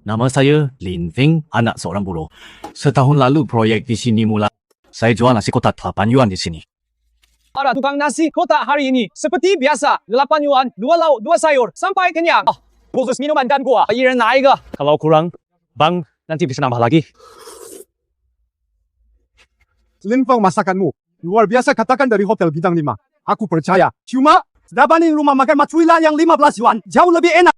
Nama saya Lin Feng, anak seorang buruh. Setahun lalu proyek di sini mula. Saya jual nasi kotak 8 yuan di sini. Para tukang nasi kotak hari ini seperti biasa, 8 yuan, 2 lauk, 2 sayur, sampai kenyang. Khusus minuman dan kuah, 一人拿一个. Kalau kurang, bang, nanti bisa nambah lagi. Lin Feng masakanmu luar biasa, katakan dari hotel bintang 5. Aku percaya. Cuma dibanding rumah makan Mak Cui Lan yang 15 yuan, jauh lebih enak.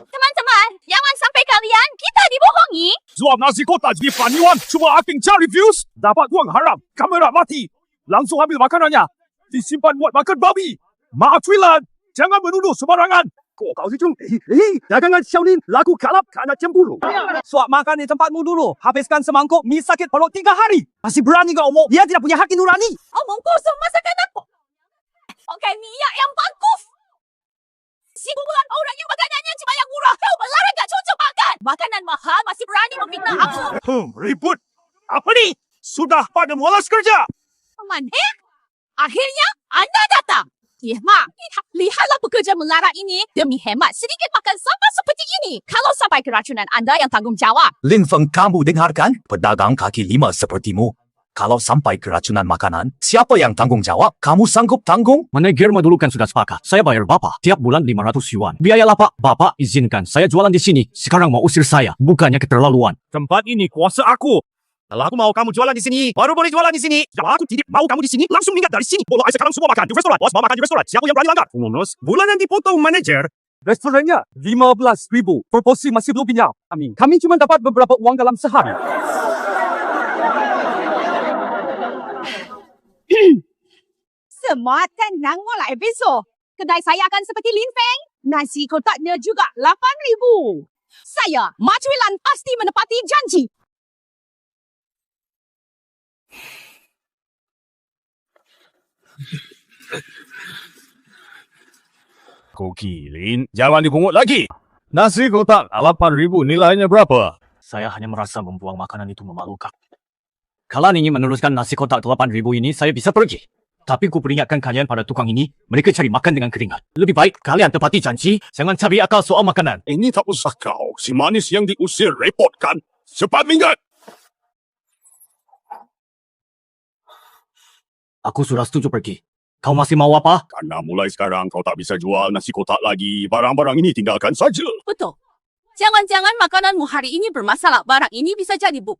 Teman-teman, jangan sampai kalian kita dibohongi. Jual nasi kotak di 8 yuan, cuma acting cari views. Dapat uang haram, kamera mati. Langsung ambil makanannya. Disimpan buat makan babi. Mak Cui Lan, jangan menuduh sembarangan. 我搞这种jangan Xiaolin laku kalap karena cemburu. Suap makan di tempatmu dulu. Habiskan semangkuk mie sakit perut 3 hari. Masih berani kau omong? Dia tidak punya hati nurani. Omong kosong masakan aku. Pakai minyak yang bagus. Sibulan orang yang makanannya cuma yang murah. Kau melarang gak cocok makan. Makanan mahal masih berani memfitnah aku. Ribut. Apa ni? Sudah pada malas kerja. Teman, akhirnya anda datang. Ya, Mak, lihatlah pekerja melarat ini demi hemat sedikit makan sampah seperti ini. Kalau sampai keracunan anda yang tanggung jawab. Lin Feng, kamu dengarkan? Pedagang kaki 5 sepertimu. Kalau sampai keracunan makanan, siapa yang tanggung jawab? Kamu sanggup tanggung? Manajer dulu kan sudah sepakat. Saya bayar Bapak tiap bulan 500 yuan. Biayalah Pak. Bapak izinkan saya jualan di sini. Sekarang mau usir saya. Bukannya keterlaluan. Tempat ini kuasa aku. Kalau aku mau kamu jualan di sini, baru boleh jualan di sini. Kalau aku tidak mau kamu di sini, langsung minggat dari sini. Bola sekarang semua makan di restoran. Bos mau makan di restoran. Siapa yang berani langgar? Bonus, bulanan dipotong manajer. Restorannya 15.000. Proporsi masih belum punya. Kami cuma dapat beberapa uang dalam sehari. Semua tenang mulai besok. Kedai saya akan seperti Lin Feng. Nasi kotaknya juga 8,000. Saya, Mak Cui Lan, pasti menepati janji. Koki, Lin, jangan dipungut lagi. Nasi kotak 8.000, nilainya berapa? Saya hanya merasa membuang makanan itu memalukan. Kalian ingin meneruskan nasi kotak 8.000 ini, saya bisa pergi. Tapi ku peringatkan kalian pada tukang ini, mereka cari makan dengan keringat. Lebih baik kalian tepati janji, jangan cabai akal soal makanan. Ini tak usah kau. Si manis yang diusir repot kan? Cepat minggat. Aku sudah setuju pergi. Kau masih mau apa? Karena mulai sekarang kau tak bisa jual nasi kotak lagi. Barang-barang ini tinggalkan saja. Betul. Jangan-jangan makananmu hari ini bermasalah. Barang ini bisa jadi buk.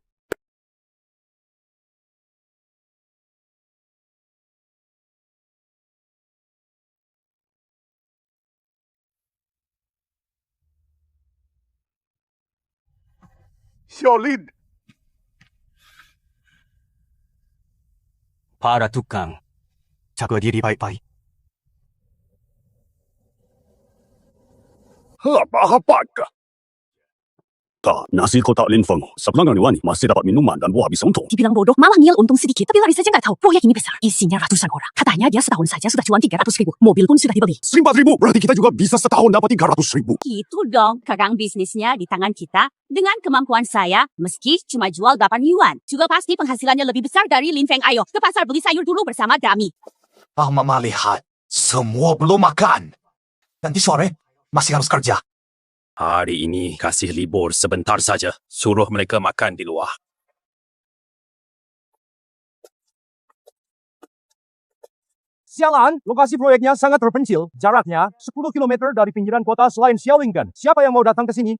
Xiaolin. Para tukang, jaga diri baik-baik. Apa-apakah? Tak, nasi kotak Lin Feng. Sebelah Yuan masih dapat minuman dan buah habis untung. Dibilang bodoh, malah ngiel untung sedikit. Tapi lari saja nggak tahu. Proyek ini besar. Isinya ratusan orang. Katanya dia setahun saja sudah cuan 300.000. Mobil pun sudah dibeli. 4.000, berarti kita juga bisa setahun dapat 300.000. Gitu dong. Sekarang bisnisnya di tangan kita. Dengan kemampuan saya, meski cuma jual 8 yuan. Juga pasti penghasilannya lebih besar dari Lin Feng. Ayo, ke pasar beli sayur dulu bersama Dami. Mama lihat, semua belum makan. Nanti sore, masih harus kerja. Hari ini kasih libur sebentar saja. Suruh mereka makan di luar. Sialan, lokasi proyeknya sangat terpencil. Jaraknya 10 km dari pinggiran kota selain Xiaolinggan. Siapa yang mau datang ke sini?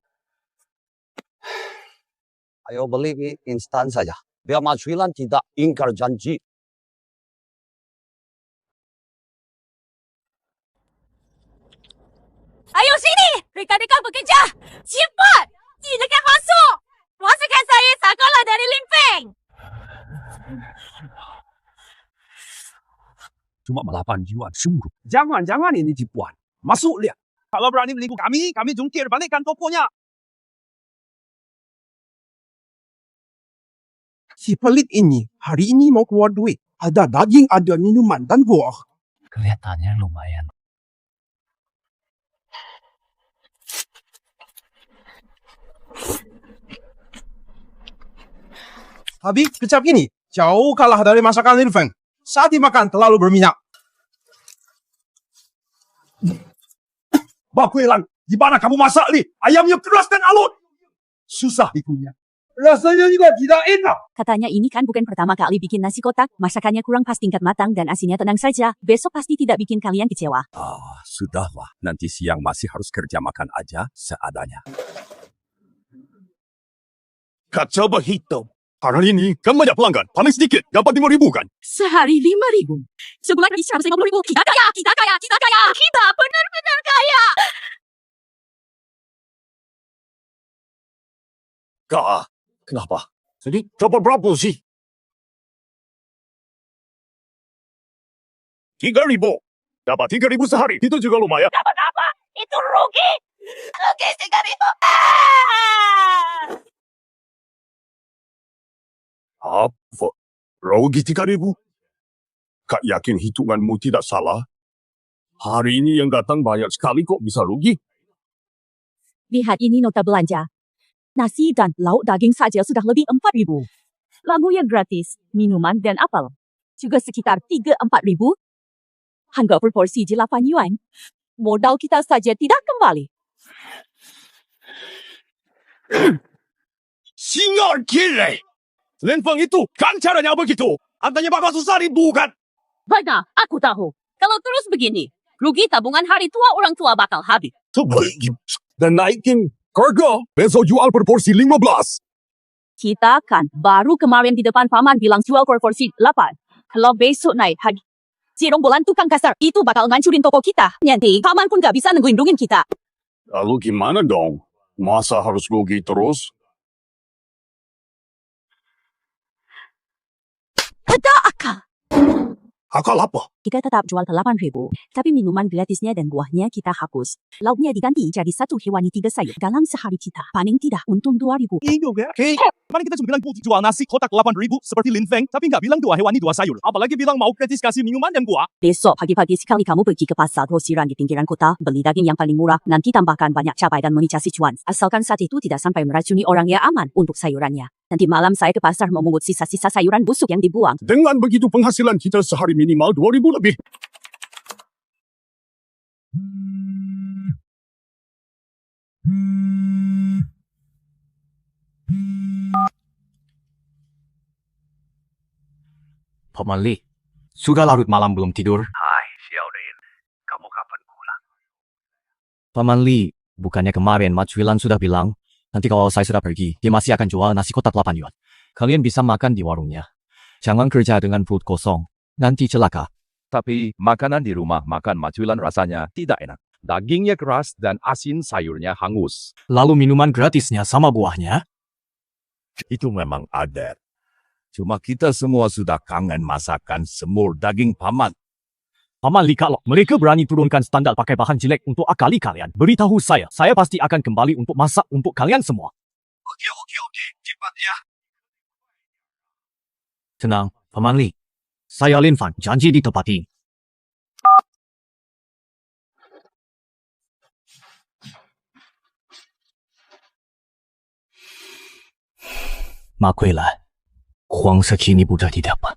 Ayo beli mie instan saja. Biar Mak Cui Lan tidak ingkar janji. Ayo sini! Rekan-rekan bekerja! Cepat! Silakan masuk! Masakan saya sekolah dari Lin Feng. Cuma 8 yuan, sungguh. Jangan ini tipuan. Masuk lihat. Kalau berani menipu kami jungkir balikkan tokonya. Si pelit ini, hari ini mau keluar duit. Ada daging, ada minuman, dan buah. Kelihatannya lumayan. Habis kecap ini, jauh kalah dari masakan Lin Feng. Saat dimakan terlalu berminyak. Bakuelan, di mana kamu masak li? Ayamnya keras dan alot. Susah dikunyah. Rasanya juga tidak enak. Katanya ini kan bukan pertama kali bikin nasi kotak, masakannya kurang pas tingkat matang dan asinnya tenang saja. Besok pasti tidak bikin kalian kecewa. Sudahlah, nanti siang masih harus kerja makan aja seadanya. Kacau berhitung. Hari ini kan banyak pelanggan. Paling sedikit, dapat 5.000 kan? Sehari 5.000. Sebulan habis 150.000. Kita kaya, kita kaya, kita kaya. Kita benar-benar kaya. Kak, kenapa? Jadi dapat berapa sih? 3.000. Dapat 3.000 sehari. Itu juga lumayan. Dapat apa? Itu rugi. Rugi 3.000. Apa? Rugi 3.000? Kak yakin hitunganmu tidak salah? Hari ini yang datang banyak sekali kok bisa rugi. Lihat ini nota belanja. Nasi dan lauk daging saja sudah lebih 4.000. Lagu yang gratis, minuman dan apel. Juga sekitar 3-4 ribu. Harga per porsi 8 yuan. Modal kita saja tidak kembali. Singar kiri! Lenfeng itu kan caranya begitu. Antanya bakal susah bukan? Benar, aku tahu. Kalau terus begini, rugi tabungan hari tua orang tua bakal habis. Sebaiknya. Dan naikin harga. Besok jual per porsi 15. Kita kan baru kemarin di depan paman bilang jual per porsi 8. Kalau besok naik harga, si rombolan tukang kasar itu bakal ngancurin toko kita. Nanti paman pun gak bisa ngelindungin kita. Lalu gimana dong? Masa harus rugi terus? Ada akal. Akal apa? Kita tetap jual 8.000, tapi minuman gratisnya dan buahnya kita hapus. Lauknya diganti jadi 1 hewani 3 sayur dalam sehari kita. Paling tidak untung 2.000. Ini juga. Kemarin kita cuma bilang jual nasi kotak 8.000 seperti Lin Feng, tapi nggak bilang 2 hewani 2 sayur. Apalagi bilang mau gratis kasih minuman dan buah. Besok pagi-pagi sekali kamu pergi ke pasar grosiran di pinggiran kota, beli daging yang paling murah, nanti tambahkan banyak cabai dan merica Sichuan. Asalkan saat itu tidak sampai meracuni orang, ya aman untuk sayurannya. Nanti malam saya ke pasar memungut sisa-sisa sayuran busuk yang dibuang. Dengan begitu penghasilan kita sehari minimal 2.000 lebih. Paman Li, sudah larut malam belum tidur? Hai, Xiaorin. Kamu kapan pulang? Paman Li, bukannya kemarin Mat Chuilan sudah bilang, nanti kalau saya sudah pergi, dia masih akan jual nasi kotak 8 yuan. Kalian bisa makan di warungnya. Jangan kerja dengan perut kosong, nanti celaka. Tapi makanan di rumah makan macuilan rasanya tidak enak. Dagingnya keras dan asin sayurnya hangus. Lalu minuman gratisnya sama buahnya? Itu memang adat. Cuma kita semua sudah kangen masakan semur daging paman. Paman Li, kalau mereka berani turunkan standar pakai bahan jelek untuk akali kalian, beritahu saya pasti akan kembali untuk masak untuk kalian semua. Oke, cepat ya. Tenang, Paman Li. Saya Lin Fan, janji ditepati. Ma Kui Lan, 黄色基尼不这地点吧？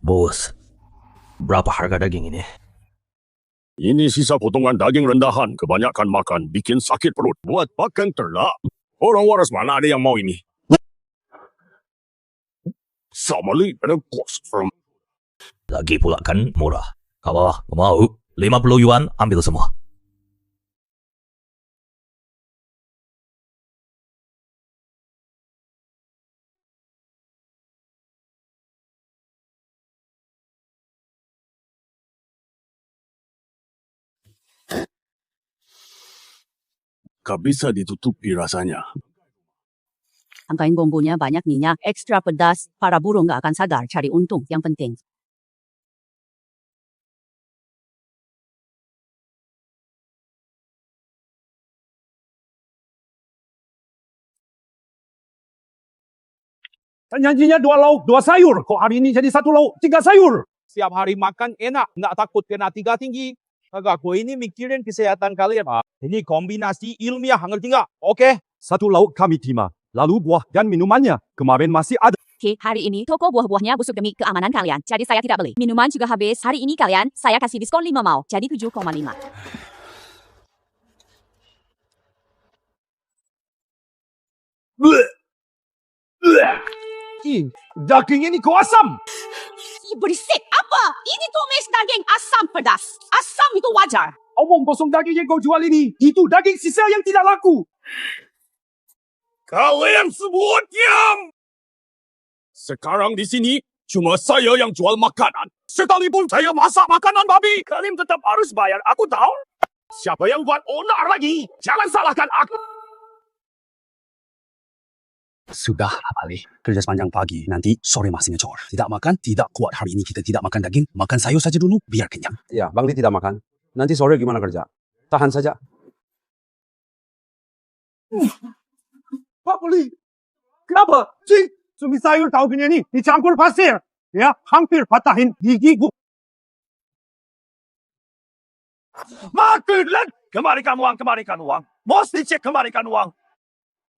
Bos, berapa harga daging ini? Ini sisa potongan daging rendahan. Kebanyakan makan bikin sakit perut. Buat makan ternak. Orang waras mana ada yang mau ini? Sama li ada cost from. Lagi pula kan murah. Kalau mau 50 yuan ambil semua. Gak bisa ditutupi rasanya. Tambahin bumbunya banyak minyak, ekstra pedas. Para burung gak akan sadar cari untung yang penting. Kan janjinya 2 lauk 2 sayur. Kok hari ini jadi 1 lauk 3 sayur? Setiap hari makan enak, nggak takut kena tiga tinggi. Kagak, gue ini mikirin kesehatan kalian, Pak. Ini kombinasi ilmiah, ngerti nggak? Oke, satu lauk kami terima. Lalu buah dan minumannya, kemarin masih ada. Oke, hari ini toko buah-buahnya busuk demi keamanan kalian. Jadi saya tidak beli. Minuman juga habis. Hari ini kalian, saya kasih diskon 5 mau. Jadi 7,5. Ih, daging ini kok asam? Ih, berisik. Apa? Ini tumis daging asam pedas. Asam itu wajar. Omong kosong daging yang kau jual ini, itu daging sisa yang tidak laku. Kalian semua diam! Sekarang di sini, cuma saya yang jual makanan. Sekalipun saya masak makanan babi, kalian tetap harus bayar. Aku tahu. Siapa yang buat onar lagi? Jangan salahkan aku. Sudah, Abali. Kerja sepanjang pagi, nanti sore masih ngecor. Tidak makan, tidak kuat. Hari ini kita tidak makan daging, makan sayur saja dulu, biar kenyang. Ya, Bang Li tidak makan. Nanti sore gimana kerja? Tahan saja. Pak Poli, kenapa? Cumi sayur tahu gini nih, dicampur pasir. Ya, hampir patahin gigiku. Makinlah, kembalikan uang. Mesti cek kembalikan uang.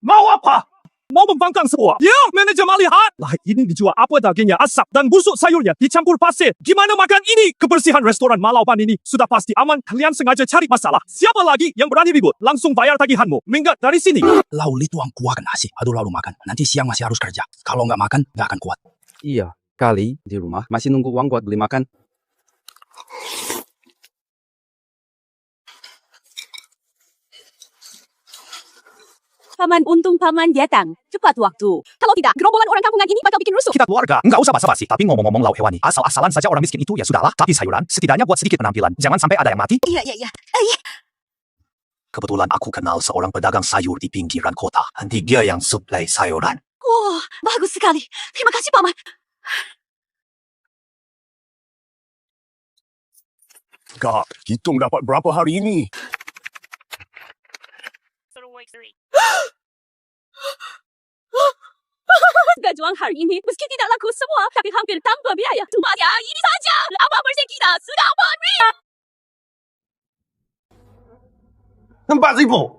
Mau apa? Mau membangkang semua. Ya, manajer melihat. Lah, ini dijual apa dagingnya asap dan busuk sayurnya dicampur pasir. Gimana makan ini? Kebersihan restoran Malaupan ini sudah pasti aman. Kalian sengaja cari masalah. Siapa lagi yang berani ribut? Langsung bayar tagihanmu. Minggat dari sini. Lauli tuang kuah nasi, aduh lalu makan. Nanti siang masih harus kerja. Kalau nggak makan, nggak akan kuat. Iya, kali di rumah masih nunggu uang buat beli makan. Paman, untung paman datang. Cepat waktu. Kalau tidak, gerombolan orang kampungan ini bakal bikin rusuh. Kita keluarga, nggak usah basa-basi. Tapi ngomong-ngomong lauk hewani, asal-asalan saja orang miskin itu ya sudahlah. Tapi sayuran, setidaknya buat sedikit penampilan. Jangan sampai ada yang mati. Iya. Kebetulan aku kenal seorang pedagang sayur di pinggiran kota. Nanti dia yang suplai sayuran. Wah, bagus sekali. Terima kasih, paman. Kak, hitung dapat berapa hari ini? Gajuang hari ini meski tidak laku semua, tapi hampir tanpa biaya. Cumanya ini saja. Lama bersih kita sudah penuh. 4,000.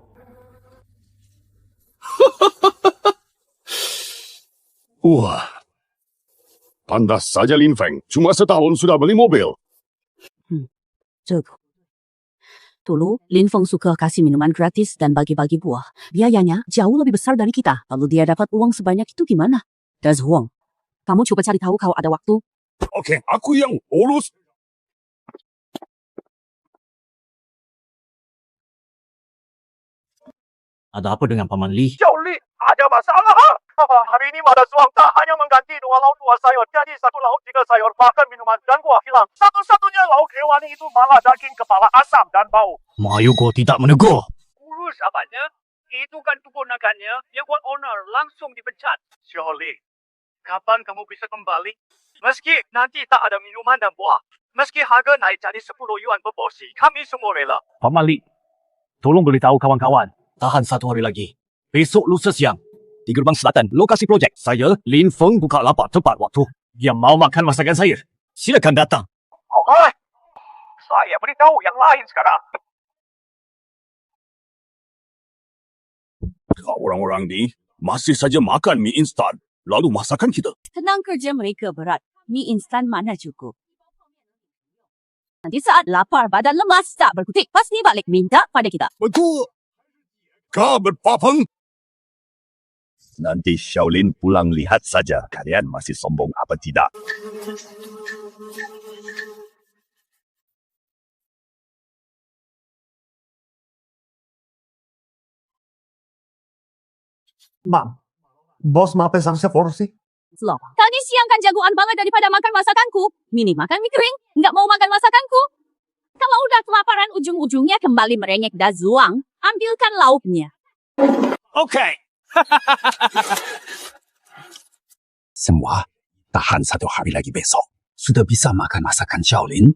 Wah, pantas saja Lin Feng. Cuma setahun sudah beli mobil. Dulu, Lin Feng suka kasih minuman gratis dan bagi-bagi buah. Biayanya jauh lebih besar dari kita. Lalu dia dapat uang sebanyak itu gimana? Das Huang, kamu coba cari tahu kalau ada waktu. Oke, aku yang urus. Ada apa dengan Paman Li? Joli, ada masalah. Hari ini Mada Suang tak hanya mengganti 2 lauk 2 sayur. Jadi 1 lauk 3 sayur, bahkan minuman dan kuah hilang. Satu-satunya lauk hewani itu malah daging kepala asam dan bau. Mayugo tidak menegur. Urus apanya? Itu kan keponakannya yang buat owner langsung dipecat. Joli, kapan kamu bisa kembali? Meski nanti tak ada minuman dan buah. Meski harga naik jadi 10 yuan per porsi, kami semua rela. Paman Li, tolong beritahu kawan-kawan. Tahan 1 hari lagi. Besok lusa siang. Di gerbang selatan, lokasi projek. Saya, Lin Feng, buka lapak tepat waktu. Dia mau makan masakan saya. Silakan datang. Oke, saya beritahu yang lain sekarang. Orang-orang ni masih saja makan mie instan. Lalu masakan kita. Tenang, kerja mereka berat. Mie instan mana cukup. Nanti saat lapar badan lemas tak berkutik, pasti balik minta pada kita. Betul. Kau berpapang. Nanti Shaolin pulang lihat saja kalian masih sombong apa tidak. Bang, bos mau pesan seporsi? Slow. Tadi siang kan jagoan banget daripada makan masakanku. Mini makan mie kering, nggak mau makan masakanku. Kalau udah kelaparan ujung-ujungnya kembali merengek dazuang, ambilkan lauknya. Oke. Semua tahan 1 hari lagi besok. Sudah bisa makan masakan Shaolin?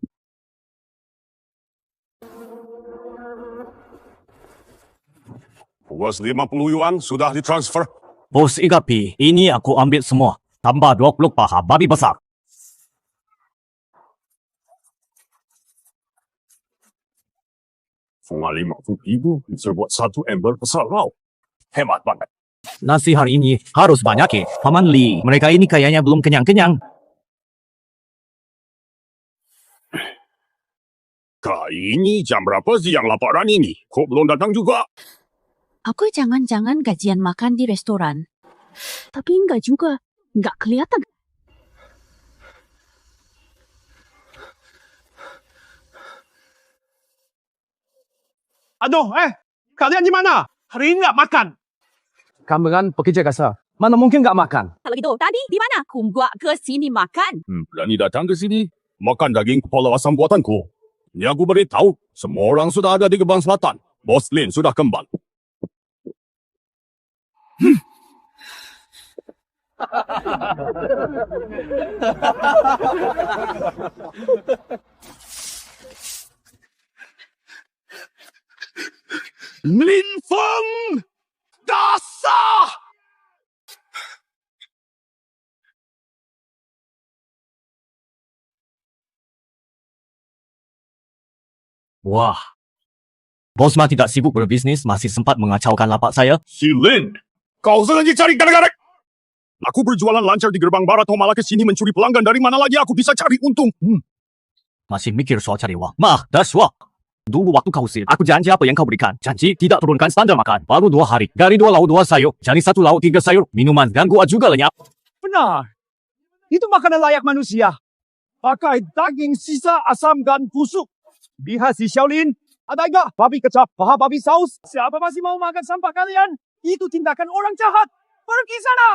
Puas 50 yuan sudah ditransfer. Bos Igapi, ini aku ambil semua. Tambah 20 paha babi besar. Cuma 50.000 bisa buat satu ember besar lauk. Hemat banget. Nasi hari ini harus banyak. Paman Lee, mereka ini kayaknya belum kenyang-kenyang. Kak, ini jam berapa sih yang laparan ini? Kok belum datang juga? Aku jangan-jangan gajian makan di restoran. Tapi enggak juga. Enggak kelihatan. Aduh, kalian di mana? Hari ini nggak makan. Kamu kan pekerja kasar. Mana mungkin nggak makan? Kalau gitu, tadi di mana? Kumbuat ke sini makan. Berani datang ke sini? Makan daging kepala asam buatanku. Ini aku beritahu, semua orang sudah ada di Gebang Selatan. Bos Lin sudah kembali. Lin Feng! Dasar! Wah. Bos mah tidak sibuk berbisnis, masih sempat mengacaukan lapak saya. Si Lin, kau sengaja cari gara-gara. Aku berjualan lancar di gerbang barat, kau malah ke sini mencuri pelanggan. Dari mana lagi aku bisa cari untung? Masih mikir soal cari uang. Mah, Dashwa. Dulu waktu kau usir, aku janji apa yang kau berikan. Janji tidak turunkan standar makan. Baru 2 hari. Dari 2 lauk 2 sayur. Jadi 1 lauk 3 sayur. Minuman dan gua juga lenyap. Benar. Itu makanan layak manusia. Pakai daging sisa asam dan busuk. Lihat si Xiaolin. Ada enggak babi kecap, paha babi saus? Siapa masih mau makan sampah kalian? Itu tindakan orang jahat. Pergi sana.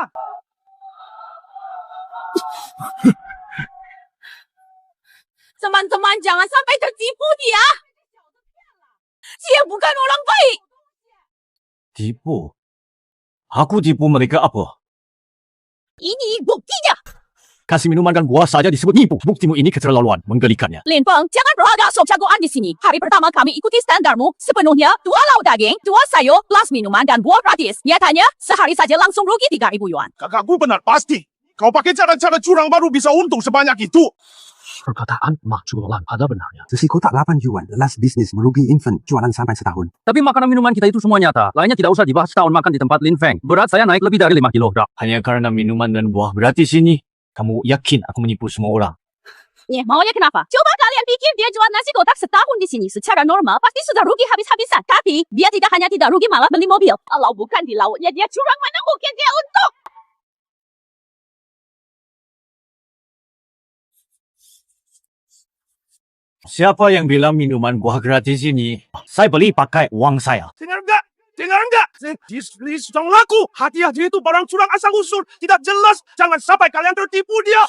Teman-teman, jangan sampai tertipu dia. Dia bukan orang baik. Tipu? Aku tipu mereka apa? Ini buktinya. Kasih minuman dan buah saja disebut nipu. Buktimu ini keterlaluan, menggelikannya. Lin Feng, jangan berlagak sok jagoan di sini. Hari pertama kami ikuti standarmu sepenuhnya 2 lauk daging, 2 sayur, plus minuman dan buah gratis. Nyatanya, sehari saja langsung rugi 3.000 yuan. Kakakku benar pasti. Kau pakai cara-cara curang baru bisa untung sebanyak itu. Perkataan mak jualan ada benarnya. Sesi kotak 8 yuan, last business merugi infant, jualan sampai setahun. Tapi makanan minuman kita itu semua nyata. Lainnya tidak usah dibahas, setahun makan di tempat Lin Feng. Berat saya naik lebih dari 5 kilogram. Hanya karena minuman dan buah gratis ini, kamu yakin aku menipu semua orang? Maunya kenapa? Coba kalian pikir dia jual nasi kotak setahun di sini. Secara normal pasti sudah rugi habis-habisan. Tapi dia tidak hanya tidak rugi, malah beli mobil. Kalau bukan di lautnya dia curang, mana mungkin dia untung? Siapa yang bilang minuman buah gratis ini? Saya beli pakai uang saya. Dengar enggak? Dengar enggak? Dia sedang laku. Hati-hati itu barang curang asal-usul. Tidak jelas. Jangan sampai kalian tertipu dia.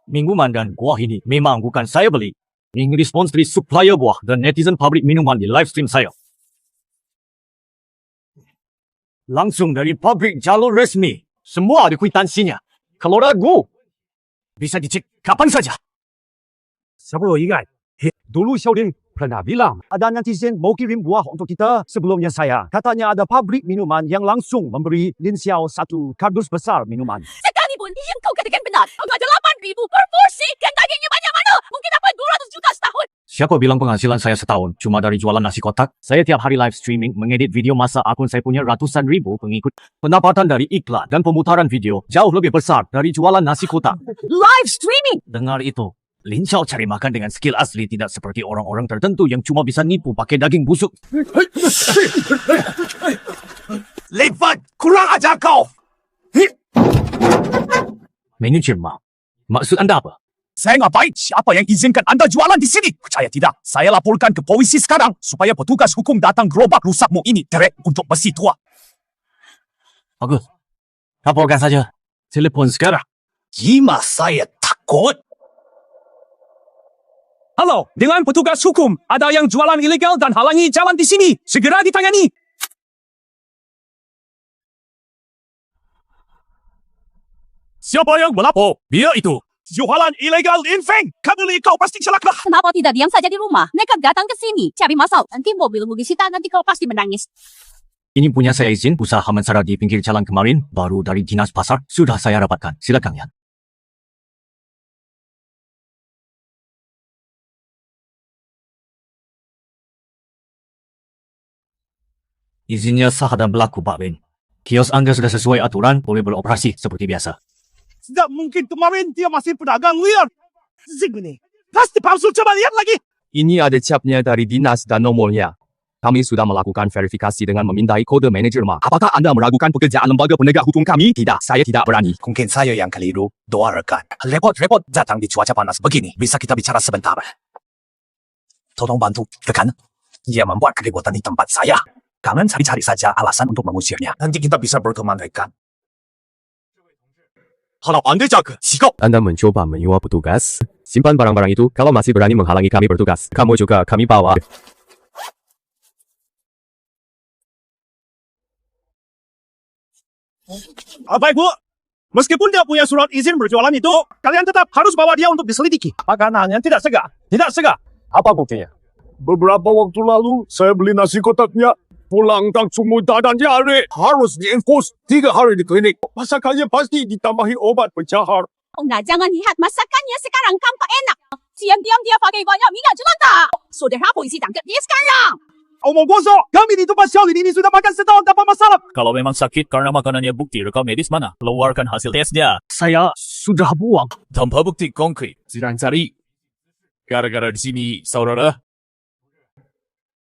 Minuman dan buah ini memang bukan saya beli. Ini respons dari supplier buah dan netizen pabrik minuman di live stream saya. Langsung dari pabrik jalur resmi. Semua ada kwitansinya. Kalau ragu, bisa dicek kapan saja. Siapa lo ingat? Dulu Xiaolin pernah bilang ada netizen mau kirim buah untuk kita. Sebelumnya saya. Katanya ada pabrik minuman yang langsung memberi Lin Xiao 1 kardus besar minuman. Sekalipun yang kau katakan benar, ada 8.000 per porsi. Dan dagingnya banyak mana? Mungkin dapat 200 juta setahun. Siapa bilang penghasilan saya setahun cuma dari jualan nasi kotak? Saya tiap hari live streaming, mengedit video masa akun saya punya ratusan ribu pengikut. Pendapatan dari iklan dan pemutaran video jauh lebih besar dari jualan nasi kotak. Live streaming. Dengar itu. Lin Xiao cari makan dengan skill asli, tidak seperti orang-orang tertentu yang cuma bisa nipu pakai daging busuk. Lin Feng, kurang ajar kau! Manager Ma, maksud anda apa? Saya ngapain? Siapa yang izinkan anda jualan di sini? Percaya tidak? Saya laporkan ke polisi sekarang supaya petugas hukum datang gerobak rusakmu ini direct untuk besi tua. Bagus. Laporkan saja. Telepon sekarang. Gimana saya takut? Halo, dengan petugas hukum. Ada yang jualan ilegal dan halangi jalan di sini. Segera ditangani. Siapa yang melapor? Dia itu. Jualan ilegal Lin Feng. Kabeli kau pasti celaka. Kenapa tidak diam saja di rumah? Nekat datang ke sini. Cari masalah. Nanti mobilmu disita, nanti kau pasti menangis. Ini punya saya izin, usaha mensara di pinggir jalan kemarin, baru dari dinas pasar, sudah saya dapatkan. Silakan ya. Izinnya sah dan berlaku, Pak Ben. Kios Anda sudah sesuai aturan, boleh beroperasi seperti biasa. Tidak mungkin kemarin dia masih pedagang liar. Zing ini. Pasti palsu, coba lihat lagi. Ini ada capnya dari dinas dan nomornya. Kami sudah melakukan verifikasi dengan memintai kode manajer Ma. Apakah Anda meragukan pekerjaan lembaga penegak hukum kami? Tidak, saya tidak berani. Mungkin saya yang keliru. Doa rekan. Repot-repot datang di cuaca panas begini. Bisa kita bicara sebentar? Tolong bantu rekan. Dia membuat keributan di tempat saya. Kalian cari-cari saja alasan untuk mengusirnya. Nanti kita bisa berteman rekan. Kalau Anda jaga, sikap. Anda mencoba menyuap petugas. Simpan barang-barang itu kalau masih berani menghalangi kami bertugas. Kamu juga kami bawa. Baik, Bu. Meskipun dia punya surat izin berjualan itu, kalian tetap harus bawa dia untuk diselidiki. Makanannya tidak segar. Tidak segar. Apa buktinya? Beberapa waktu lalu, saya beli nasi kotaknya. Pulang langsung muntah dan diare. Harus diinfus 3 hari di klinik. Masakannya pasti ditambahi obat pencahar. Oh, nah, jangan lihat masakannya sekarang tampak enak. Siang-siang dia pakai banyak minyak jelantah. Saudara polisi tangkap dia sekarang. Omong kosong, kami di tempat Xiaolin ini sudah makan setahun tanpa masalah. Kalau memang sakit karena makanannya, bukti rekam medis mana? Keluarkan hasil tesnya. Saya sudah buang. Tanpa bukti konkret. Sedang cari. Gara-gara di sini, saudara.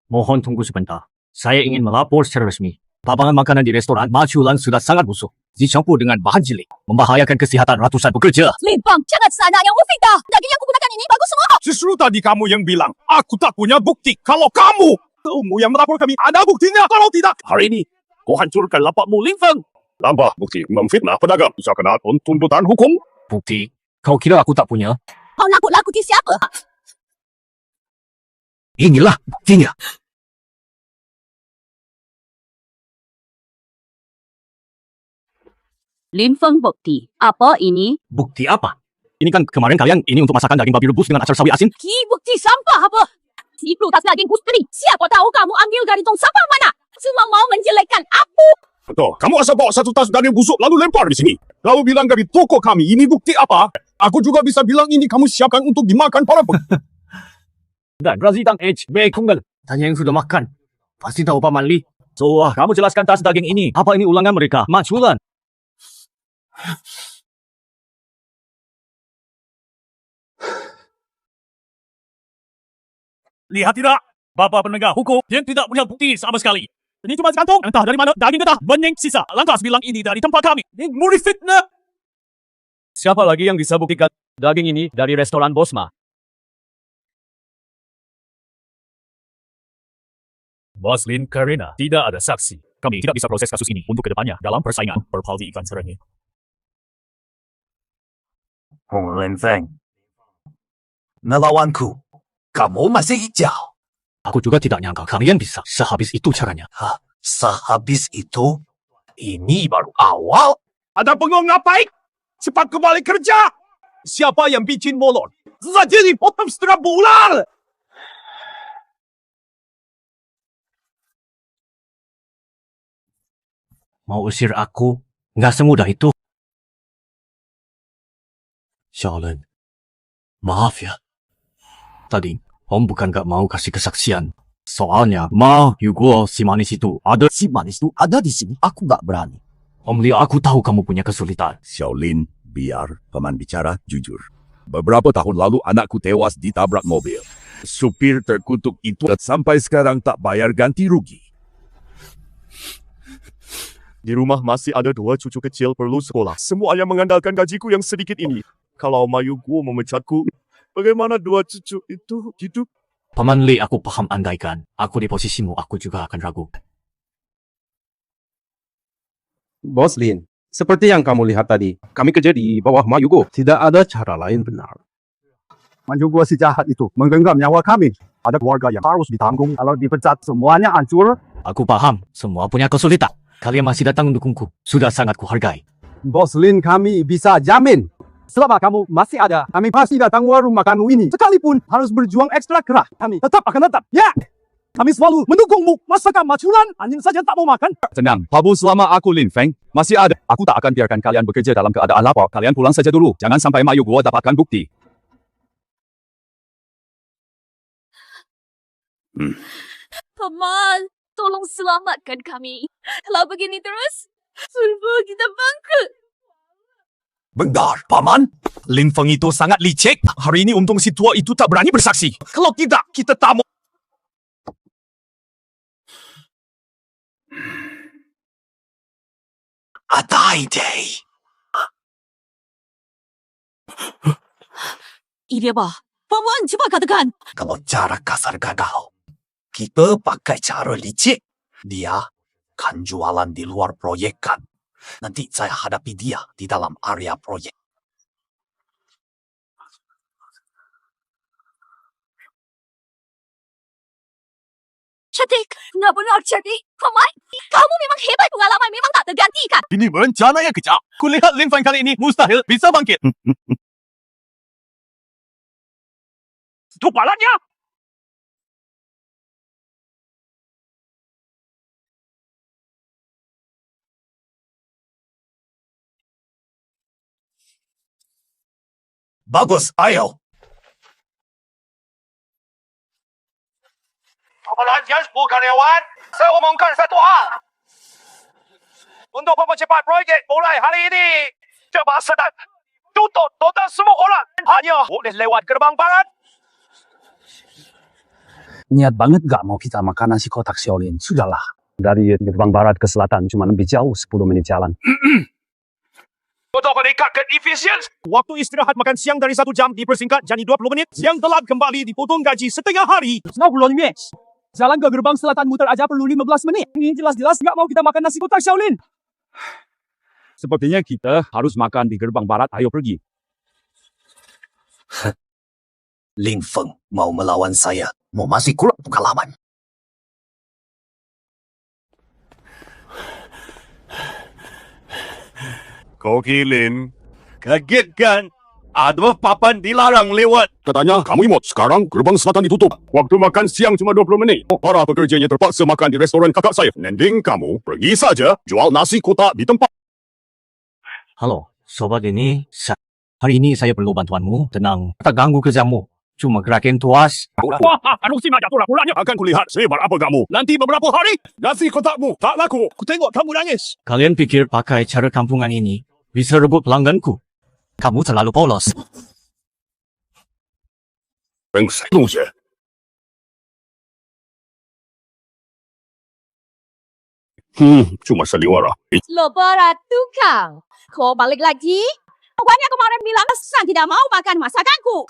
Mohon tunggu sebentar. Saya ingin melapor secara resmi. Papangan makanan di restoran Machulan sudah sangat busuk. Dicampur dengan bahan jelek. Membahayakan kesihatan ratusan pekerja. Limpang, jangan sana yang ufita. Daging yang kugunakan ini bagus semua. Justru tadi kamu yang bilang, aku tak punya bukti. Kalau kamu yang melapor kami, ada buktinya. Kalau tidak, Hari ini, kau hancurkan lapakmu, Lin Feng. Tambah bukti memfitnah pedagang. Bisa kena tuntutan hukum. Bukti? Kau kira aku tak punya? Kau nakut-nakuti siapa? Inilah buktinya. Lin Feng bukti. Apa ini? Bukti apa? Ini kan kemarin kalian ini untuk masakan daging babi rebus dengan acar sawi asin. Ki bukti sampah apa? Si kulkas daging putri. Siapa tahu kamu ambil dari tong sampah mana? Semua mau menjelekkan aku. Betul, kamu asal bawa 1 tas daging busuk lalu lempar di sini. Lalu bilang dari toko kami, ini bukti apa? Aku juga bisa bilang ini kamu siapkan untuk dimakan para Dan Razitang HB Kunggal. Tanya yang sudah makan. Pasti tahu Paman Li. So, kamu jelaskan tas daging ini. Apa ini ulangan mereka? Machulan. Lihat tidak? Bapak penegak hukum yang tidak punya bukti sama sekali. Ini cuma sekantung. Entah dari mana daging getah. Bening sisa. Lantas bilang ini dari tempat kami. Ini murni fitnah. Siapa lagi yang bisa buktikan daging ini dari restoran Bosma? Bos Lin Karina, tidak ada saksi. Kami tidak bisa proses kasus ini untuk kedepannya dalam persaingan berpaldi ikan serangnya. Hong Lin Feng. Melawanku. Kamu masih hijau. Aku juga tidak nyangka kalian bisa sehabis itu caranya. Hah? Sehabis itu? Ini baru awal. ada pengong ngapain? Cepat kembali kerja. Siapa yang bikin molor? Saja dipotong setengah bulan. Mau usir aku? Nggak semudah itu. Shaolin, maaf ya. Tadi, Om bukan nggak mau kasih kesaksian. Soalnya, Yugo si manis itu ada. Si manis itu ada di sini. Aku gak berani. Om Leo, aku tahu kamu punya kesulitan. Shaolin, biar paman bicara jujur. Beberapa tahun lalu anakku tewas ditabrak mobil. Supir terkutuk itu sampai sekarang tak bayar ganti rugi. Di rumah masih ada 2 cucu kecil perlu sekolah. Semuanya mengandalkan gajiku yang sedikit ini. Kalau Mayugo memecatku, bagaimana 2 cucu itu hidup? Paman Li, aku paham andaikan. Aku di posisimu, aku juga akan ragu. Bos Lin, seperti yang kamu lihat tadi, kami kerja di bawah Mayugo. Tidak ada cara lain benar. Mayugo si jahat itu menggenggam nyawa kami. Ada keluarga yang harus ditanggung. Kalau dipecat semuanya hancur. Aku paham, semua punya kesulitan. Kalian masih datang mendukungku. Sudah sangat kuhargai. Bos Lin, kami bisa jamin. Selama kamu masih ada, kami pasti datang warung makanmu ini. Sekalipun harus berjuang ekstra keras, kami tetap akan tetap. Ya! Kami selalu mendukungmu. Masakan Machulan, anjing saja tak mau makan. Tenang, Pabu, selama aku Lin Feng masih ada. Aku tak akan biarkan kalian bekerja dalam keadaan lapar. Kalian pulang saja dulu. Jangan sampai Mayugo dapatkan bukti. Paman, tolong selamatkan kami. Kalau begini terus, sulfur kita bangkrut. Bentar, Paman. Lin Feng itu sangat licik. Hari ini untung si tua itu tak berani bersaksi. Kalau tidak, kita tak mau. Atai day. Ini apa? Paman, cepat katakan. Kalau cara kasar gagal, kita pakai cara licik. Dia kan jualan di luar proyek kan. Nanti saya hadapi dia di dalam area proyek. Cantik, nggak benar cantik. Paman, kamu memang hebat, pengalaman memang tak tergantikan. Ini rencana yang kejam. Kulihat Lin Feng kali ini mustahil bisa bangkit. Itu palanya! Bagus, ayo. Pelanjar karyawan, saya umumkan satu hal. Untuk mempercepat proyek mulai hari ini, coba sedang tutup total semua orang. Hanya boleh lewat gerbang barat. Niat banget gak mau kita makan nasi kotak Shaolin? Sudahlah. Dari gerbang barat ke selatan cuma lebih jauh 10 menit jalan. Untuk meningkatkan efisiensi, waktu istirahat makan siang dari 1 jam dipersingkat jadi 20 menit. Siang telat kembali dipotong gaji setengah hari. 60 menit. Jalan ke gerbang selatan muter aja perlu 15 menit. Ini jelas-jelas nggak mau kita makan nasi kotak Shaolin. Sepertinya kita harus makan di gerbang barat. Ayo pergi. Lin Feng mau melawan saya, mau masih kurang pengalaman. Koki Lin. Kaget kan? Ada papan dilarang lewat. Katanya kamu imut. Sekarang gerbang selatan ditutup. Waktu makan siang cuma 20 menit. Para pekerjanya terpaksa makan di restoran kakak saya. Mending kamu pergi saja jual nasi kotak di tempat. Halo, sobat ini. Hari ini saya perlu bantuanmu. Tenang, tak ganggu kerjamu. Cuma gerakin tuas. Wah, anu si macam pura-puranya. Akan kulihat sebar apa kamu. Nanti beberapa hari, Nasi kotakmu tak laku. aku tengok kamu nangis. Kalian pikir pakai cara kampungan ini bisa rebut pelangganku? Kamu terlalu polos. Brengsek东西. Cuma seliwara. Lebaran tukang. Kau balik lagi? Pokoknya kemarin bilang San tidak mau makan masakanku.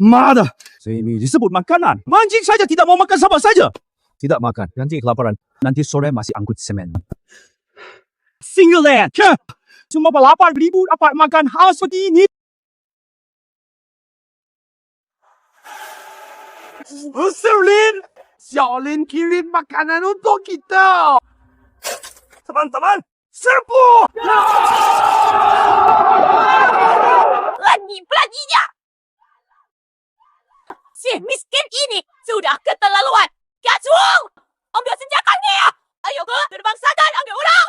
Mana? Ini disebut makanan. Mancing saja tidak mau makan sama saja. Tidak makan, nanti kelaparan. Nanti sore masih angkut semen. Single land. Cuma 8.000 dapat makan hal seperti ini. Shaolin! Shaolin kirim makanan untuk kita. Teman-teman, serbu! Lagi-laginya. Si miskin ini sudah keterlaluan. Kacung! Ambil senjatanya. Ayo ke gerbang selatan, ambil orang.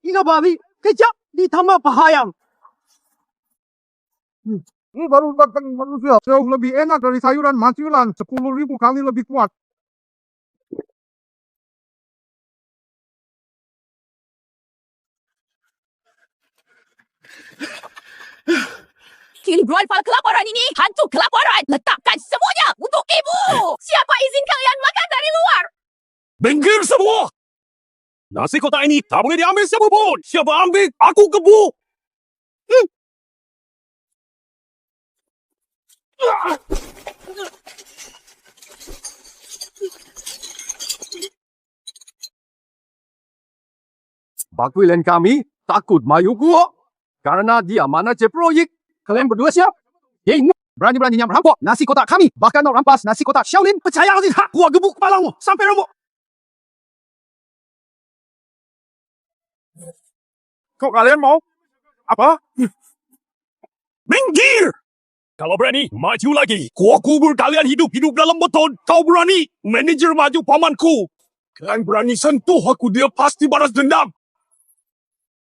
Ingat balik, kejap ditambah pahayang. Ini baru makan manusia. Jauh lebih enak dari sayuran maculan. 10.000 kali lebih kuat. Kirim rival kelaparan ini, hantu kelaparan. Letakkan semuanya untuk ibu. Siapa izin kalian makan dari luar? Minggir semua! Nasi kotak ini tak boleh diambil siapa pun. Siapa ambil, aku gebuk. Bakuilan kami takut mayu gua. Karena dia manajer proyek. Kalian berdua siap? Yeng, berani-beraninya merampok nasi kotak kami. Bahkan mau rampas nasi kotak Shaolin. Percaya atau tidak? Gua gebuk kepalamu sampai remuk. Kok kalian mau? Apa? Minggir! Kalau berani, maju lagi. Gua kubur kalian hidup-hidup dalam beton. Kau berani, manajer maju pamanku. Kalian berani sentuh aku, dia pasti balas dendam.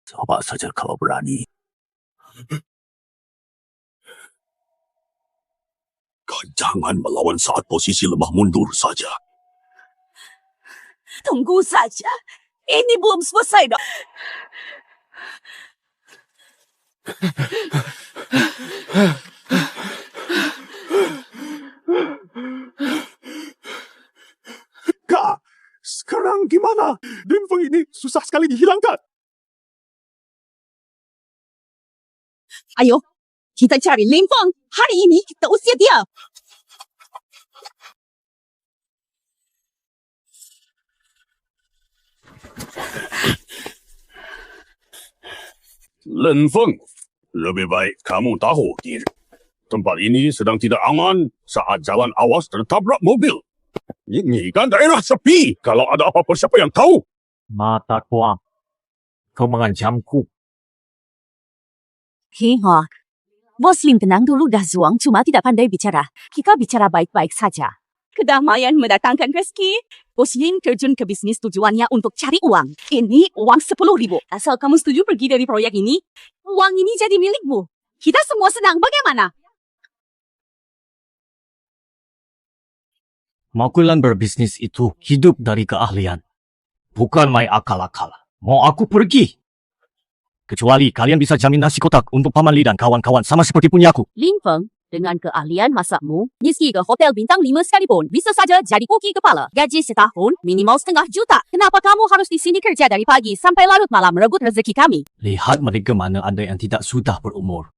Coba saja kalau berani. Kau jangan melawan saat posisi lemah mundur saja. Tunggu saja. Ini belum selesai dok. Kak, sekarang gimana? Linfeng ini susah sekali dihilangkan. Ayo, kita cari Lin Feng. Hari ini kita usir dia. Linfeng, lebih baik kamu tahu diri. Tempat ini sedang tidak aman saat jalan awas tertabrak mobil. Ini kan daerah sepi. Kalau ada apa-apa siapa yang tahu? Mata kuang. Kau mengancamku. Hingga, Bos Lim tenang dulu dah Zuang cuma tidak pandai bicara. Kita bicara baik-baik saja. Kedamaian mendatangkan rezeki. Bos Lim terjun ke bisnis tujuannya untuk cari uang. Ini uang 10.000. Asal kamu setuju pergi dari proyek ini, uang ini jadi milikmu. Kita semua senang. Bagaimana? Makulan berbisnis itu hidup dari keahlian. Bukan main akal-akal. Mau aku pergi. Kecuali kalian bisa jamin nasi kotak untuk Paman Li dan kawan-kawan sama seperti punyaku. Lin Feng, dengan keahlian masakmu, diski ke hotel bintang 5 sekalipun, bisa saja jadi koki kepala. Gaji setahun, minimal 500,000 juta. Kenapa kamu harus di sini kerja dari pagi sampai larut malam merebut rezeki kami? Lihat mereka mana ada yang tidak sudah berumur.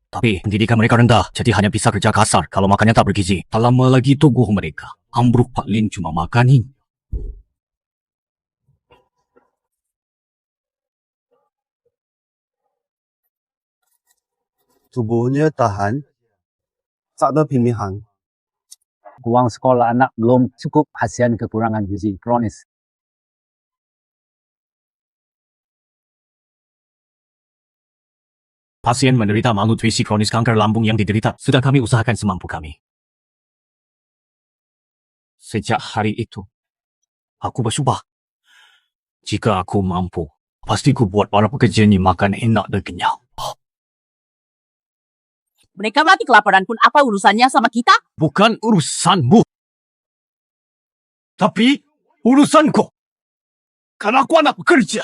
Tapi pendidikan mereka rendah, jadi hanya bisa kerja kasar kalau makannya tak bergizi. Tak lama lagi tubuh mereka. Ambruk Pak Lin cuma makan ini. Tubuhnya tahan, tak ada pilihan. Uang sekolah anak belum cukup kasihan kekurangan gizi kronis. Pasien menderita malnutrisi kronis kanker lambung yang diderita, sudah kami usahakan semampu kami. Sejak hari itu, aku bersumpah. Jika aku mampu, pasti ku buat para pekerja ini makan enak dan kenyang. Mereka mati kelaparan pun apa urusannya sama kita? Bukan urusanmu. Tapi urusanku. Karena aku anak pekerja.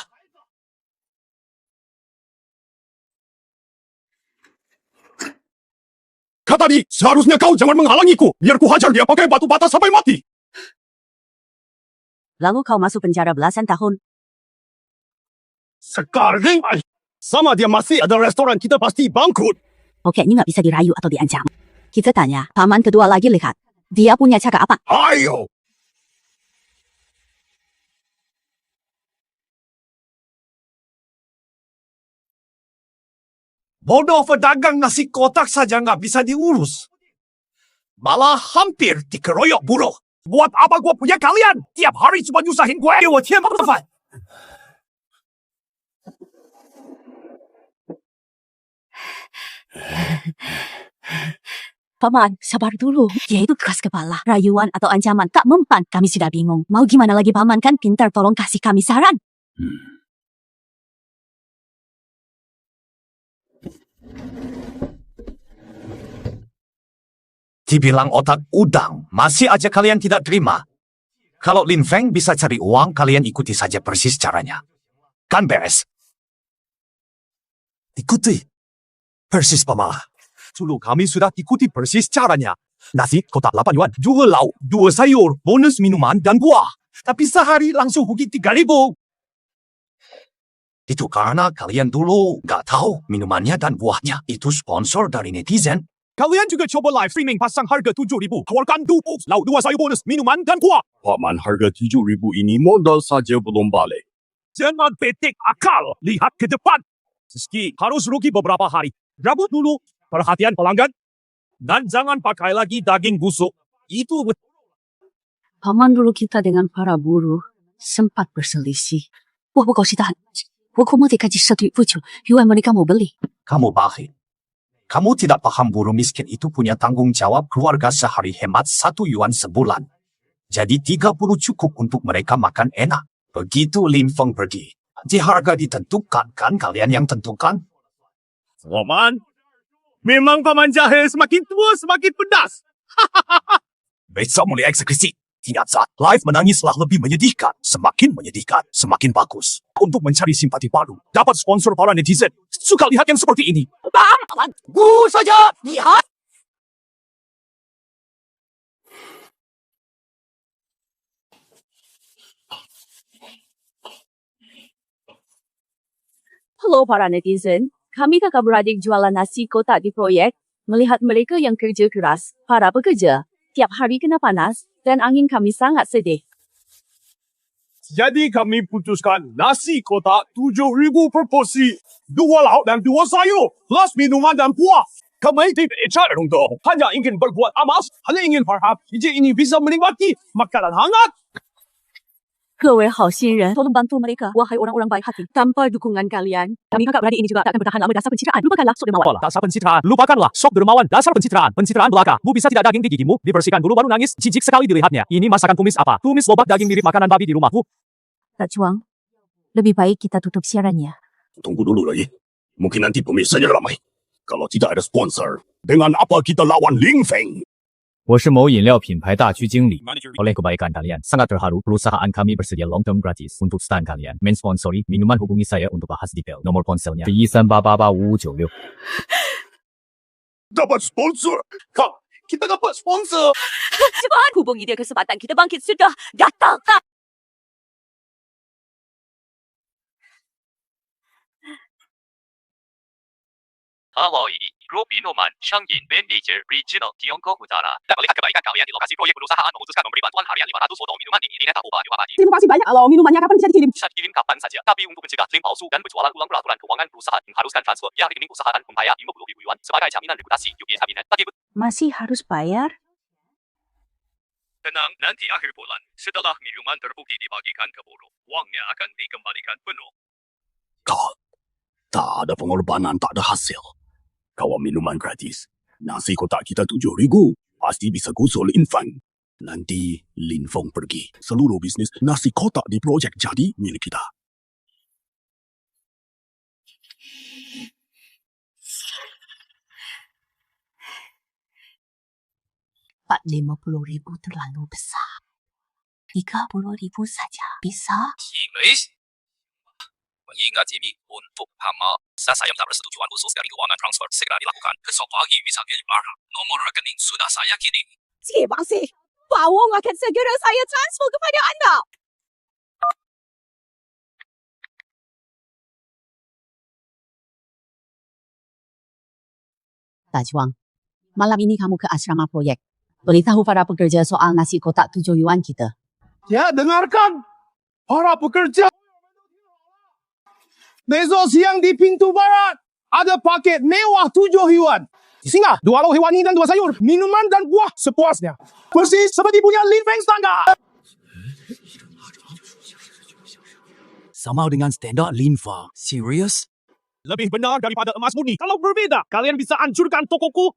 Kata Di, seharusnya kau jangan menghalangiku. Biar ku hajar dia pakai batu bata sampai mati. Lalu kau masuk penjara belasan tahun. Sekarang, sama dia masih ada restoran, kita pasti bangkrut. Oke, ini nggak bisa dirayu atau diancam. Kita tanya, paman kedua lagi lihat. Dia punya cara apa? Ayo. Bodoh pedagang nasi kotak saja nggak bisa diurus. Malah hampir dikeroyok buruh. Buat apa gue punya kalian? Tiap hari cuma nyusahin gue. Gue tiap makan. Paman, sabar dulu. Dia itu keras kepala. Rayuan atau ancaman tak mempan. Kami sudah bingung. Mau gimana lagi paman kan pintar, tolong kasih kami saran. Dibilang otak udang, masih aja kalian tidak terima. Kalau Lin Feng bisa cari uang, kalian ikuti saja persis caranya. Kan beres? Ikuti. Persis Pama. Dulu kami sudah ikuti persis caranya. Nasi kotak 8 yuan, 2 lauk, 2 sayur, bonus minuman dan buah. Tapi sehari langsung rugi 3.000. Itu karena kalian dulu nggak tahu minumannya dan buahnya itu sponsor dari netizen. Kalian juga coba live streaming pasang harga 7.000. Tawarkan 2 lauk 2 sayur bonus, minuman dan buah. Paman, harga 7.000 ini modal saja belum balik. Jangan petik akal, lihat ke depan. Meski harus rugi beberapa hari. Rabut dulu, perhatian pelanggan. Dan jangan pakai lagi daging busuk. Itu Paman dulu kita dengan para buruh sempat berselisih. Wah, kau sih tahan. Wah, kau mau dikaji 1.000 yuan mereka mau beli. kamu bakhil. Kamu tidak paham buruh miskin itu punya tanggung jawab keluarga sehari hemat 1 yuan sebulan. Jadi 30 cukup untuk mereka makan enak. Begitu Lin Feng pergi. Nanti harga ditentukan kan kalian yang tentukan. Paman, memang paman jahe semakin tua semakin pedas. Besok mulai eksekusi. Ingat saat live menangislah lebih menyedihkan. Semakin menyedihkan, semakin bagus. Untuk mencari simpati baru, dapat sponsor para netizen. Suka lihat yang seperti ini. Guru saja, lihat. Hello para netizen, kami kakak beradik jualan nasi kotak di proyek. Melihat mereka yang kerja keras, para pekerja, tiap hari kena panas, dan angin kami sangat sedih. Jadi kami putuskan nasi kotak 7,000 per porsi. 2 lauk dan 2 sayur. Plus minuman dan buah. Kami tidak cara untuk hanya ingin berbuat amal. Hanya ingin harap ije ini bisa menikmati makanan hangat. 各位好心人，tolong bantu mereka, wahai orang-orang baik hati. Tanpa dukungan kalian, kami kakak beradik ini juga takkan bertahan lama. Dasar pencitraan, lupakanlah sok dermawan. Dasar pencitraan, lupakanlah sok dermawan. Dasar pencitraan, pencitraan belaka. Bu bisa tidak daging di gigimu, dibersihkan dulu baru nangis. Jijik sekali dilihatnya. Ini masakan tumis apa? Tumis lobak daging mirip makanan babi di rumahku. Tak Chuang, lebih baik kita tutup siarannya. Tunggu dulu lagi. Mungkin nanti pemirsanya ramai. Kalau tidak ada sponsor, dengan apa kita lawan Ling Feng? 我是某饮料品牌大区经理。Oleh kebaikan kalian, sangat terharu perusahaan kami bersedia long term gratis untuk stand kalian. Mensponsori minuman hubungi saya untuk bahas detail. Nomor ponselnya 13885556. Dapat sponsor? Kak, kita dapat sponsor. Cepat hubungi dia, kesempatan kita bangkit sudah datang. Halo, ini Robin Oman, Shangyin Manager Regional Tiongkok Utara. Dan melihat kebaikan kalian di lokasi proyek perusahaan memutuskan memberi bantuan harian 500 botol minuman dingin dengan tahap pagi. Terima kasih banyak. Kalau minumannya kapan bisa dikirim? Bisa dikirim kapan saja. Tapi untuk mencegah klaim palsu dan berjualan ulang peraturan keuangan perusahaan mengharuskan transfer via rekening perusahaan membayar 50.000 yuan sebagai jaminan reputasi UBS kabinet. Tapi Masih harus bayar? tenang, nanti akhir bulan setelah minuman terbukti dibagikan ke buruh, uangnya akan dikembalikan penuh. Kak, tak ada pengorbanan, tak ada hasil. Kawan minuman gratis. Nasi kotak kita 7,000. Pasti bisa gusur Lin Feng. Nanti Lin Feng pergi. Seluruh bisnis nasi kotak di projek jadi milik kita. Pak 50.000 terlalu besar. 30.000 saja bisa? Mengingat ini untuk hama, saya minta persetujuan khusus dari keuangan transfer segera dilakukan. Besok pagi bisa kirim barang. Nomor rekening sudah saya kirim. Terima kasih. Pak Wong akan segera saya transfer kepada anda. Tak Chuang, malam ini kamu ke asrama proyek. Beritahu para pekerja soal nasi kotak 7 yuan kita. Ya, dengarkan. Para pekerja. Besok siang di pintu barat ada paket mewah 7 yuan. Singa, 2 lauk hewani dan 2 sayur, minuman dan buah sepuasnya. Persis seperti punya Lin Feng standar. Sama dengan standar Lin Feng. Serius? Lebih benar daripada emas murni. Kalau berbeda, kalian bisa hancurkan tokoku.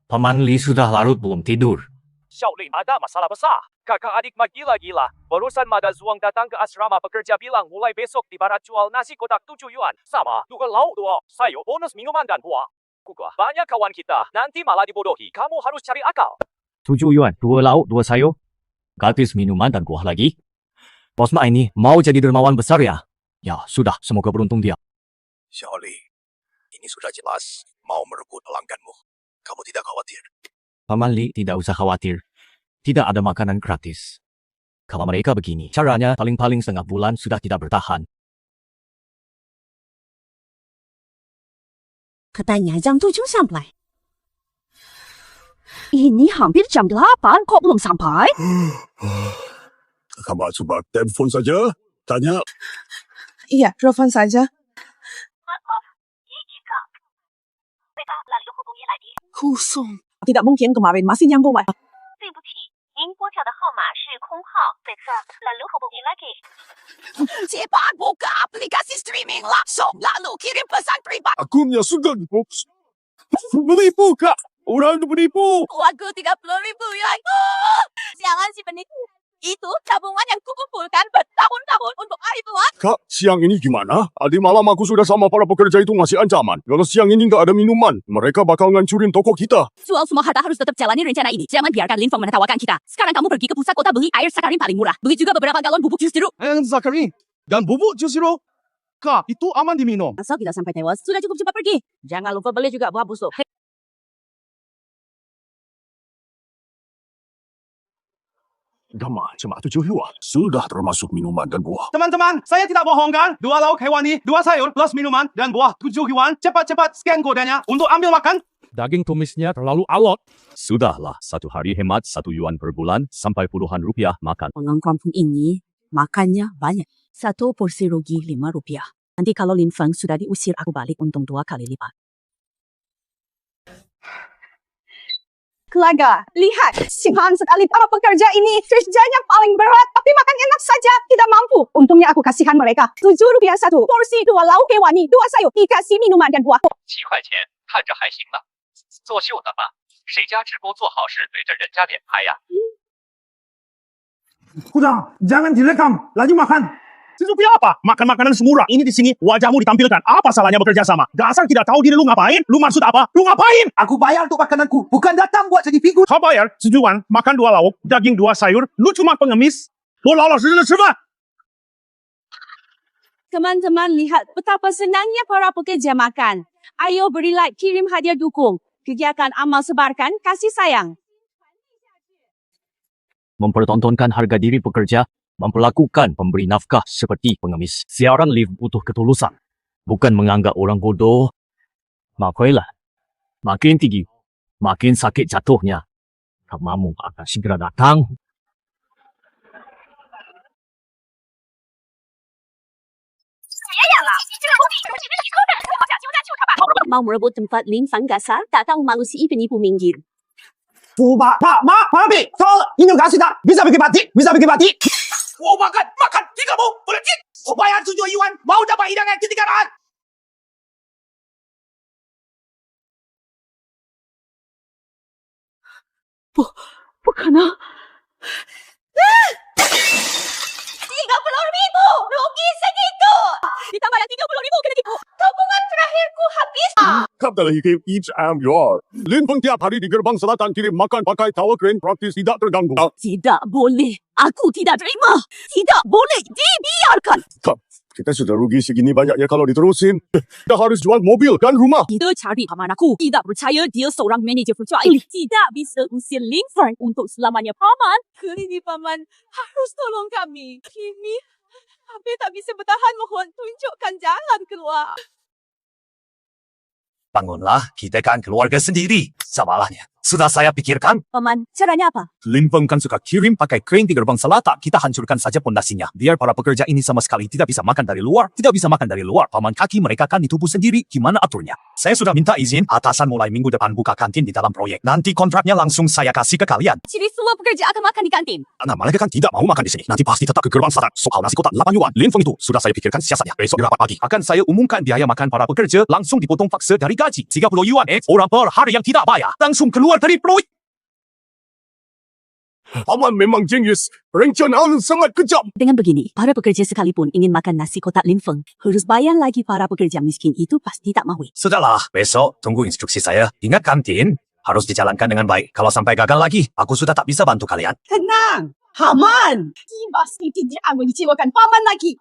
Paman Li sudah larut belum tidur. Xiaolin ada masalah besar. Kakak adik mak gila-gila. Barusan Mada Zuang datang ke asrama pekerja bilang mulai besok di barat jual nasi kotak 7 yuan. Sama, 2 lauk 2 sayur, bonus minuman dan buah. Kukuh, banyak kawan kita. Nanti malah dibodohi. Kamu harus cari akal. 7 yuan, 2 lauk, 2 sayur. Gratis minuman dan buah lagi. Bos Mak ini mau jadi dermawan besar ya? Ya, sudah. Semoga beruntung dia. Xiaoli, ini sudah jelas mau merebut pelangganmu. Kamu tidak khawatir. Paman Li tidak usah khawatir. Tidak ada makanan gratis. Kalau mereka begini, caranya paling-paling setengah bulan sudah tidak bertahan. Katanya jam 7 sampai. Ini hampir jam 8 kok belum sampai? Kamu coba telepon saja. Tanya. Iya, telepon saja. Kosong. Tidak mungkin kemarin masih nyambung, Pak. Cepat buka aplikasi streaming langsung lalu kirim pesan pribadi. Akunnya sudah dipost. Beri buka. Orang itu penipu. Uangku 30.000 hilang. Siangan si penipu. Itu tabungan yang kukumpulkan bertahun-tahun untuk hari tua. Kak, siang ini gimana? Tadi malam aku sudah sama para pekerja itu ngasih ancaman. Kalau siang ini nggak ada minuman, mereka bakal ngancurin toko kita. Jual semua harta harus tetap jalani rencana ini. Jangan biarkan Lin Feng menertawakan kita. Sekarang kamu pergi ke pusat kota beli air sakarin paling murah. Beli juga beberapa galon bubuk jus jeruk. Zakarin. Dan bubuk jus jeruk. Kak, itu aman diminum. Asal tidak sampai tewas, sudah cukup cepat pergi. Jangan lupa beli juga buah busuk. Dah macam itu juga. Sudah termasuk minuman dan buah. Teman-teman, saya tidak bohong kan? 2 lauk hewani, 2 sayur, plus minuman, dan buah 7 yuan. Cepat-cepat scan kodenya untuk ambil makan. Daging tumisnya terlalu alot. Sudahlah, 1 hari hemat 1 yuan per bulan sampai puluhan rupiah makan. Orang kampung ini makannya banyak. 1 porsi rugi 5 rupiah. Nanti kalau Lin Feng sudah diusir, aku balik untung 2 kali lipat. Keluarga, lihat. Simpan sekali para pekerja ini. Kerjanya paling berat, tapi makan enak saja. Tidak mampu. Untungnya aku kasihan mereka. 7 rupiah 1 porsi, 2 lauk hewani, 2 sayur, dikasih minuman dan buah. 7块钱，看着还行吧。作秀的吧？谁家直播做好事对着人家脸拍呀？ Kuda, jangan direkam. Lagi makan. Rupiah apa? Makan makanan semurah ini di sini, wajahmu ditampilkan. Apa salahnya bekerja sama? Dasar tidak tahu diri lu ngapain? Lu maksud apa? Lu ngapain? Aku bayar untuk makananku, bukan datang buat jadi figur. Kau bayar, sejuan, makan 2 lauk, daging 2 sayur. Lu cuma pengemis. Lu lolos dulu coba. Teman-teman lihat betapa senangnya para pekerja makan. Ayo beri like, kirim hadiah dukung. Kegiatan amal sebarkan kasih sayang. Mempertontonkan harga diri pekerja, memperlakukan pemberi nafkah seperti pengemis. Siaran live butuh ketulusan, bukan menganggap orang bodoh. Makailah, makin tinggi, makin sakit jatuhnya. Kamu akan segera datang. Mau merebut tempat Lin Feng gasar, tak tahu malu si penipu minggir. Pak, Mak, Abi, tol, ini kasih tak? Bisa bikin batik, bisa bikin batik. Mau makan, 3 mau, politik. Mau bayar 7 yuan, mau dapat hidangan ketinggalan. Bukan. 30.000 rugi segitu. Ditambah yang 30.000 kena tipu. Tabungan terakhirku habis. Kapten Hikip, each am your. Lin Feng tiap hari di gerbang selatan kirim makan pakai tower crane praktis tidak terganggu. Tidak boleh. Aku tidak terima. Tidak boleh dibiarkan. Kita sudah rugi segini banyaknya kalau diterusin. Kita harus jual mobil kan rumah. Kita cari paman aku. Tidak percaya dia seorang manajer percaya. Tidak bisa usir Lin Feng untuk selamanya, paman. Kali ini paman harus tolong kami. Kini kami tak bisa bertahan, mohon tunjukkan jalan keluar. Bangunlah, kita kan keluarga sendiri. Sabarnya. Sudah saya pikirkan. Paman, caranya apa? Lin Feng kan suka kirim pakai crane di gerbang selatan. Kita hancurkan saja pondasinya. Biar para pekerja ini sama sekali tidak bisa makan dari luar. Tidak bisa makan dari luar. Paman kaki mereka kan ditubuh sendiri. Gimana aturnya? Saya sudah minta izin. Atasan mulai minggu depan buka kantin di dalam proyek. Nanti kontraknya langsung saya kasih ke kalian. Jadi semua pekerja akan makan di kantin. Nah, mereka kan tidak mau makan di sini. Nanti pasti tetap ke gerbang selatan. Soal nasi kotak 8 yuan. Lin Feng itu sudah saya pikirkan siasatnya. Besok di rapat pagi akan saya umumkan biaya makan para pekerja langsung dipotong paksa dari gaji. 30 yuan orang per hari yang tidak bayar. Langsung keluar dari proyek. Paman memang jenius. Rencana sangat kejam. Dengan begini, para pekerja sekalipun ingin makan nasi kotak Lin Feng, harus bayar lagi para pekerja miskin itu pasti tak mahu. Sudahlah, besok tunggu instruksi saya. Ingat kantin harus dijalankan dengan baik. Kalau sampai gagal lagi, aku sudah tak bisa bantu kalian. Tenang, Haman. Pasti tidak akan mengecewakan paman lagi.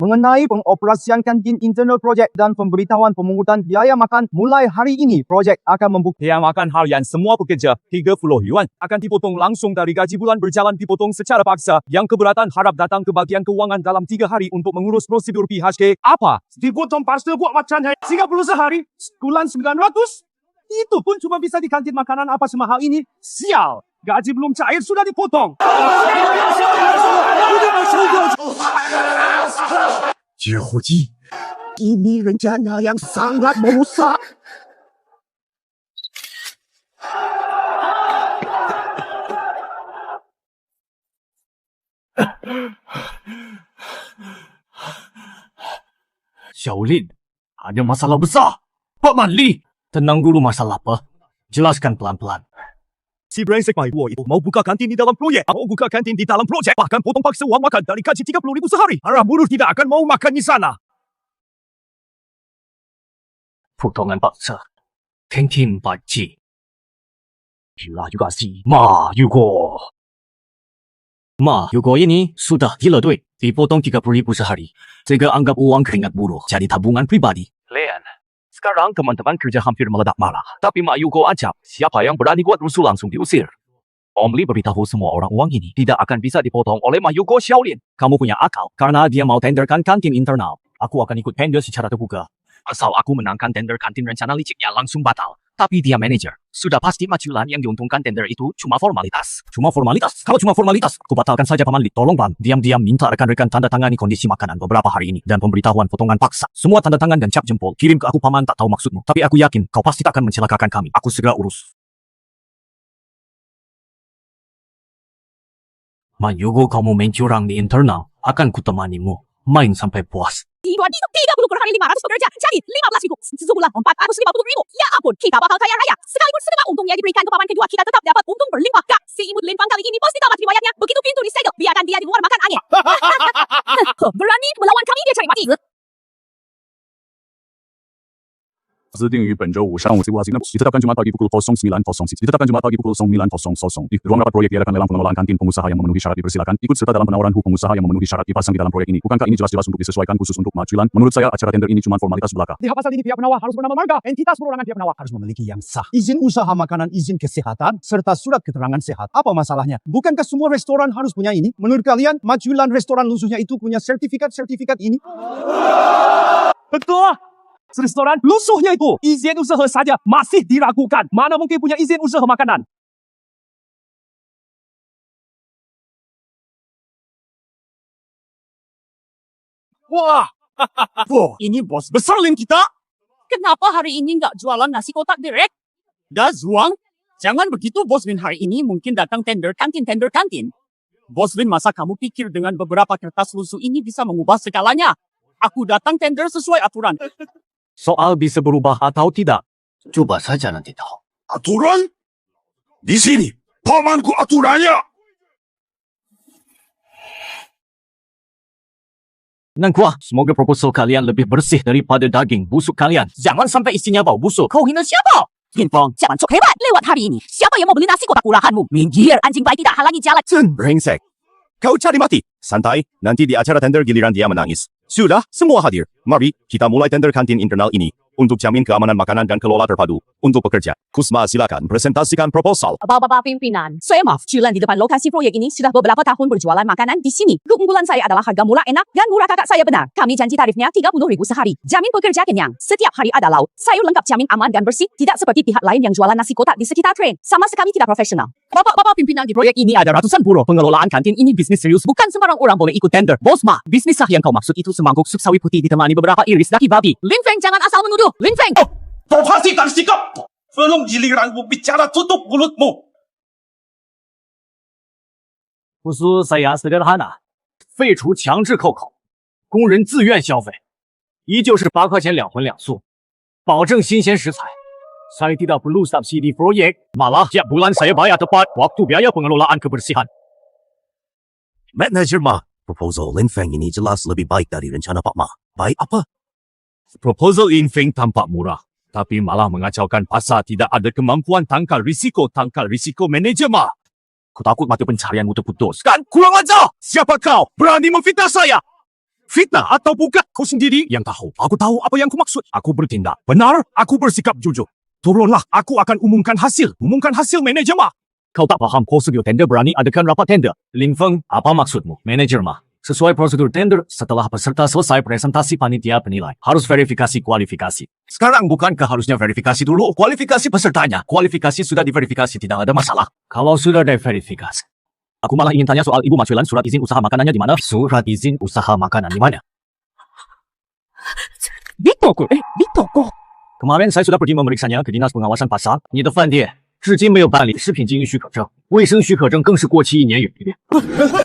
Mengenai pengoperasian kantin internal projek dan pemberitahuan pemungutan biaya makan mulai hari ini, projek akan membuka biaya makan harian semua pekerja 30 yuan akan dipotong langsung dari gaji bulan berjalan dipotong secara paksa. Yang keberatan harap datang ke bagian keuangan dalam 3 hari untuk mengurus prosedur PHK. Apa? Dipotong pasta buat macannya 30 sehari, sebulan 900? Itu pun cuma bisa di kantin makanan apa semahal ini? Sial! Gaji belum cair sudah dipotong. Jehoji. Ini rencana yang sangat merusak. Xiaolin, ada masalah besar. Pak Manli, tenang dulu masalah apa. Jelaskan pelan-pelan. Si brengsek Maiwo itu mau buka kantin di dalam proyek. Mau buka kantin di dalam proyek. Bahkan potong paksa uang makan dari gaji 30.000 sehari. Para buruh tidak akan mau makan di sana. Potongan paksa. Kantin pakcik. Gila juga sih. Ma Yugo. Ma Yugo ini sudah gila duit. Dipotong 30.000 sehari. Saya anggap uang keringat buruh. Jadi tabungan pribadi. Leon, sekarang teman-teman kerja hampir meledak marah. Tapi Mak Yugo acap, siapa yang berani buat rusuh langsung diusir. Om Li beritahu semua orang uang ini tidak akan bisa dipotong oleh Mak Yugo Xiaolin. Kamu punya akal. Karena dia mau tenderkan kantin internal. Aku akan ikut tender secara terbuka. Asal aku menangkan tender kantin rencana liciknya langsung batal. Tapi dia manajer. Sudah pasti maculan yang diuntungkan tender itu cuma formalitas. Cuma formalitas? Kalau cuma formalitas, aku batalkan saja Paman Li. Tolong Bang, diam-diam minta rekan-rekan tanda tangani kondisi makanan beberapa hari ini. Dan pemberitahuan potongan paksa. Semua tanda tangan dan cap jempol. Kirim ke aku Paman, tak tahu maksudmu. Tapi aku yakin, kau pasti tak akan mencelakakan kami. Aku segera urus. Man Yugo, kamu main curang di internal. Akan kutemanimu. Main sampai puas. 30 per hari 500 pekerja, jadi 15.000. Sebulan 450.000. Ya ampun, kita bakal kaya raya. Sekalipun setengah untungnya diberikan ke paman kedua, kita tetap dapat untung berlimpah. Kak, si imut Lin Fang kali ini pasti tamat riwayatnya. Begitu pintu disegel, biarkan dia di luar makan angin. Berani melawan kami, dia cari mati. 自定于本周五上午7:00 ditetapkan Jumat pagi pukul 09:00 ditetapkan Jumat pagi pukul 09:00 di ruang rapat proyek diadakan lelang pengelolaan kantin pengusaha yang memenuhi syarat dipersilakan ikut serta dalam penawaran pengusaha yang memenuhi syarat dipasang di dalam proyek ini. Bukankah ini jelas-jelas untuk disesuaikan khusus untuk maculan? Menurut saya acara tender ini cuma formalitas belaka. Di pasal ini pihak penawar harus bernama marga. Entitas perorangan pihak penawar harus memiliki yang sah. Izin usaha makanan, izin kesehatan, serta surat keterangan sehat. Apa masalahnya? Bukankah semua restoran harus punya ini? Menurut kalian, maculan restoran lusuhnya itu punya sertifikat ini? Betul. Restoran lusuhnya itu izin usaha saja masih diragukan. Mana mungkin punya izin usaha makanan? Wah, wah, ini bos besar Lin kita. Kenapa hari ini nggak jualan nasi kotak direct? Dah Zuang, jangan begitu bos Lin, hari ini mungkin datang tender kantin. Bos Lin, masa kamu pikir dengan beberapa kertas lusuh ini bisa mengubah segalanya? Aku datang tender sesuai aturan. Soal bisa berubah atau tidak, coba saja nanti tahu. Aturan? Di sini, pamanku aturannya. Nangkua, semoga proposal kalian lebih bersih daripada daging busuk kalian. Jangan sampai isinya bau busuk. Kau hina siapa? Lin Fang, jangan sok hebat lewat hari ini. Siapa yang mau beli nasi kotak murahanmu? Minggir, anjing baik tidak halangi jalan. Brengsek. Kau cari mati. Santai, nanti di acara tender giliran dia menangis. Sudah, semua hadir. Mari, kita mulai tender kantin internal ini. Untuk jamin keamanan makanan dan kelola terpadu. Untuk pekerja, Kusma silakan presentasikan proposal. Bapak-bapak pimpinan, saya maaf, Julan di depan lokasi proyek ini sudah beberapa tahun berjualan makanan di sini. Keunggulan saya adalah harga murah enak dan murah kakak saya benar. Kami janji tarifnya 30.000 sehari. Jamin pekerja kenyang. Setiap hari ada lauk. Sayur lengkap jamin aman dan bersih. Tidak seperti pihak lain yang jualan nasi kotak di sekitar tren. Sama sekali tidak profesional. Bapak-bapak pimpinan di proyek ini ada ratusan buruh. Pengelolaan kantin ini bisnis serius. Bukan sembarang orang boleh ikut tender. Bos Ma, bisnis sah yang kau maksud itu semangkuk sup sawi putih ditemani beberapa iris daging babi. Lin Feng, jangan asal menuduh. Lin Feng! Perhatikan sikap. Belum giliranmu bicara, tutup mulutmu. Usul saya sederhana，废除强制扣口，工人自愿消费，依旧是8块钱2荤2素，保证新鲜食材。Saya tidak perlu subsidi proyek, malah tiap bulan saya bayar tepat waktu biaya pengelolaan kebersihan. Manager Ma, proposal Lin Feng ini jelas lebih baik dari rencana Pak Ma. Baik apa? Proposal Lin Feng tampak murah. Tapi malah mengacaukan pasar tidak ada kemampuan tangkal risiko manajer Ma. Ku takut mata pencarianmu terputus. Kan kurang ajar. Siapa kau? Berani memfitnah saya? Fitnah atau bukan? Kau sendiri yang tahu. Aku tahu apa yang ku maksud. Aku bertindak. Benar, aku bersikap jujur. Turunlah, aku akan umumkan hasil. Umumkan hasil manajer Ma. Kau tak paham prosedur tender berani adakan rapat tender. Lin Feng, apa maksudmu? Manajer Ma. Sesuai prosedur tender, setelah peserta selesai presentasi panitia penilai, harus verifikasi kualifikasi. Sekarang bukankah harusnya verifikasi dulu kualifikasi pesertanya? Kualifikasi sudah diverifikasi, tidak ada masalah. Kalau sudah diverifikasi, aku malah ingin tanya soal Ibu Maculan, surat izin usaha makanannya di mana? Surat izin usaha makanan di mana? Di toko. Di toko. Kemarin saya sudah pergi memeriksanya ke Dinas Pengawasan Pasar. Ni de饭店至今没有办理食品经营许可证，卫生许可证更是过期1年有余。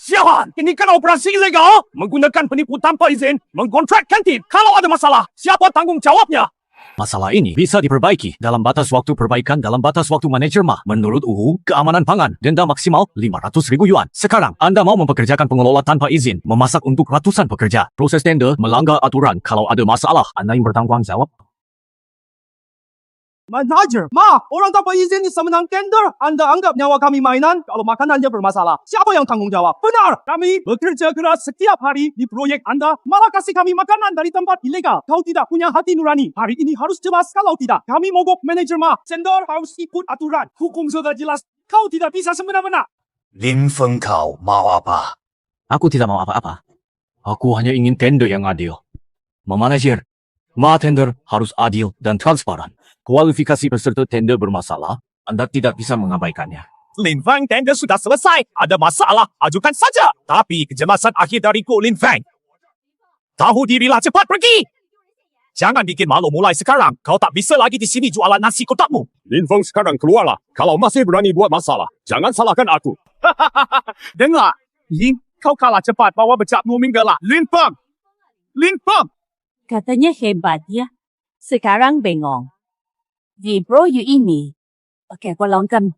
Siapa? Ini kan operasi ilegal. Menggunakan penipu tanpa izin, mengkontrak kantin. Kalau ada masalah, siapa tanggung jawabnya? Masalah ini bisa diperbaiki dalam batas waktu perbaikan dalam batas waktu manajer mah. Menurut UU Keamanan Pangan, denda maksimal 500.000 yuan. Sekarang, anda mau mempekerjakan pengelola tanpa izin, memasak untuk ratusan pekerja. Proses tender melanggar aturan. Kalau ada masalah, anda yang bertanggung jawab. Manager, orang tanpa izin bisa menang tender. Anda anggap nyawa kami mainan kalau makanannya bermasalah. Siapa yang tanggung jawab? Benar, kami bekerja keras setiap hari di proyek Anda, malah kasih kami makanan dari tempat ilegal. Kau tidak punya hati nurani. Hari ini harus jelas, kalau tidak, kami mogok manajer Tender harus ikut aturan. Hukum sudah jelas. Kau tidak bisa semena-mena. Lin Feng kau mau apa? Aku tidak mau apa-apa. Aku hanya ingin tender yang adil. Memanajer, tender harus adil dan transparan. Kualifikasi peserta tender bermasalah, anda tidak bisa mengabaikannya. Lin Feng tender sudah selesai. Ada masalah, ajukan saja. Tapi kejelasan akhir dariku, Lin Feng. Tahu dirilah, cepat pergi. Jangan bikin malu mulai sekarang. Kau tak bisa lagi di sini jualan nasi kotakmu. Lin Feng sekarang keluarlah. Kalau masih berani buat masalah, jangan salahkan aku. Dengar, Lin, kau kalah cepat bawa becakmu minggalah. Lin Feng. Lin Feng. Katanya hebat ya. Sekarang bengong. Di Broyu ini, pakai pelongkam.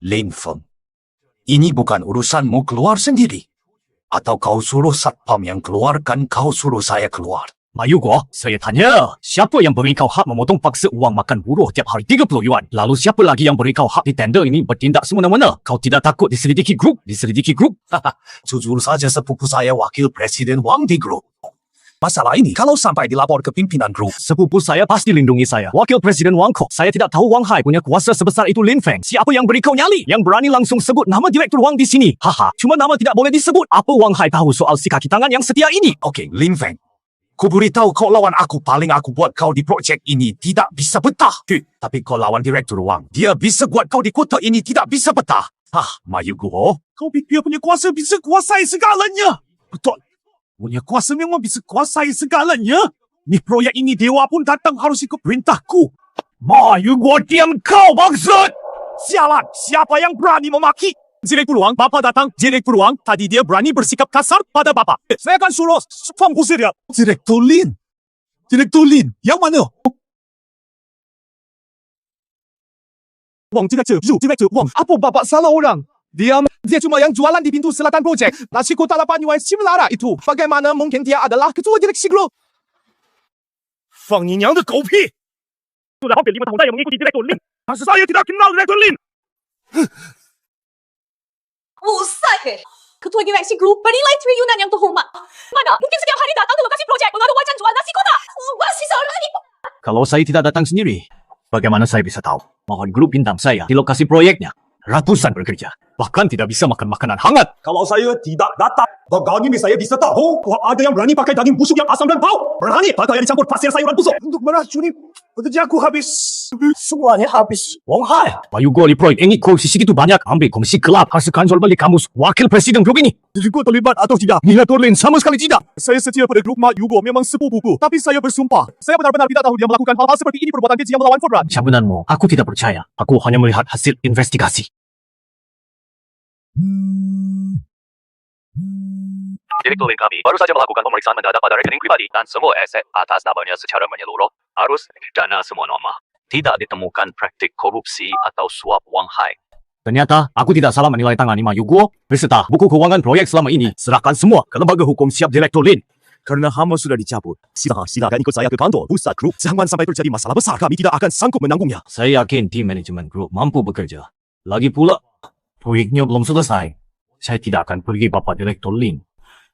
Lin Feng, ini bukan urusanmu, keluar sendiri. Atau kau suruh satpam yang keluarkan, kau suruh saya keluar. Mayu Guo, saya tanya, siapa yang beri kau hak memotong paksa uang makan buruh tiap hari 30 yuan? Lalu siapa lagi yang beri kau hak di tender ini bertindak semena-mena? Kau tidak takut diselidiki grup? Jujur saja sepupu saya wakil presiden Wang di grup. Masalah ini kalau sampai dilapor ke pimpinan grup, Sepupu saya pasti lindungi saya. Wakil Presiden Wang Kok, saya tidak tahu Wang Hai punya kuasa sebesar itu. Lin Feng, siapa yang beri kau nyali? Yang berani langsung sebut nama Direktur Wang di sini? Haha, cuma nama tidak boleh disebut. Apa Wang Hai tahu soal si kaki tangan yang setia ini? Oke, Lin Feng. Ku beritahu kau lawan aku, paling aku buat kau di projek ini tidak bisa betah. Tapi kau lawan Direktur Wang, dia bisa buat kau di kota ini tidak bisa betah. Mayu Guo. Kau pikir punya kuasa bisa kuasai segalanya? Betul. Punya kuasa memang bisa kuasai segalanya. Ni proyek ini dewa pun datang harus ikut perintahku. Mayu Guo, diam kau bangsat! Sialan, siapa yang berani memaki? Direktur Wang, Bapa datang. Direktur Wang, tadi dia berani bersikap kasar pada Bapa. Saya akan suruh Fang usir dia. Direktur Lin. Direktur Lin, yang mana? Wang, Direktur Wang. Apa Bapa salah orang? Dia cuma yang jualan di pintu selatan projek. Nasi kotak 8 yuan Simlara itu. Bagaimana mungkin dia adalah ketua direksi grup? Fang你娘的狗屁! Sudah hampir 5 tahun saya mengikuti Direktur Lin. Saya tidak kenal Direktur Lin. Usai. Ketua direksi grup bernilai triliunan yang terhormat. Mana mungkin setiap hari datang ke lokasi projek mengadu wajan jual nasi kotak? Masih seorang ini. Kalau saya tidak datang sendiri, bagaimana saya bisa tahu? Mohon grup bintang saya di lokasi proyeknya. Ratusan bekerja, bahkan tidak bisa makan makanan hangat. Kalau saya tidak datang, bagaimana saya bisa tahu bahwa ada yang berani pakai daging busuk yang asam dan bau? Berani pakaian dicampur pasir sayuran busuk untuk meracuni pekerjaku habis. Semuanya habis. Wang Hai, Mayu Guo di proyek ini korupsi segitu banyak, ambil komisi gelap, hasilkan jual beli kamus wakil presiden grup ini. Diriku terlibat atau tidak? Direktur Lin sama sekali tidak. Saya setia pada grup Mayu Guo memang sepupuku. Tapi saya bersumpah, saya benar-benar tidak tahu dia melakukan hal-hal seperti ini, perbuatan keji yang melawan kodrat. Cabunanmu, aku tidak percaya. Aku hanya melihat hasil investigasi. Direktur Lin kami baru saja melakukan pemeriksaan mendadak pada rekening pribadi dan semua aset atas namanya secara menyeluruh arus dana semua normal. Tidak ditemukan praktik korupsi atau suap Wang Hai. Ternyata, aku tidak salah menilai tangani Mayu Guo beserta buku keuangan proyek selama ini. Serahkan semua ke lembaga hukum siap Direktur Lin. Karena hama sudah dicabut, silakan ikut saya ke kantor pusat grup. Jangan sampai terjadi masalah besar, kami tidak akan sanggup menanggungnya. Saya yakin tim manajemen grup mampu bekerja. Lagi pula, proyeknya belum selesai. Saya tidak akan pergi Bapak Direktur Lin.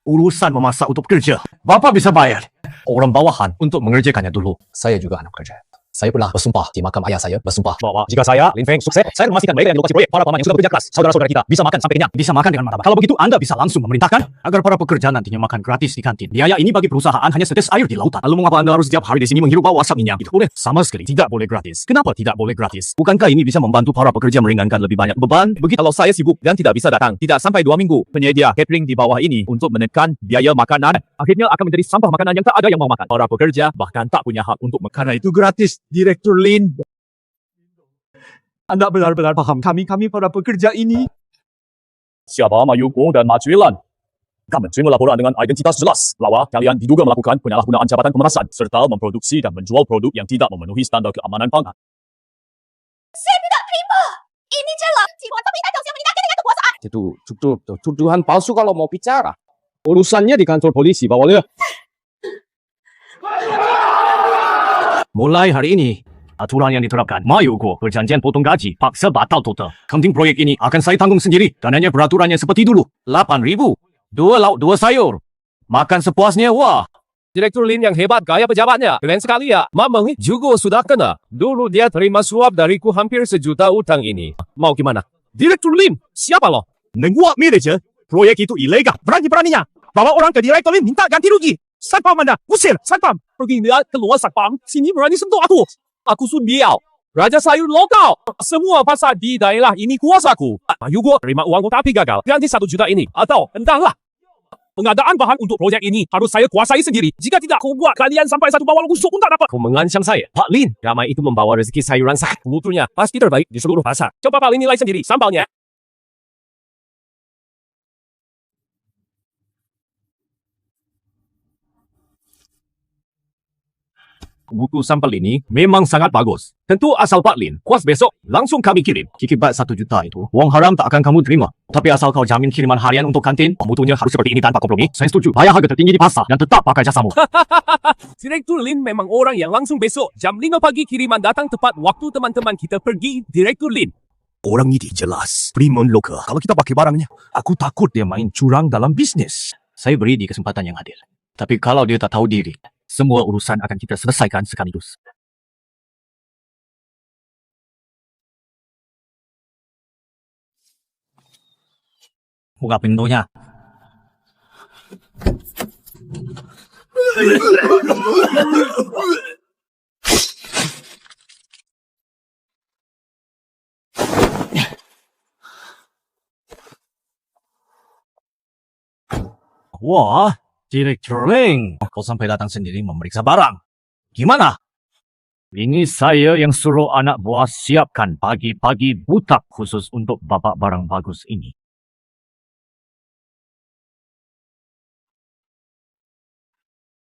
Urusan memasak untuk kerja, Bapak bisa bayar orang bawahan untuk mengerjakannya dulu. Saya juga anak kerja. Saya pernah bersumpah di makam ayah saya, bersumpah Bahwa jika saya, Lin Feng, sukses, saya akan memastikan mereka yang di lokasi proyek, para paman yang sudah bekerja keras, saudara-saudara kita, bisa makan sampai kenyang. Bisa makan dengan martabak. Kalau begitu, Anda bisa langsung memerintahkan agar para pekerja nantinya makan gratis di kantin. Biaya ini bagi perusahaan hanya setes air di lautan. Lalu mengapa Anda harus setiap hari di sini menghirup bau asap minyak? Itu boleh? Sama sekali tidak boleh gratis. Kenapa tidak boleh gratis? Bukankah ini bisa membantu para pekerja meringankan lebih banyak beban? Begitu. Kalau saya sibuk dan tidak bisa datang, tidak sampai 2 minggu, penyedia catering di bawah ini untuk menekan biaya makanan, akhirnya akan menjadi sampah makanan yang tak ada yang mau makan. Para pekerja bahkan tak punya hak untuk makan. Karena itu gratis, Direktur Lin. Anda benar-benar paham kami para pekerja ini. Siapa Mayuko dan Macuilan? Kami menerima laporan dengan identitas jelas bahwa kalian diduga melakukan penyalahgunaan jabatan pemerasan serta memproduksi dan menjual produk yang tidak memenuhi standar keamanan pangan. Saya tidak terima. Ini jelas. Jiwa kami tak yang meninggalkan dengan kekuasaan. Itu tuduhan palsu kalau mau bicara. Urusannya di kantor polisi, bawalnya. Mulai hari ini, aturan yang diterapkan, Mayuko perjanjian potong gaji, paksa batal total. Kanting proyek ini akan saya tanggung sendiri. Dananya peraturannya seperti dulu. 8,000. 2 lauk, 2 sayur. Makan sepuasnya, wah. Direktur Lin yang hebat gaya pejabatnya. Keren sekali ya. Mamang juga sudah kena. Dulu dia terima suap dariku hampir 1 juta utang ini. Mau gimana? Direktur Lin, siapa lo? Nengguak manager, proyek itu ilegal. Berani-beraninya. Bawa orang ke Direktur Lin minta ganti rugi. Satpam Anda, usir Satpam. Pergi lihat keluar satpam. Sini berani sentuh aku. Aku sundial. Raja sayur lokal. Semua pasar di daerah ini kuasaku. Mayuko terima uang tapi gagal. Ganti 1 juta ini. Atau entahlah. Pengadaan bahan untuk proyek ini harus saya kuasai sendiri. Jika tidak, aku buat kalian sampai 1 bawal busuk pun tak dapat. Kau mengancam saya. Pak Lin, ramai itu membawa rezeki sayuran sangat. Mutunya pasti terbaik di seluruh pasar. Coba Pak Lin nilai sendiri sambalnya. Buku sampel ini memang sangat bagus. Tentu asal Pak Lin, kuas besok, langsung kami kirim. Kikibat 1 juta itu, wang haram tak akan kamu terima. Tapi asal kau jamin kiriman harian untuk kantin, mutunya harus seperti ini tanpa kompromi. Saya setuju. Bayar harga tertinggi di pasar dan tetap pakai jasamu. Direktur Lin memang orang yang langsung besok jam 5 pagi kiriman datang tepat waktu teman-teman kita pergi. Direktur Lin. Orang ini jelas primun lokal. Kalau kita pakai barangnya, Aku takut dia main curang dalam bisnis. Saya beri dia kesempatan yang adil. Tapi kalau dia tak tahu diri, semua urusan akan kita selesaikan sekaligus. Buka pintunya. Wah, Direktur Lin, kau sampai datang sendiri memeriksa barang. Gimana? Ini saya yang suruh anak buah siapkan pagi-pagi butak khusus untuk bapak barang bagus ini.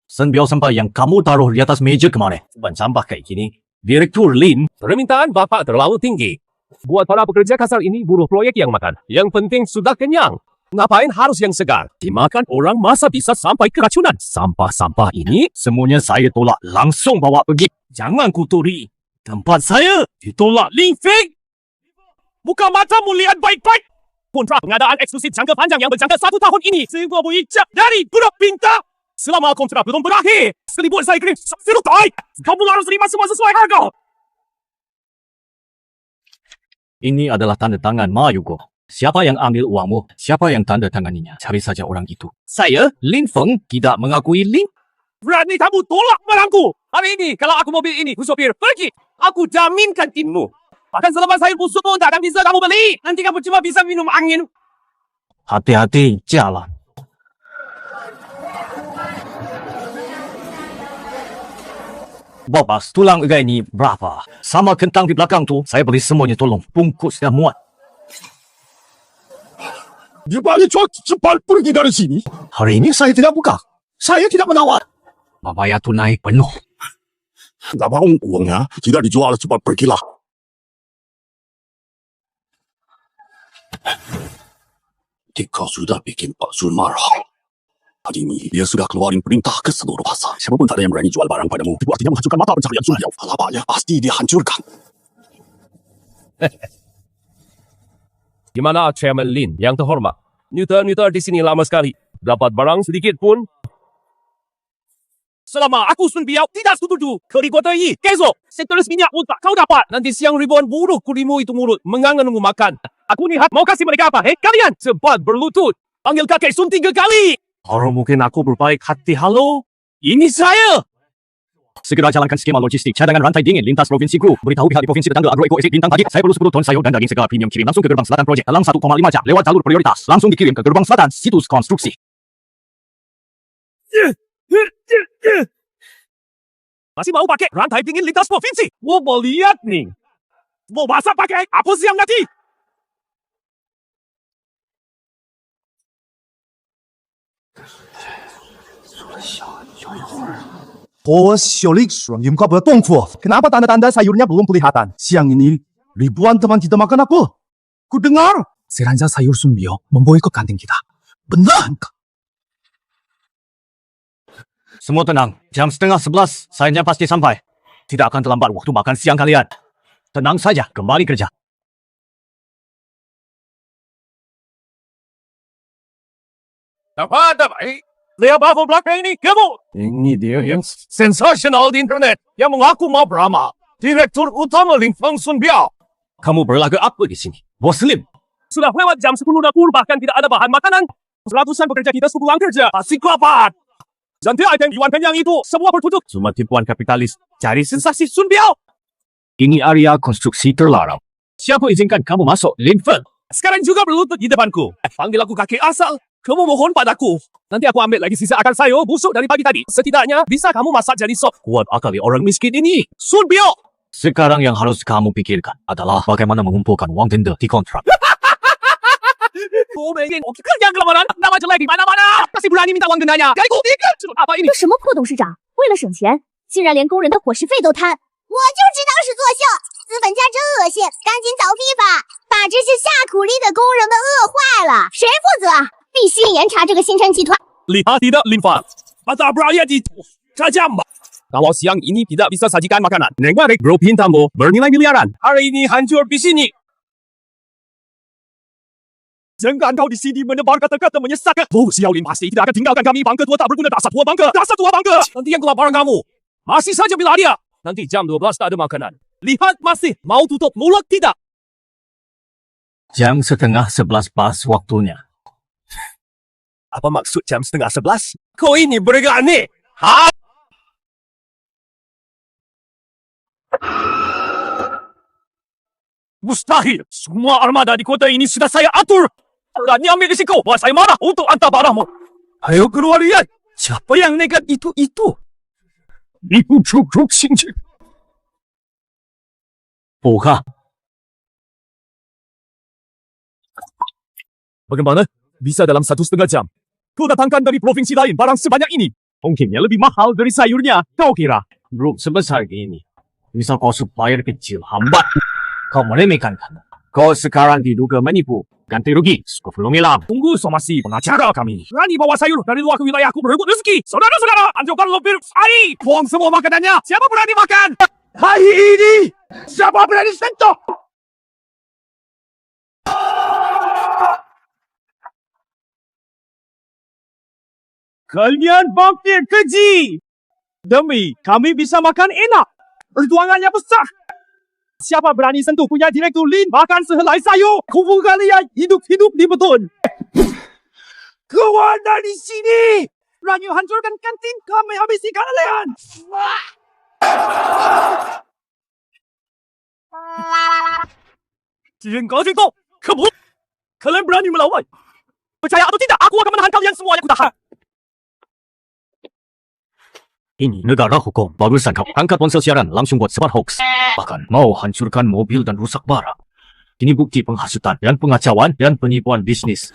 Senbiao sampah yang kamu taruh di atas meja kemarin. Ban sampah kayak gini. Direktur Lin, Permintaan Bapak terlalu tinggi. Buat para pekerja kasar ini buruh proyek yang makan. Yang penting sudah kenyang. Ngapain harus yang segar? Dimakan orang masa bisa sampai keracunan. Sampah-sampah ini semuanya saya tolak. Langsung bawa pergi. Jangan kuturi tempat saya. ditolak Lin Feng. Buka matamu lihat baik-baik. Kontrak pengadaan eksklusif jangka panjang yang berjangka 1 tahun ini. Semua berijab dari budak pintar. Selama kontrak belum berakhir, sekalipun saya kirim serutai, kamu harus terima semua sesuai harga. Ini adalah tanda tangan Mayuko. Siapa yang ambil uangmu? Siapa yang tanda tanganinya? Cari saja orang itu. Saya, Lin Feng, tidak mengakui Lin. Berani kamu tolak barangku. Hari ini, kalau aku mobil ini, sopir pergi. Aku jaminkan timmu. Bahkan selepas saya busuk pun tak akan bisa kamu beli. Nanti kamu cuma bisa minum angin. Hati-hati jalan. Bobas, tulang iga ini berapa? Sama kentang di belakang tu, saya beli semuanya tolong. Bungkus dan muat. Jepangnya cepat pergi dari sini. Hari ini saya tidak buka. Saya tidak menawar. Bayar tunai penuh. Tak mau uangnya, tidak dijual cepat pergilah. Dika sudah bikin Pak Zul marah. Hari ini, dia sudah keluarin perintah ke seluruh pasar. Siapapun tak ada yang berani jual barang padamu. Itu artinya menghancurkan mata pencaharian Zul. Alapanya pasti dihancurkan. Gimana Chairman Lin yang terhormat? Newton di sini lama sekali. Dapat barang sedikit pun Selama aku Sun Biao tidak setuju, dikuatai. Kesok, setelah minyak otak kau dapat. Nanti siang ribuan buruh kulimu itu mulut mengangan makan. Aku lihat mau kasih mereka apa? Kalian cepat berlutut. Panggil kakek Sun 3 kali. Kalau mungkin aku berbaik hati. Halo, ini saya. Segera jalankan skema logistik cadangan rantai dingin lintas provinsiku. Beritahu pihak di Provinsi Tetangga Agroekoesik Bintang pagi. Saya perlu 10 ton sayur dan daging segar premium kirim langsung ke gerbang selatan projek dalam 1,5 jam lewat jalur prioritas. Langsung dikirim ke gerbang selatan situs konstruksi. Masih mau pakai rantai dingin lintas provinsi? Mau lihat nih. Mau masa pakai apa siang nanti? 我小丽说，Yumka bertongfu. Kenapa tanda-tanda sayurnya belum kelihatan? Siang ini ribuan teman tidak makan apa? Ku dengar. Seranja sayur Sunbio memboikot kantin kita. Benar? Semua tenang. Jam setengah 11, sayurnya pasti sampai. Tidak akan terlambat waktu makan siang kalian. Tenang saja, kembali kerja. Dapat. Lihat apa belakang ini, kamu? Ini dia yang sensasional di internet. Yang mengaku mau Brahma. Direktur utama Linfeng Sun Biao. Kamu berlaga apa di sini? Bos Lim. Sudah lewat jam 10 dapur, bahkan tidak ada bahan makanan. Ratusan pekerja kita pulang kerja. Pasti kelaparan. Jangan item Yuan Kenyang itu semua bertutup. Cuma tipuan kapitalis. Cari sensasi Sun Biao. Ini area konstruksi terlarang. Siapa izinkan kamu masuk, Linfeng? Sekarang juga berlutut di depanku. Panggil aku kakek asal. Kamu mohon padaku. Nanti aku ambil lagi sisa akar sayur busuk dari pagi tadi. Setidaknya bisa kamu masak jadi sop. Kuat akali orang miskin ini. Sun Biao. Sekarang yang harus kamu pikirkan adalah bagaimana mengumpulkan uang denda di kontrak. Kerja kelamaran. Nama jelek di mana-mana. Masih berani minta uang dendanya. Gaji tiga. Apa ini? 什么破董事长？为了省钱，竟然连工人的伙食费都贪！我就知道是作秀，资本家真恶心，赶紧找批法，把这些下苦力的工人们饿坏了。谁负责？必须严查这个新城集团。 Lihat tidak, Linfeng. Mata beraya di tajam. Kalau siang ini tidak bisa sajikan makanan, negara grup Hintambo bernilai miliaran. Hari ini hancur di sini. Jangan kau di sini menebar kata-kata menyesatkan. Oh, Xiaolin pasti tidak akan tinggalkan kami. Bangka tua tak berguna, dasar tua bangka. Dasar tua bangka. Nanti yang kelaparan kamu. Masih saja bila dia. Nanti jam 12 tak ada makanan. Lihat masih mau tutup mulut tidak? Jam setengah 11 pas waktunya. Apa maksud jam setengah 11? Kau ini berani. Ha? Mustahil. Semua armada di kota ini sudah saya atur. Berani ambil risiko. Buat saya marah untuk antar barangmu. Ayo keluar lihat. Siapa yang nekat itu? Itu truk cincin. Buka. Bagaimana? Bisa dalam 1,5 jam. Kau datangkan dari provinsi lain barang sebanyak ini. Mungkinnya lebih mahal dari sayurnya. Kau kira? Grup sebesar ini. Bisa kau supplier kecil hambat. Kau meremehkan kan? Kau sekarang diduga menipu. Ganti rugi. 10 miliar. Tunggu somasi pengacara kami. Berani bawa sayur dari luar ke wilayahku berebut rezeki. Saudara-saudara, anjurkan lebih air. Buang semua makanannya. Siapa berani makan? Hari ini, siapa berani sentuh? Kalian vampir keji. Demi kami bisa makan enak. Perjuangannya besar. Siapa berani sentuh punya direktur Lin makan sehelai sayur? Kubu kalian hidup-hidup di beton. Keluar dari sini. Berani hancurkan kantin kami habisi kalian. Jengkau. Kamu. Kalian berani melawan. Percaya atau tidak, aku akan menahan kalian semuanya. Aku tahan. Ini negara hukum. Barusan kau angkat ponsel siaran langsung buat sebar hoax. Bahkan mau hancurkan mobil dan rusak barang. Ini bukti penghasutan dan pengacauan dan penipuan bisnis.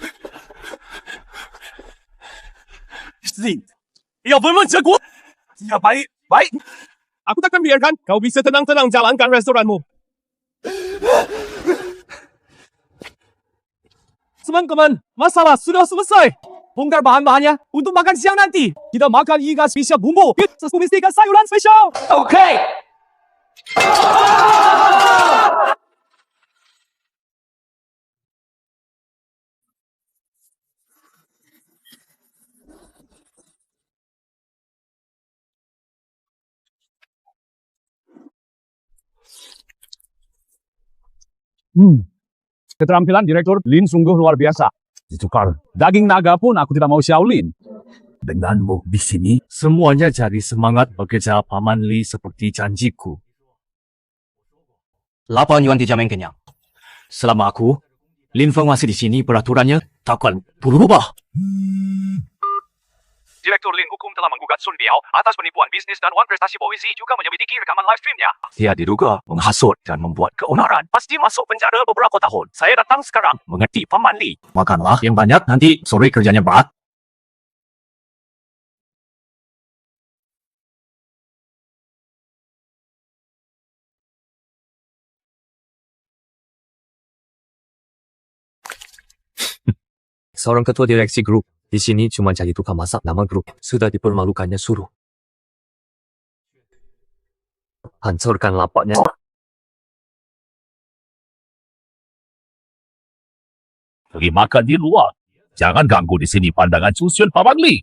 Zin, ia bermenjago. Ya baik. Aku takkan biarkan kau bisa tenang-tenang jalankan restoranmu. Teman-teman, masalah sudah selesai. Bongkar bahan-bahannya untuk makan siang nanti. Kita makan ikan spesial bumbu. Sesuai ikan sayuran spesial. Oke. Keterampilan Direktur Lin sungguh luar biasa. Ditukar. Daging naga pun aku tidak mau Xiaolin. Denganmu di sini, semuanya jadi semangat bekerja Paman Li seperti janjiku. 8 yuan dijamin kenyang. Selama aku, Lin Feng masih di sini, peraturannya takkan berubah. Direktur Lin Hukum telah menggugat Sun Biao atas penipuan bisnis dan uang prestasi Bowizi juga menyelidiki rekaman live streamnya. Dia diduga menghasut dan membuat keonaran. Pasti masuk penjara beberapa tahun. Saya datang sekarang mengerti Paman Li. Makanlah yang banyak, nanti sore kerjanya berat. Seorang ketua direksi grup. Di sini cuma jadi tukang masak nama grup. Sudah dipermalukannya suruh. Hancurkan lapaknya. Pergi makan di luar. Jangan ganggu di sini pandangan susun Paman Li.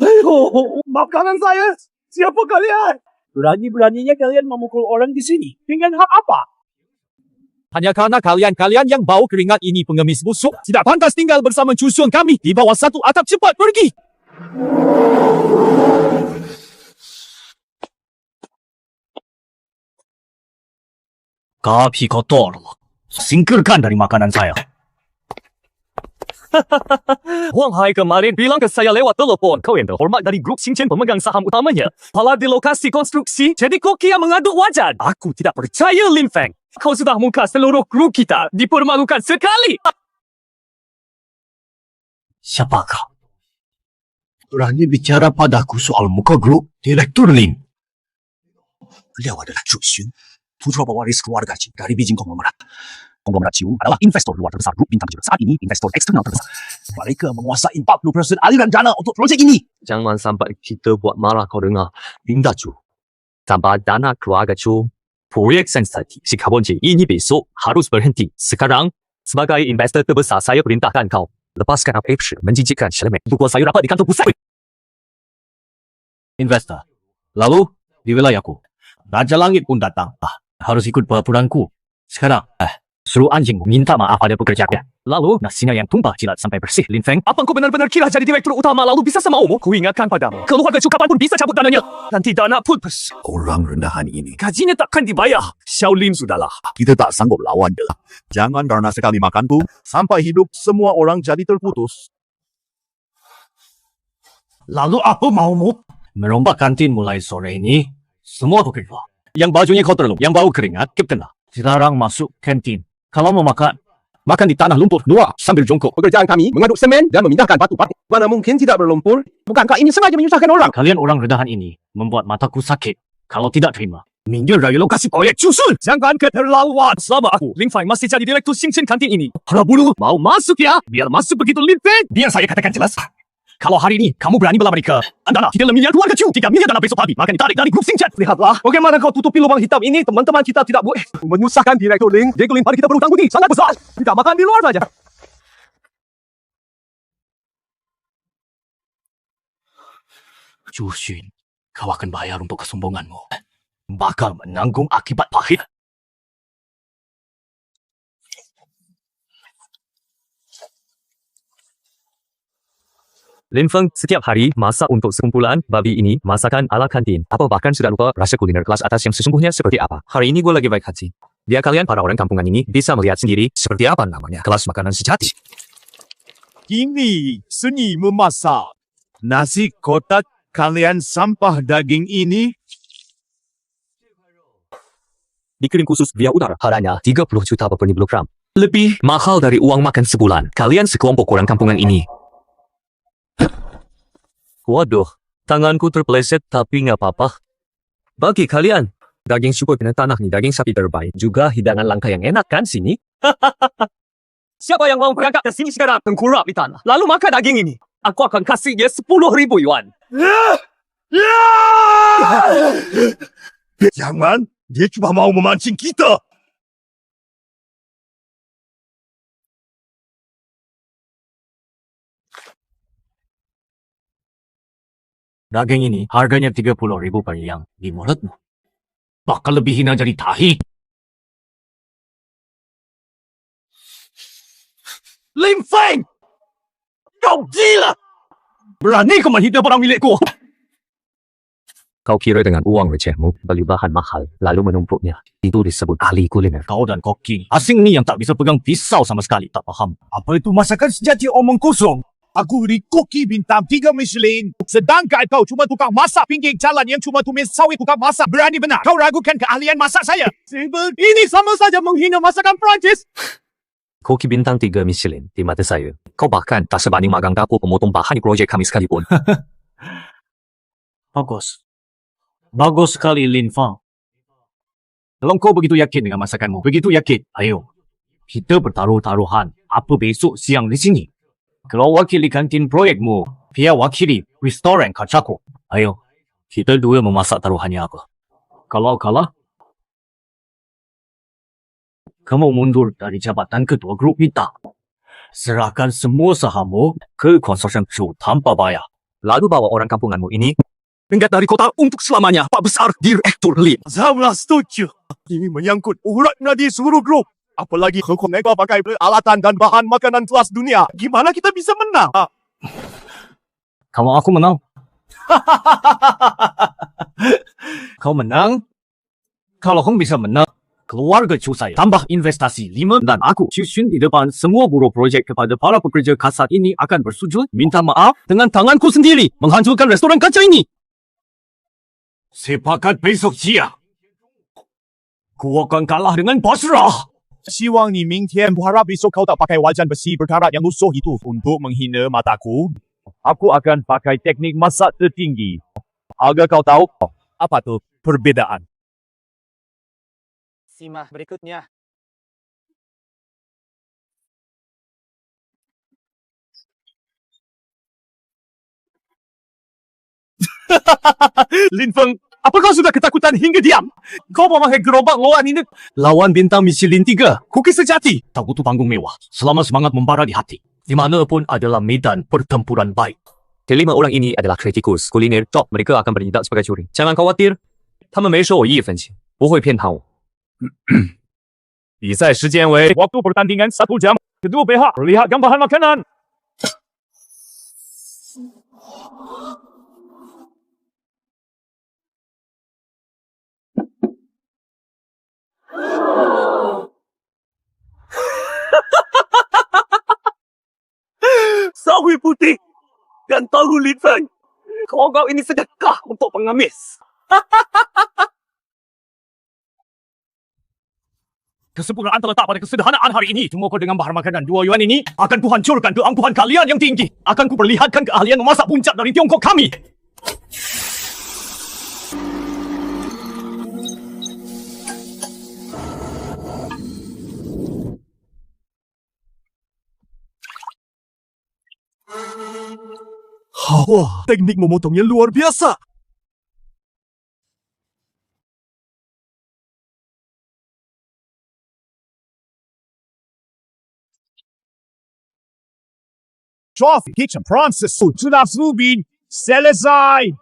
Ayo, makanan saya. Siapa kalian? Berani-beraninya kalian memukul orang di sini. Dengan hak apa? Hanya karena kalian yang bau keringat ini pengemis busuk, tidak pantas tinggal bersama cusun kami di bawah satu atap. Cepat pergi! Kapi kotor. Singkirkan dari makanan saya. Wang Hai kemarin bilang ke saya lewat telepon. Kau yang terhormat dari grup Xingchen pemegang saham utamanya. Pala di lokasi konstruksi, jadi kau kia mengaduk wajan. Aku tidak percaya, Lin Feng. Kau sudah muka seluruh grup kita. Dipermalukan sekali. Siapakah? Berani bicara padaku soal muka grup Direktur Lin. Beliau adalah Zhu Xun, putra pewaris keluarga Qin dari Beijing konglomerat. Konglomerat Qin adalah investor luar terbesar grup bintang juga. Saat ini investor eksternal terbesar. Mereka menguasai 40% aliran dana untuk proyek ini. Jangan sampai kita buat marah kau dengar. Linda Chu. Tanpa dana keluarga Chu, proyek sensitif si Karbon ini besok harus berhenti. Sekarang, sebagai investor terbesar saya perintahkan kau lepaskan apps menjijikkan Shelemek. Pukul saya rapat di kantor pusat. Investor. Lalu, di wilayahku, Raja Langit pun datang. Harus ikut peraturanku. Sekarang, suruh anjing minta maaf pada pekerjaannya. Lalu, nasinya yang tumpah jilat sampai bersih, Lin Feng. Apa kau benar-benar kira jadi direktur utama lalu bisa semaumu? Ku ingatkan padamu. Keluarga Chu kapanpun bisa cabut dananya. Nanti dana putus. Orang rendahan ini. Gajinya takkan dibayar. Xiaolin sudahlah. Kita tak sanggup lawan dia. Jangan karena sekali makan tu, sampai hidup semua orang jadi terputus. Lalu apa maumu? Merombak kantin mulai sore ini, semua bekerja. Yang bajunya kotor yang bau keringat, Kapten lah. Dilarang masuk kantin. Kalau mau makan, makan di tanah lumpur. 2, sambil jongkok. Pekerjaan kami mengaduk semen dan memindahkan batu-batu. Mana mungkin tidak berlumpur? Bukankah ini sengaja menyusahkan orang? Kalian orang rendahan ini membuat mataku sakit. Kalau tidak terima, minggir dari lokasi proyek susun. Jangan keterlaluan. Selama aku, Lin Feng masih jadi direktur Xingchen kantin ini. Para buruh mau masuk ya? Biar masuk begitu, Lin Feng. Biar saya katakan jelas. Kalau hari ini kamu berani bela mereka, anda tidak miliar keluarga Chu, 3 miliar dana besok pagi, makan ditarik dari grup Xingchen. Lihatlah, bagaimana kau tutupi lubang hitam ini, teman-teman kita tidak boleh menyusahkan Direktur Lin. Direktur Lin pada kita berhutang budi, sangat besar. Kita makan di luar saja. Zhu Xun, kau akan bayar untuk kesombonganmu. Bakal menanggung akibat pahit. Lin Feng setiap hari masak untuk sekumpulan babi ini masakan ala kantin. Apa bahkan sudah lupa rasa kuliner kelas atas yang sesungguhnya seperti apa. Hari ini gue lagi baik hati. Biar kalian para orang kampungan ini bisa melihat sendiri seperti apa namanya kelas makanan sejati. Ini seni memasak. Nasi kotak kalian sampah daging ini. Dikirim khusus via udara. Harganya 30 juta per kilogram. Lebih mahal dari uang makan sebulan. Kalian sekelompok orang kampungan ini. Waduh, tanganku terpeleset tapi nggak apa-apa. Bagi kalian, daging syukur kena tanah nih, daging sapi terbaik. Juga hidangan langka yang enak kan sini? Siapa yang mau berangkat ke sini sekarang? Tengkurap di tanah. Lalu makan daging ini. Aku akan kasih dia 10.000 yuan. Jangan, dia cuma mau memancing kita. Daging ini harganya 30.000 per yang di mulutmu. bakal lebih hina dari tahi. Lim Feng! Kau gila! Berani kau menghina barang milikku? Kau kira dengan uang recehmu beli bahan mahal lalu menumpuknya. Itu disebut ahli kuliner. Kau dan Koki, asing ni yang tak bisa pegang pisau sama sekali, tak faham. Apa itu masakan sejati omong kosong? Aku beri koki bintang 3 Michelin. Sedangkan kau cuma tukang masak pinggir jalan yang cuma tumis sawit tukang masak. Berani benar. Kau ragukan keahlian masak saya. Ini sama saja menghina masakan Prancis. Koki bintang 3 Michelin di mata saya. Kau bahkan tak sebanding magang dapur pemotong bahan di projek kami sekalipun. Bagus. Bagus sekali, Lin Feng. Kalau kau begitu yakin dengan masakanmu, begitu yakin, ayo. Kita bertaruh-taruhan. Apa besok siang di sini? Kalau wakili kantin proyekmu, Pia wakili restoran kacaku. Ayo, kita dua memasak taruhannya apa. Kalau kalah, kamu mundur dari jabatan ketua grup kita. Serahkan semua sahammu ke konsorsium Chu tanpa bayar. Lalu bawa orang kampunganmu ini Minggat dari kota untuk selamanya. Pak Besar Direktur Lin. Saya setuju. Ini menyangkut urat nadi seluruh grup. Apalagi hukum mereka pakai peralatan dan bahan makanan kelas dunia. Gimana kita bisa menang? Kalau aku menang. Kau menang? Kalau kau bisa menang, keluarga cu saya tambah investasi 5 dan aku Cushun di depan semua buruh projek kepada para pekerja kasat ini akan bersujud minta maaf dengan tanganku sendiri menghancurkan restoran kaca ini. Sepakat besok siang. Ku akan kalah dengan pasrah. 希望你明天 berharap besok kau tak pakai wajan besi berkarat yang lusuh itu untuk menghina mataku. Aku akan pakai teknik masak tertinggi. Agar kau tahu apa tu perbezaan. Simak berikutnya. Lin Feng, apa kau sudah ketakutan hingga diam? Kau memakai gerobak lawan ini. Lawan bintang Michelin 3. Kuki sejati. Tak butuh panggung mewah. Selama semangat membara di hati. Di mana pun adalah medan pertempuran baik. kelima orang ini adalah kritikus kuliner top. Mereka akan bertindak sebagai curi. Jangan khawatir, 他们没收我1分钱，不会骗我。比赛时间为 waktu pertandingan 1 jam. Kedua pihak perlihatkan bahan makanan. Sawi putih dan tahu Lin Feng. Kau ini sedekah untuk pengemis. Kesempurnaan terletak pada kesederhanaan hari ini. Cuma kau dengan bahan makanan 2 yuan ini akan kuhancurkan keangkuhan kalian yang tinggi. Akan kuperlihatkan keahlian memasak puncak dari Tiongkok kami. Wah, teknik memotongnya luar biasa. Trophy Kitchen Prancis sudah Zubin selesai.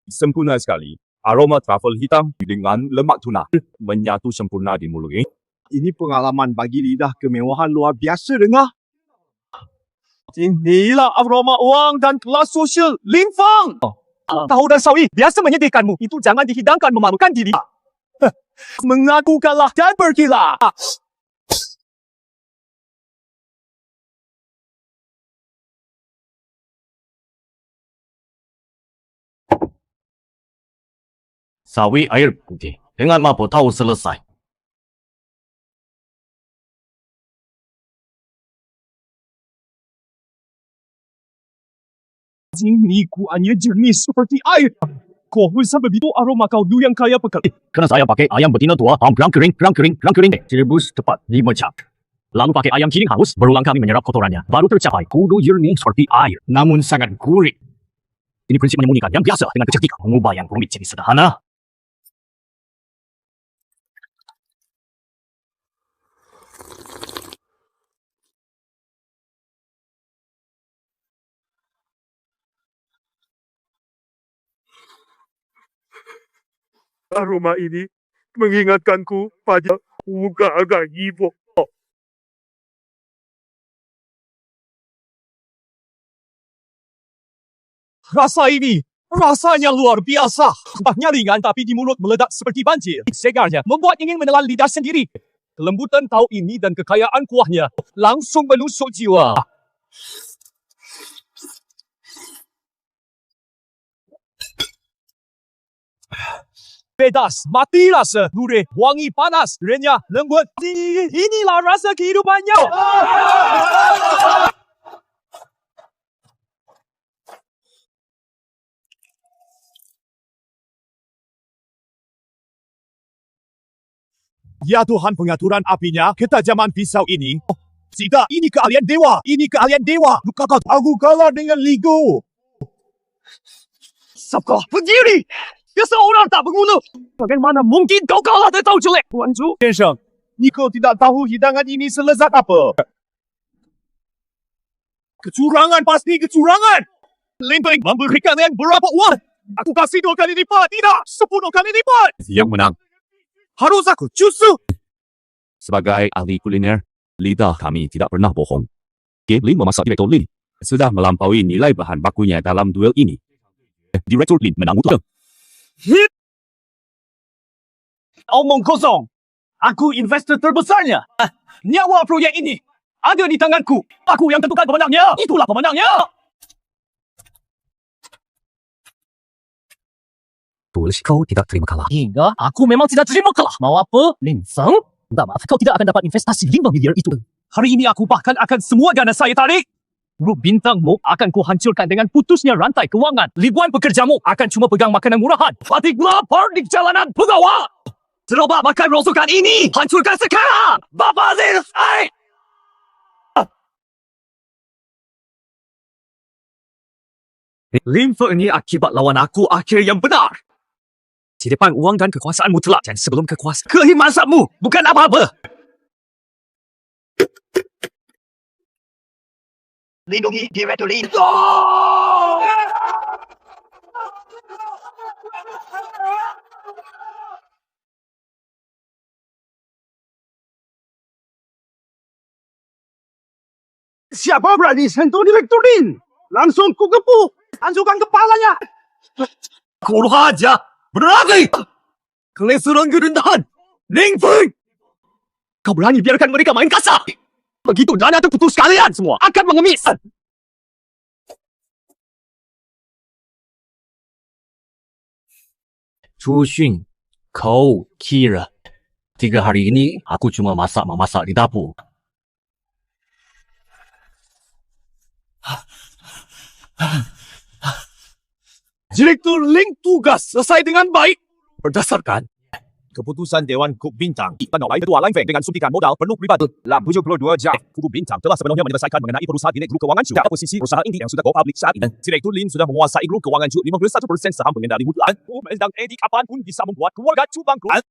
Sempurna sekali. Aroma truffle hitam dengan lemak tuna menyatu sempurna di mulut. Ini pengalaman bagi lidah kemewahan luar biasa dengar. Inilah aroma uang dan kelas sosial Lin Feng. Tahu dan sawi biasa menyedihkanmu. Itu jangan dihidangkan memalukan diri. Mengaku kalah dan berkilah. Sawi air putih dengan mabuk tahu selesai. Ini kuahnya jernih seperti air. Kau bisa begitu aroma kaldu yang kaya pekat. Kerana saya pakai ayam betina tua, kerang kering. Direbus tepat 5 jam. Lalu pakai ayam kiring halus, berulang kali menyerap kotorannya. Baru tercapai kudu jernih seperti air, namun sangat gurih. Ini prinsip menyembunyikan yang biasa dengan kecerdikan mengubah yang rumit jadi sederhana. Aroma ini mengingatkanku pada agak ibu. Rasa ini rasanya luar biasa. Kuahnya ringan tapi di mulut meledak seperti banjir. Segarnya membuat ingin menelan lidah sendiri. Kelembutan tahu ini dan kekayaan kuahnya langsung menusuk jiwa. Pedas, mati rasa, gurih, wangi panas, renyah, lembut. Inilah rasa kehidupannya. Ya Tuhan, pengaturan apinya, ketajaman pisau ini. Tidak, ini keahlian dewa. Ini keahlian dewa. Luka kau, aku kalah dengan Ligo. Sabkah berdiri. Dia seorang tak berguna. Bagaimana mungkin kau kalah dengan tahu jelek, Tuan Zhu?先生, Niko tidak tahu hidangan ini selezat apa. Kecurangan, pasti kecurangan. Lempeng memberikan yang berapa uang? Aku kasih 2 kali lipat, tidak 10 kali lipat. Yang menang. Harus aku justru. Sebagai ahli kuliner, lidah kami tidak pernah bohong. Game Lin memasak Direktur Lin sudah melampaui nilai bahan bakunya dalam duel ini. Direktur Lin menang mutlak. Omong kosong. Aku investor terbesarnya. Nyawa proyek ini ada di tanganku. Aku yang tentukan pemenangnya. Itulah pemenangnya. Tulis kau tidak terima kalah. Hingga aku memang tidak terima kalah. Mau apa, Lin Feng? Minta maaf, kau tidak akan dapat investasi 5 miliar itu. Hari ini aku bahkan akan semua dana saya tarik. Grup bintangmu akan kuhancurkan dengan putusnya rantai kewangan. Ribuan pekerjamu akan cuma pegang makanan murahan. Batik lapar di jalanan pegawai. Coba makan rosokan ini. Hancurkan sekarang. Bapak selesai. Lin Feng ini akibat lawan aku akhir yang benar. Di depan uang dan kekuasaan mutlak dan sebelum kekuasaan kehimasanmu bukan apa-apa. Lindungi Direktur Lin. Siapa berani sentuh Direktur Lin? Langsung ku gepuk. Hancurkan kepalanya. Kurang aja. Berani. Kelesuran kerendahan. Lin Feng. Kau berani biarkan mereka main kasar. Begitu dana terputus kalian semua akan mengemis. Chu Xun, kau kira 3 hari ini aku cuma masak-memasak di dapur. Direktur Lin tugas selesai dengan baik. Berdasarkan keputusan Dewan Grup Bintang, penolak Ketua Lan Feng dengan suntikan modal penuh pribadi dalam 72 jam. Grup Bintang telah sepenuhnya menyelesaikan mengenai perusahaan unit grup kewangan Ju. Posisi perusahaan ini yang sudah go public saat ini. Direktur Lin sudah menguasai grup kewangan Ju 51% saham pengendali mutlak. Dan Eddie kapanpun bisa membuat keluarga Ju bangkrut.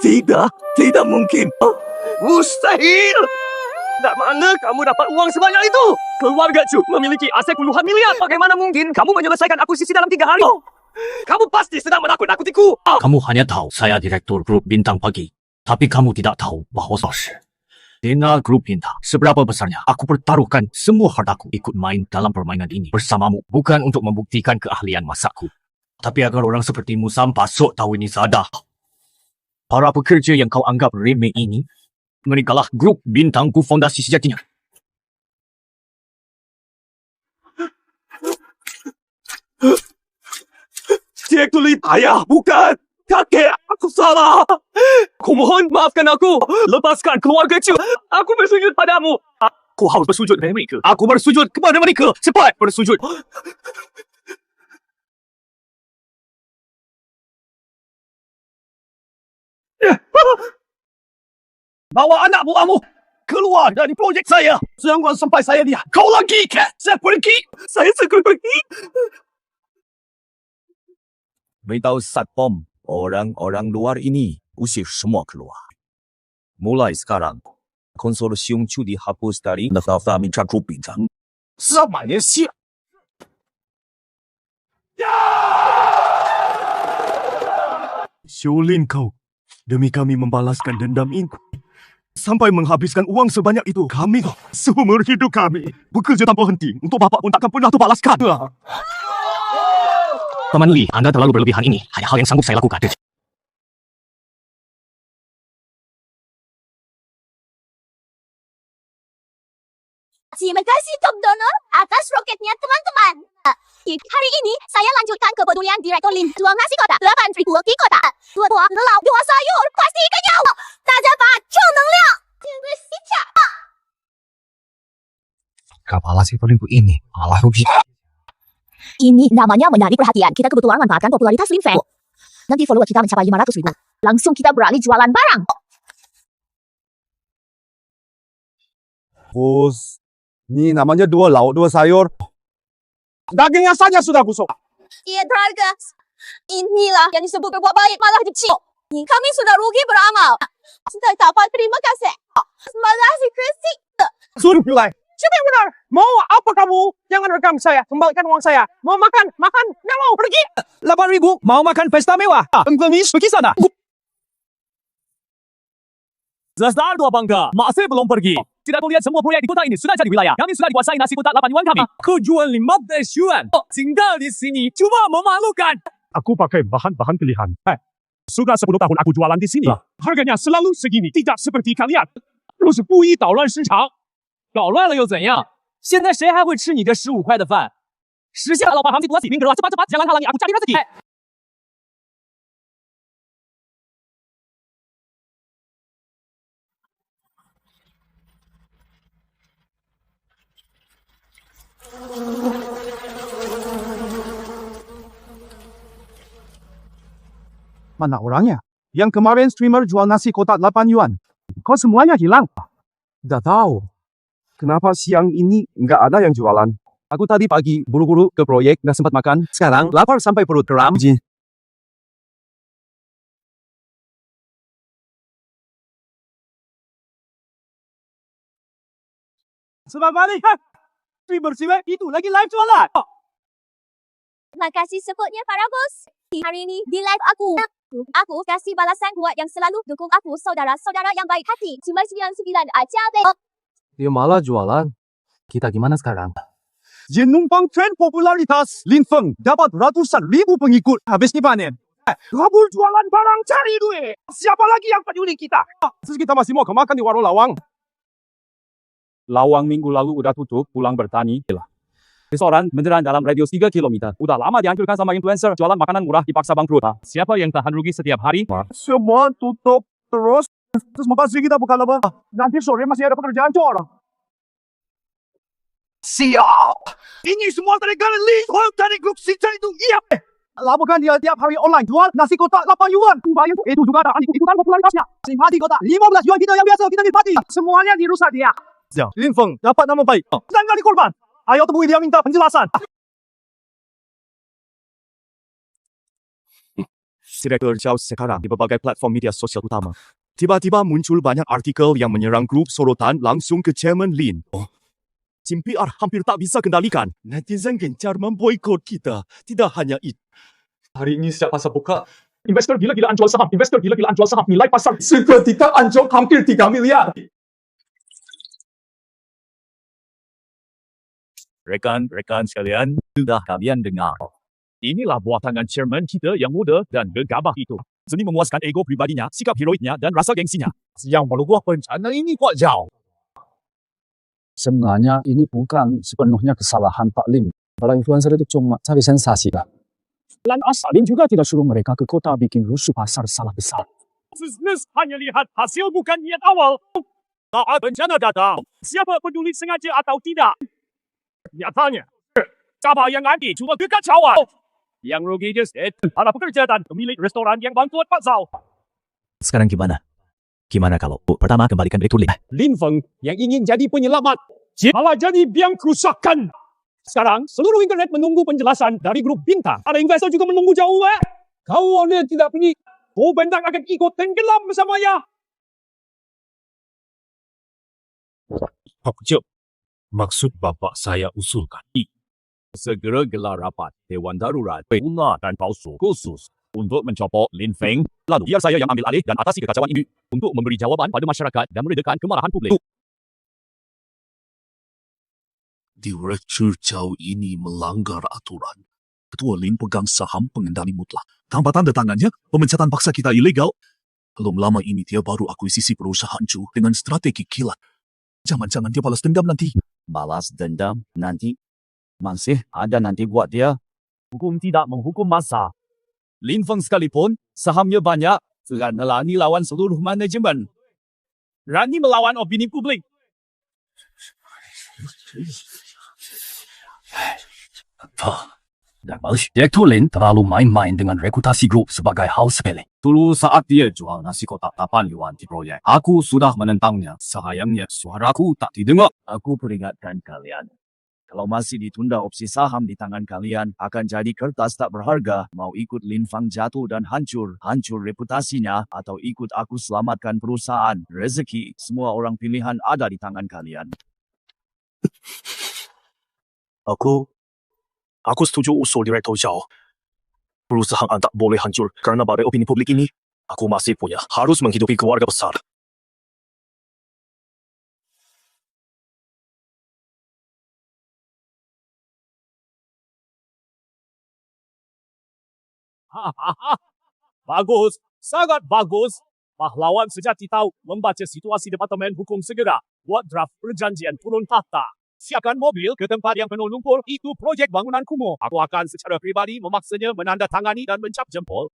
Tidak mungkin. Mustahil. Dari mana kamu dapat uang sebanyak itu? Keluarga Chu memiliki aset puluhan miliar. Bagaimana mungkin kamu menyelesaikan akuisisi dalam 3 hari? Kamu pasti sedang menakut-nakutiku. Kamu hanya tahu saya Direktur Grup Bintang Pagi. Tapi kamu tidak tahu bahawa Dana Grup Bintang seberapa besarnya. Aku pertaruhkan semua hartaku ikut main dalam permainan ini bersamamu. Bukan untuk membuktikan keahlian masakku. Tapi agar orang sepertimu sampai sok tahu ini sadar. Para pekerja yang kau anggap remeh ini, merekalah grup bintangku fondasi sejatinya. Direktur Lin, ayah, bukan. Kakek, aku salah. Aku mohon maafkan aku. Lepaskan keluarga Chu. Aku bersujud padamu. Aku harus bersujud kepada mereka. Aku bersujud kepada mereka. Cepat bersujud. Bawa anak buahmu keluar dari projek saya. Jangan sampai saya lihat kau lagi, Kat. Saya pergi. Saya segera pergi. Beritahu Satpam Orang-orang luar ini usir semua keluar. Mulai sekarang, konsorsium judi hapus dari daftar mitra grup bintang. Sama ya sih. Shaolin kau. Demi kami membalaskan dendam ini. Sampai menghabiskan uang sebanyak itu. Kami seumur hidup kami bekerja tanpa henti. Untuk bapak pun takkan pernah terbalaskan. Paman Li, Anda terlalu berlebihan ini. Hanya hal yang sanggup saya lakukan. Terima kasih Top Donor atas roketnya teman-teman. Hari ini saya lanjutkan kepedulian Direktur Lin. Jual nasi kotak 8.000di kotak. 2 buah lauk, 2 sayur, pasti kenyang. 大家把正能量进入西甲。 Kepala si pelingkuh ini malah rugi. Ini namanya menarik perhatian. Kita kebetulan manfaatkan popularitas Lin Feng. Nanti follower kita mencapai 500.000. Langsung kita beralih jualan barang. Bos, ini namanya 2 lauk, 2 sayur. Dagingnya saja sudah busuk. Iya, Draga. Inilah yang disebut berbuat baik malah dicik. Kami sudah rugi beramal. Sudah dapat terima kasih. Terima kasih, Kristi. Suruh mulai. Siapa yang benar? Mau apa kamu? Jangan rekam saya. Kembalikan uang saya. Mau makan? Makan. Nggak mau. Pergi. 8.000 mau makan pesta mewah. Pengemis pergi sana. Zastar 2 bangga masih belum pergi. Tidak melihat semua proyek di kota ini sudah jadi wilayah. Kami sudah dikuasai nasi kotak 8 yuan kami. Aku jual 15 yuan. Tinggal di sini cuma memalukan. Aku pakai bahan-bahan pilihan. Sudah 10 tahun aku jualan di sini. Harganya selalu segini. Tidak seperti kalian. 都是故意捣乱市场。捣乱了又怎样？现在谁还会吃你这15块的饭？实现了老板行情多几名格，cepat-cepat jangan halangi aku cari rezeki. Mana orangnya? Yang kemarin streamer jual nasi kotak 8 yuan. Kok semuanya hilang? Tidak tahu. Kenapa siang ini nggak ada yang jualan? Aku tadi pagi buru-buru ke proyek nggak sempat makan. Sekarang lapar sampai perut kram. Sebab balik. Streamer itu lagi live jualan. Makasih supportnya para bos. Hari ini di live aku kasih balasan buat yang selalu dukung aku, saudara-saudara yang baik hati. Cuma 99 aja, deh. Dia malah jualan. Kita gimana sekarang? Dia numpang tren popularitas. Lin Feng dapat ratusan ribu pengikut habis dipanen. Kabur jualan barang cari duit. Siapa lagi yang peduli kita? Terus kita masih mau makan di warung lawang. Lawang minggu lalu udah tutup, pulang bertani. Restoran beneran dalam radius 3 km. Udah lama dihancurkan sama influencer. Jualan makanan murah dipaksa bangkrut. Siapa yang tahan rugi setiap hari? Semua tutup terus. Terus makasih kita bukan apa. Nanti sore masih ada pekerjaan corong. Siap. Ini semua dari Lin Feng dari grup Sinchan itu. Iya. Laporkan dia tiap hari online jual nasi kotak 8 yuan. Bayar itu juga ada ikutan popularitasnya. Simpati kotak 15 yuan kita yang biasa kita nikmati. Semuanya dirusak dia. Lin Feng dapat nama baik. Dan kali korban. Ayo temui dia minta penjelasan. Direktur Zhao sekarang di berbagai platform media sosial utama. Tiba-tiba muncul banyak artikel yang menyerang grup sorotan langsung ke Chairman Lin. Tim PR hampir tak bisa kendalikan. Netizen gencar memboikot kita. Tidak hanya itu. Hari ini sejak pasar buka, investor gila-gilaan jual saham. Nilai pasar Seketika anjlok hampir 3 miliar. Rekan-rekan sekalian, sudah kalian dengar. Inilah buah tangan chairman kita yang muda dan gegabah itu. Seni memuaskan ego pribadinya, sikap heroiknya, dan rasa gengsinya. Yang melubuh bencana ini Kuat Zhao. Sebenarnya ini bukan sepenuhnya kesalahan Pak Lim. Para influencer itu cuma cari sensasi lah. Dan asalin juga tidak suruh mereka ke kota bikin rusuh pasar salah besar. Bisnis hanya lihat hasil bukan niat awal. Saat bencana datang, siapa peduli sengaja atau tidak? Nyatanya, siapa yang anti cuma kekacauan. Yang rugi just para pekerja dan pemilik restoran yang bangkrut Pak Zhao. Sekarang gimana? Gimana kalau pertama kembalikan Direktur Lin? Lin Feng yang ingin jadi penyelamat malah jadi biang kerusakan. Sekarang seluruh internet menunggu penjelasan dari grup bintang. Ada investor juga menunggu jauh. Kau oleh tidak pergi Kau bentang akan ikut tenggelam bersamanya. Pak Cep, maksud Bapak saya usulkan. Segera gelar rapat Dewan Darurat Puna dan Palsu khusus untuk mencopot Lin Feng. Lalu biar saya yang ambil alih dan atasi kekacauan ini untuk memberi jawaban pada masyarakat dan meredakan kemarahan publik. Direktur Chow ini melanggar aturan. Ketua Lin pegang saham pengendali mutlak. Tanpa tanda tangannya, pemecatan paksa kita ilegal. Belum lama ini dia baru akuisisi perusahaan Chu dengan strategi kilat. Jangan-jangan dia balas dendam nanti. Balas dendam nanti masih ada nanti buat dia. Hukum tidak menghukum massa. Lin Feng sekalipun sahamnya banyak, berani lawan seluruh manajemen. Berani melawan opini publik. Direktur Lin terlalu main-main dengan reputasi grup sebagai hal sepele. Dulu saat dia jual nasi kotak 8 yuan di proyek, aku sudah menentangnya. Sayangnya suaraku tak didengar. Aku peringatkan kalian. Kalau masih ditunda opsi saham di tangan kalian, akan jadi kertas tak berharga. Mau ikut Lin Feng jatuh dan hancur reputasinya, atau ikut aku selamatkan perusahaan, rezeki, semua orang pilihan ada di tangan kalian. Aku setuju usul Direktur Chow. Perusahaan tak boleh hancur karena badai opini publik ini. Aku masih punya, harus menghidupi keluarga besar. Bagus, sangat bagus. Pahlawan sejati tahu membaca situasi Departemen Hukum segera. Buat draft perjanjian turun tahta. Siapkan mobil ke tempat yang penuh lumpur. Itu projek bangunan kumuh. Aku akan secara pribadi memaksanya menandatangani dan mencap jempol.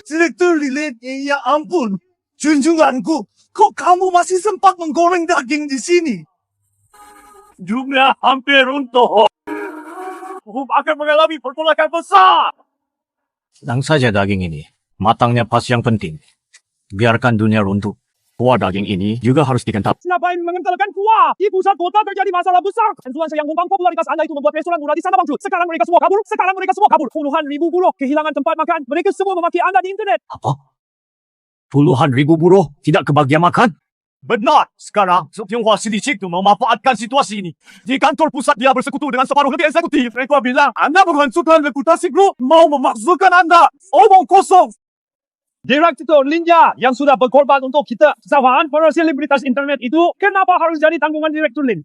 Direktur Lin, ya ampun. Junjunganku, kok kamu masih sempat menggoreng daging di sini? Dunia hampir runtuh. Hukum akan mengalami pertolakan besar. Sedang saja daging ini. Matangnya pas yang penting. Biarkan dunia runtuh. Kuah daging ini juga harus dikentap. Siapa yang mengentalkan kuah? Di pusat kota terjadi masalah besar. Tentuan sayang kumpang popularitas Anda itu membuat restoran murah di sana bangkrut. Sekarang mereka semua kabur. Puluhan ribu buruh kehilangan tempat makan. Mereka semua memaki Anda di internet. Apa? Puluhan ribu buruh tidak kebagian makan? Benar. Sekarang, Tionghoa sedikit itu memanfaatkan situasi ini. Di kantor pusat dia bersekutu dengan separuh lebih eksekutif. Mereka bilang, Anda menghancurkan reputasi grup. Mau memakzulkan Anda. Omong kosong. Direktur Linja yang sudah berkorban untuk kita. Kesalahan para selebritas internet itu, kenapa harus jadi tanggungan Direktur Lin?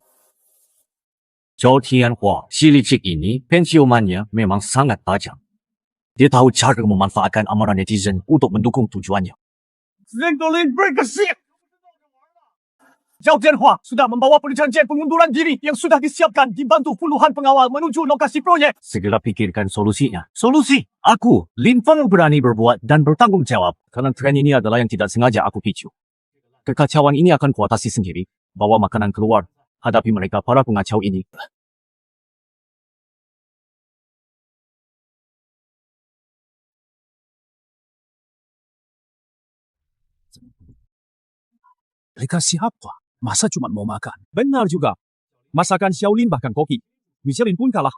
Zhou Tianhua, si licik ini, pensiomannya memang sangat tajam. Dia tahu cara memanfaatkan amarah netizen untuk mendukung tujuannya. Direktur Lin bergesit. Zhou Tianhua sudah membawa perjanjian pengunduran diri yang sudah disiapkan dibantu puluhan pengawal menuju lokasi proyek. Segera pikirkan solusinya. Solusi? Aku, Lin Feng berani berbuat dan bertanggung jawab. Karena tren ini adalah yang tidak sengaja aku picu. Kekacauan ini akan kuatasi sendiri. Bawa makanan keluar. Hadapi mereka para pengacau ini. Mereka siapa? Masa cuma mau makan? Benar juga. Masakan Xiaolin bahkan koki. Michelin pun kalah.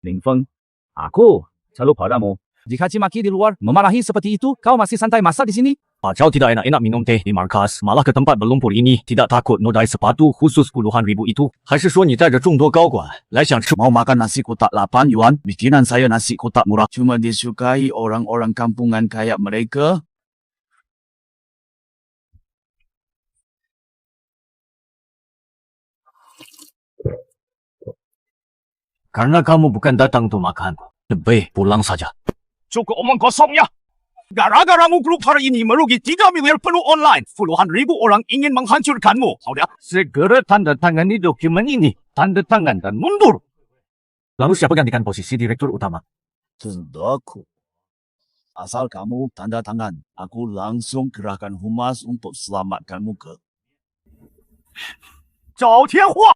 Lin Feng, aku selalu padamu. Jika cimaki di luar memarahi seperti itu, kau masih santai masak di sini? Pak Chow tidak enak-enak minum teh di markas, malah ke tempat berlumpur ini. Tidak takut nodai sepatu khusus puluhan ribu itu? 还是说你带着众多高管来想吃 Mau makan nasi kotak 8 yuan, bikinan saya nasi kotak murah. Cuma disukai orang-orang kampungan kayak mereka. Karena kamu bukan datang untuk makan. Lebih pulang saja. Cukup omong kosongnya. Gara-garamu grup hari ini merugi 3 miliar penuh online. Puluhan ribu orang ingin menghancurkanmu. Sudah. Segera tanda tangani dokumen ini. Tanda tangan dan mundur. Lalu siapa gantikan posisi direktur utama? Tentu aku. Asal kamu tanda tangan, aku langsung kerahkan humas untuk selamatkanmu ke. Zhou Tianhua.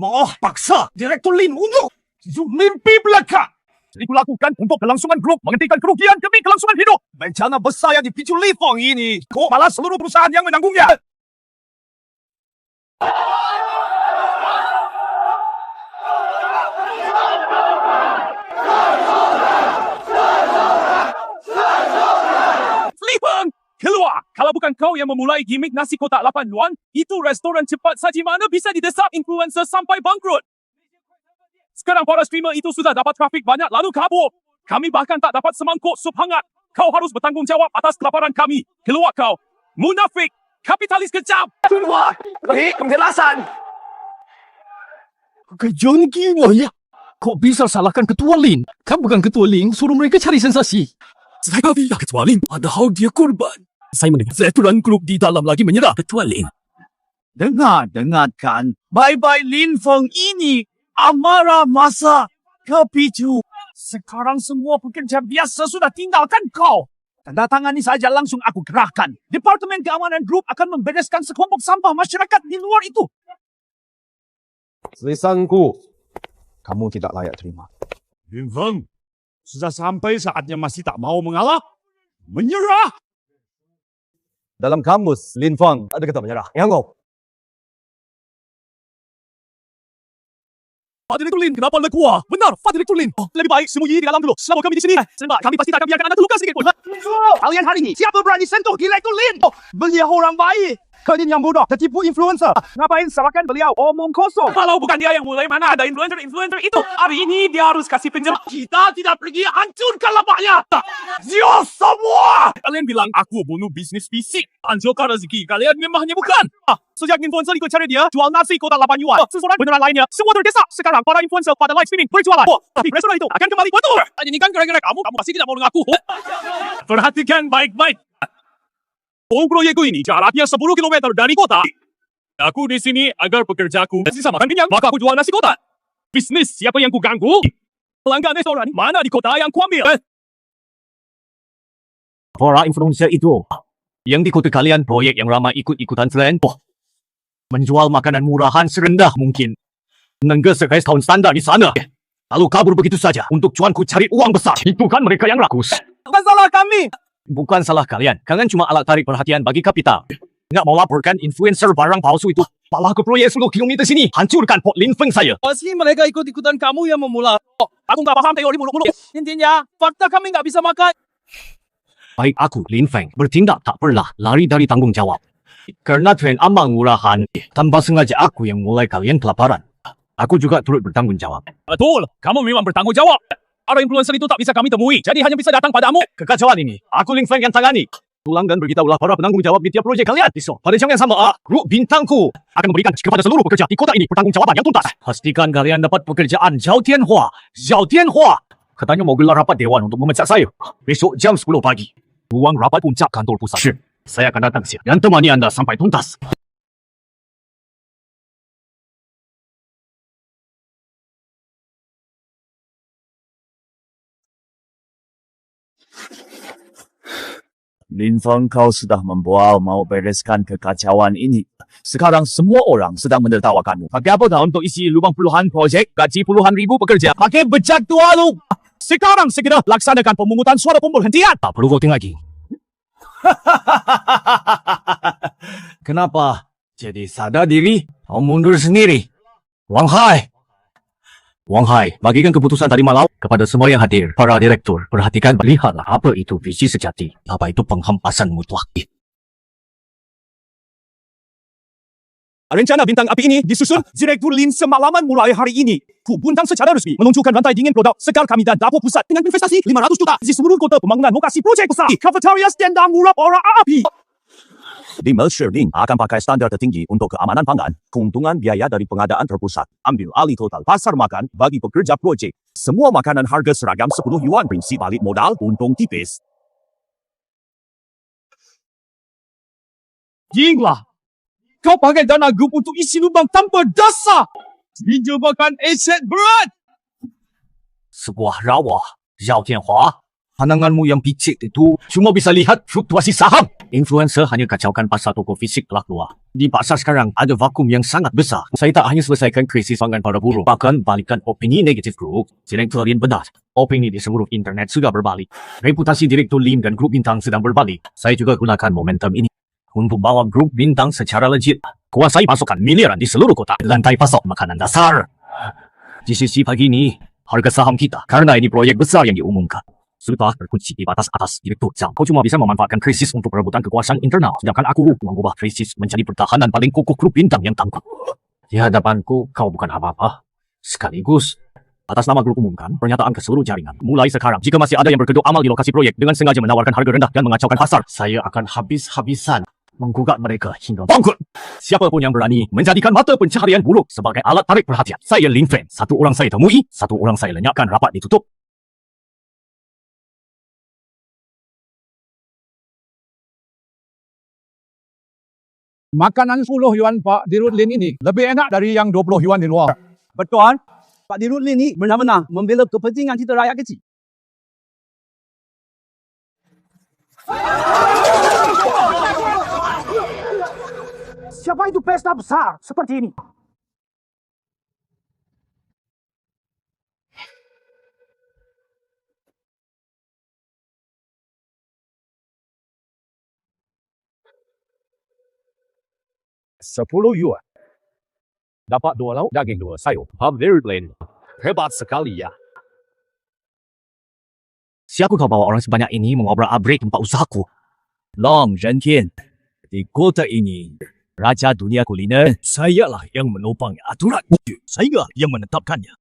Mau paksa Direktur Lin mundur. Itu mimpi belaka. Dikulakukan untuk kelangsungan grup, menghentikan kerugian demi kelangsungan hidup. Bencana besar yang dipicu Li Feng ini, kok malah seluruh perusahaan yang menanggungnya. Kau yang memulai gimmick nasi kotak 8 luan, itu restoran cepat saji mana bisa didesak influencer sampai bangkrut. Sekarang para streamer itu sudah dapat trafik banyak lalu kabur. Kami bahkan tak dapat semangkuk sup hangat. Kau harus bertanggungjawab atas kelaparan kami. Keluar kau. Munafik. Kapitalis kejam. Keluar. Beri penjelasan. Kejun gila ya. Kok bisa salahkan Ketua Lin? Kan bukan Ketua Lin, suruh mereka cari sensasi. Saya tidak Ketua Lin, padahal dia korban. Saya mendengar seteran grup di dalam lagi menyerah Ketua Lin. Dengarkan. Bye-bye Lin Feng ini amarah masa kepicu. Sekarang semua pekerja biasa sudah tinggalkan kau. Tanda tangani saja langsung aku gerahkan. Departemen Keamanan Grup akan membereskan sekelompok sampah masyarakat di luar itu. Lisanku, kamu tidak layak terima. Lin Feng, sudah sampai saatnya masih tak mau mengalah. Menyerah. Dalam kamus, Lin Feng ada kata menyerah. Yang kau. Pak Direktur Lin, kenapa Anda keluar? Benar, Pak Direktur Lin. Lebih baik sembunyi di dalam dulu. Selama kami di sini, sebab kami pasti tak akan biarkan Anda terluka sedikit pun. Kalian hari ini, siapa berani sentuh Direktur Lin? Beliau orang baik. Kalian yang bodoh, tertipu influencer. Ngapain salahkan beliau? Omong kosong. Kalau bukan dia yang mulai, mana ada influencer itu? Hari ini dia harus kasih penjelasan. Kita tidak pergi hancurkan lapaknya. Zio semua! Kalian bilang aku bunuh bisnis fisik. Hancurkan rezeki. Kalian memangnya bukan? Sejak influencer ikut cari dia, jual nasi kotak 8 yuan. Seseorang beneran lainnya, semua terdesak. Sekarang para influencer pada live streaming berjualan. Tapi restoran itu akan kembali betul. Ini kan gara-gara kamu pasti tidak mau mengaku. Perhatikan baik-baik. Proyekku ini jaraknya 10 km dari kota. Aku di sini agar pekerjaku bisa makan kenyang, maka aku jual nasi kotak. Bisnis siapa yang ku ganggu? Pelanggan restoran mana di kota yang kuambil? Para influencer itu yang diikuti kalian proyek yang ramai ikut-ikutan tren. Menjual makanan murahan serendah mungkin. Nengges restoran standar di sana. Lalu kabur begitu saja untuk cuanku cari uang besar. Itu kan mereka yang rakus. Bukan salah kami. Bukan salah kalian. Kalian cuma alat tarik perhatian bagi kapital. Nggak mau laporkan influencer barang palsu itu. Malah ke proyek 10 km sini. Hancurkan pot Lin Feng saya. Pasti mereka ikut-ikutan kamu yang memula. Aku nggak paham teori muluk-muluk. Intinya, fakta kami nggak bisa makan. Baik aku, Lin Feng, bertindak tak pernah lari dari tanggung jawab. Karena tren amal murahan, tanpa sengaja aku yang mulai kalian kelaparan. Aku juga turut bertanggung jawab. Betul, kamu memang bertanggung jawab. Para influencer itu tak bisa kami temui, jadi hanya bisa datang padamu. Kekacauan ini, aku Lin Feng yang tangani. Tulang dan beritahulah para penanggung jawab di tiap proyek kalian. Besok, pada jam yang sama, grup bintangku akan memberikan kepada seluruh pekerja di kota ini pertanggungjawaban yang tuntas. Pastikan kalian dapat pekerjaan Zhao Tianhua. Zhao Tianhua. Katanya mau gelar rapat dewan untuk memecat saya. Besok jam 10 pagi. Ruang rapat puncak kantor pusat. Saya akan datang siap dan temani Anda sampai tuntas. Lin Feng, kau sudah membual mau bereskan kekacauan ini. Sekarang semua orang sedang menertawakanmu. Pakai apa dah untuk isi lubang puluhan projek, gaji puluhan ribu pekerja? Pakai bejat tua lu. Sekarang segera laksanakan pemungutan suara pemberhentian. Tak perlu voting lagi. Kenapa? Jadi sadar diri, kau mundur sendiri. Wang Hai. Wang Hai, bagikan keputusan tadi malam kepada semua yang hadir. Para direktur, perhatikan, lihatlah apa itu visi sejati. Apa itu penghempasan mutlak. Rencana bintang api ini disusun Direktur Lin semalaman mulai hari ini. Ku Buntang secara resmi meluncurkan rantai dingin produk sekar kami dan dapur pusat dengan investasi 500 juta di seluruh kota pembangunan lokasi proyek besar. Cafeteria stand dan murah orang api. Lima Sherding akan pakai standar tertinggi untuk keamanan pangan, keuntungan biaya dari pengadaan terpusat, ambil alih total pasar makan bagi pekerja proyek. Semua makanan harga seragam 10 yuan, prinsip balik modal, untung tipis. Gila! Kau pakai dana grup untuk isi lubang tanpa dasar! Dijebakkan aset berat! Sebuah rawa, Zhao Tianhua. Pandanganmu yang picik itu cuma bisa lihat fluktuasi saham. Influencer hanya kacaukan pasar toko fisik telah keluar. Di pasar sekarang ada vakum yang sangat besar. Saya tak hanya selesaikan krisis pangan para buruh, bahkan balikan opini negatif grup. Direktur Lin benar. Opini di seluruh internet sudah berbalik. Reputasi Direktur Lin dan grup bintang sedang berbalik. Saya juga gunakan momentum ini untuk bawa grup bintang secara legit. Kuasai pasokan miliaran di seluruh kota. Lantai pasok makanan dasar. Di sisi pagi ini, harga saham kita, karena ini proyek besar yang diumumkan, Sudah terkunci di batas atas Direktur Jam. Kau cuma bisa memanfaatkan krisis untuk perebutan kekuasaan internal. Sedangkan aku mengubah krisis menjadi pertahanan paling kukuh klub bintang yang tangguh. Di hadapanku, kau bukan apa-apa. Sekaligus, atas nama grup umumkan pernyataan ke seluruh jaringan. Mulai sekarang, jika masih ada yang berkedok amal di lokasi proyek dengan sengaja menawarkan harga rendah dan mengacaukan pasar, saya akan habis-habisan menggugat mereka hingga bangkrut. Siapa pun yang berani menjadikan mata pencaharian buruk sebagai alat tarik perhatian, saya Lin Fen. Satu orang saya temui, satu orang saya lenyapkan rapat ditutup. Makanan 10 yuan Pak Dirut Lin ini lebih enak dari yang 20 yuan di luar. Betul. Pak Dirut Lin ni benar-benar membela kepentingan kita rakyat kecil. Siapa itu pesta besar seperti ini? $10 dapat 2 lauk daging 2 sayur. Pak Dirut Lin, hebat sekali ya. Siapa kau bawa orang sebanyak ini mengobrak-abrik tempat usahaku? Long Zhenjian, di kota ini, Raja Dunia Kuliner, sayalah yang menopang aturan. Saya yang menetapkannya.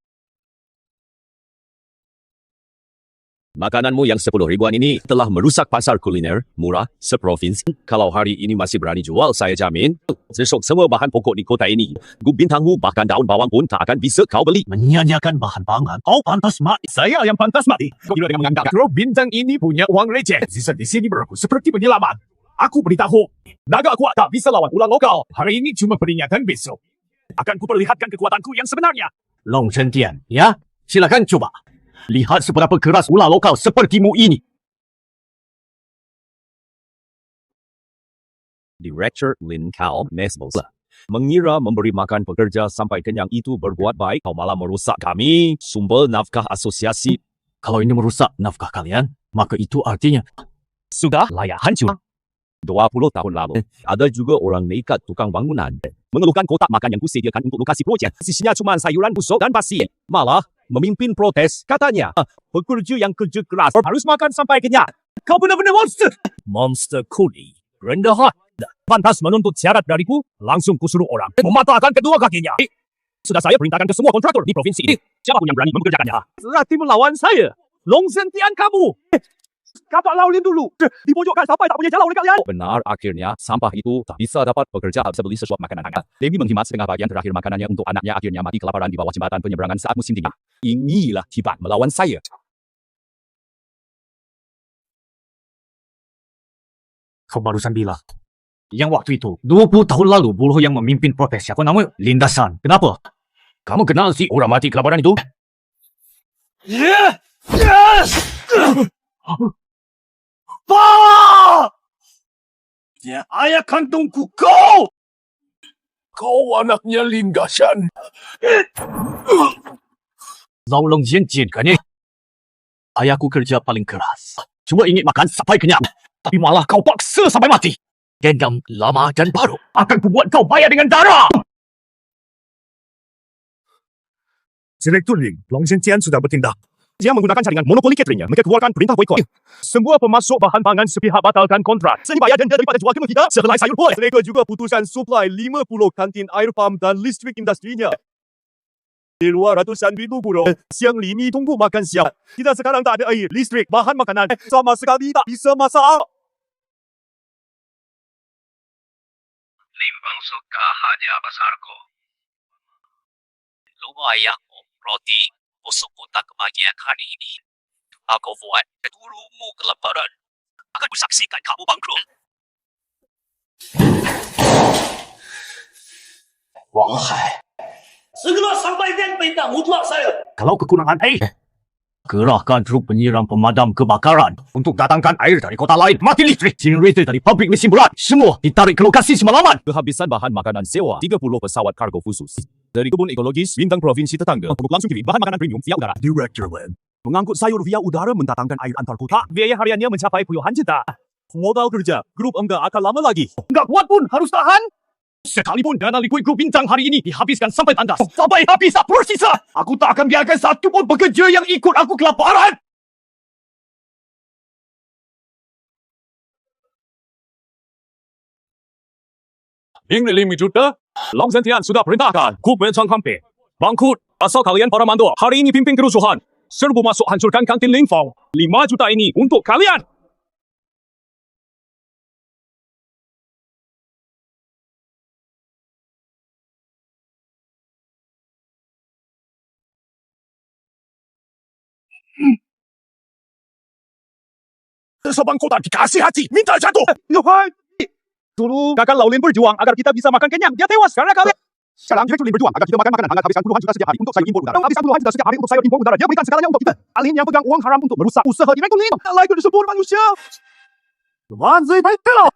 Makananmu yang 10 ribuan ini telah merusak pasar kuliner murah seprovinsi. Kalau hari ini masih berani jual, saya jamin besok semua bahan pokok di kota ini, grup bintangmu bahkan daun bawang pun tak akan bisa kau beli. Menyanyiakan bahan pangan, kau pantas mati. Saya yang pantas mati. Kau kira dengan menganggap grup bintang ini punya uang receh. Sisa di sini berlaku seperti penyelamat. Aku beritahu, naga kuat tak bisa lawan ular lokal. Hari ini cuma peringatan, besok akan kuperlihatkan kekuatanku yang sebenarnya. Long Zhenjian, ya? Silakan coba. Lihat seberapa keras ular lokal sepertimu ini. Direktur Lin Kao Nesbosa mengira memberi makan pekerja sampai kenyang itu berbuat baik, kau malah merusak kami, sumber nafkah asosiasi. Kalau ini merusak nafkah kalian, maka itu artinya Sudah layak hancur. 20 tahun lalu, ada juga orang nekat tukang bangunan mengeluhkan kotak makan yang kusediakan untuk lokasi proyek. Sisinya cuma sayuran busuk dan pasir. Malah memimpin protes, katanya pekerja yang kerja keras harus makan sampai kenyang. Kau benar-benar monster. Monster kuli. Rendah hati. Pantas menuntut syarat dariku, langsung kusuruh orang mematahkan kedua kakinya. Sudah saya perintahkan ke semua kontraktor di provinsi ini. Siapapun yang berani mempekerjakannya. Berarti melawan saya. Long Zhenjian kamu. Kapak laulin dulu. Dipojokkan sampai tak punya jalan oleh kalian. Benar, akhirnya sampah itu tak bisa dapat pekerja bisa beli sesuap makanan hangat. Dewi menghemat setengah bagian terakhir makanannya untuk anaknya, akhirnya mati kelaparan di bawah jembatan penyeberangan saat musim dingin. Inilah hebat melawan saya. kau barusan bilang. Yang waktu itu, 20 tahun lalu, buruh yang memimpin protes. Siapa namanya? Lindasan. Kenapa? Kamu kenal si orang mati kelaparan itu? Pak! Dia ayah kandungku kau! Kau anaknya Lindasan. Long Zhenjian kan ya? Ayahku kerja paling keras. Cuma ingin makan sampai kenyang. Tapi malah kau paksa sampai mati. Dendam lama dan baru akan membuat kau bayar dengan darah. Direktur Lin, Long Zhenjian sudah bertindak. Dia menggunakan jaringan monopoli cateringnya. Mereka keluarkan perintah boikot. Semua pemasok bahan pangan sepihak batalkan kontrak. Seni bayar denda daripada jual ke kita. Sehelai sayur pun. Mereka juga putuskan suplai 50 kantin air pam dan listrik industrinya. Di luar ratusan ribu buruh, siang lini tunggu makan siang. Kita sekarang tak ada air, listrik, bahan makanan. Sama sekali tak bisa masak. Limbang suka hanya pasarku. Lumayan roti busuk kotak kebahagiaan hari ini. Aku buat turumu kelaparan. Akan kusaksikan kamu bangkrut. Wahai. Segera sampaikan perintah mutlak saya. Kalau kekurangan air, kerahkan truk penyiram pemadam kebakaran untuk datangkan air dari kota lain. Mati listrik, generator dari pabrik mesin berat. Semua ditarik ke lokasi semalaman. Kehabisan bahan makanan sewa 30 pesawat kargo khusus dari kebun ekologis bintang provinsi tetangga untuk langsung kirim bahan makanan premium via udara. Direktur Lin, mengangkut sayur via udara mendatangkan air antar kota. Biaya hariannya mencapai puluhan juta. Modal kerja, grup enggak akan lama lagi. Enggak kuat pun harus tahan. Sekalipun dana likuid grup bintang hari ini dihabiskan sampai tandas. Sampai habis tak bersisa. Aku tak akan biarkan satu pun pekerja yang ikut aku kelaparan. Ingat 5 juta? Long Zentian sudah perintahkan Kup mencang kampe. Bangkut, asal kalian para mandor hari ini pimpin kerusuhan. Serbu masuk hancurkan kantin Ling Fong. 5 juta ini untuk kalian. Seseorang kota dikasih hati, minta jatuh. Yohai! Dulu kakak Laulin berjuang agar kita bisa makan kenyang. Dia tewas karena kalian. Sekarang Direktur Lin berjuang agar kita makan makanan hangat habiskan puluhan juta setiap hari untuk sayur impor udara. Habiskan puluhan juta setiap hari untuk sayur impor udara. Dia berikan segalanya untuk kita. Alin yang pegang uang haram untuk merusak usaha Direktur Lin. Like disebut manusia. Wanzi Baikelo.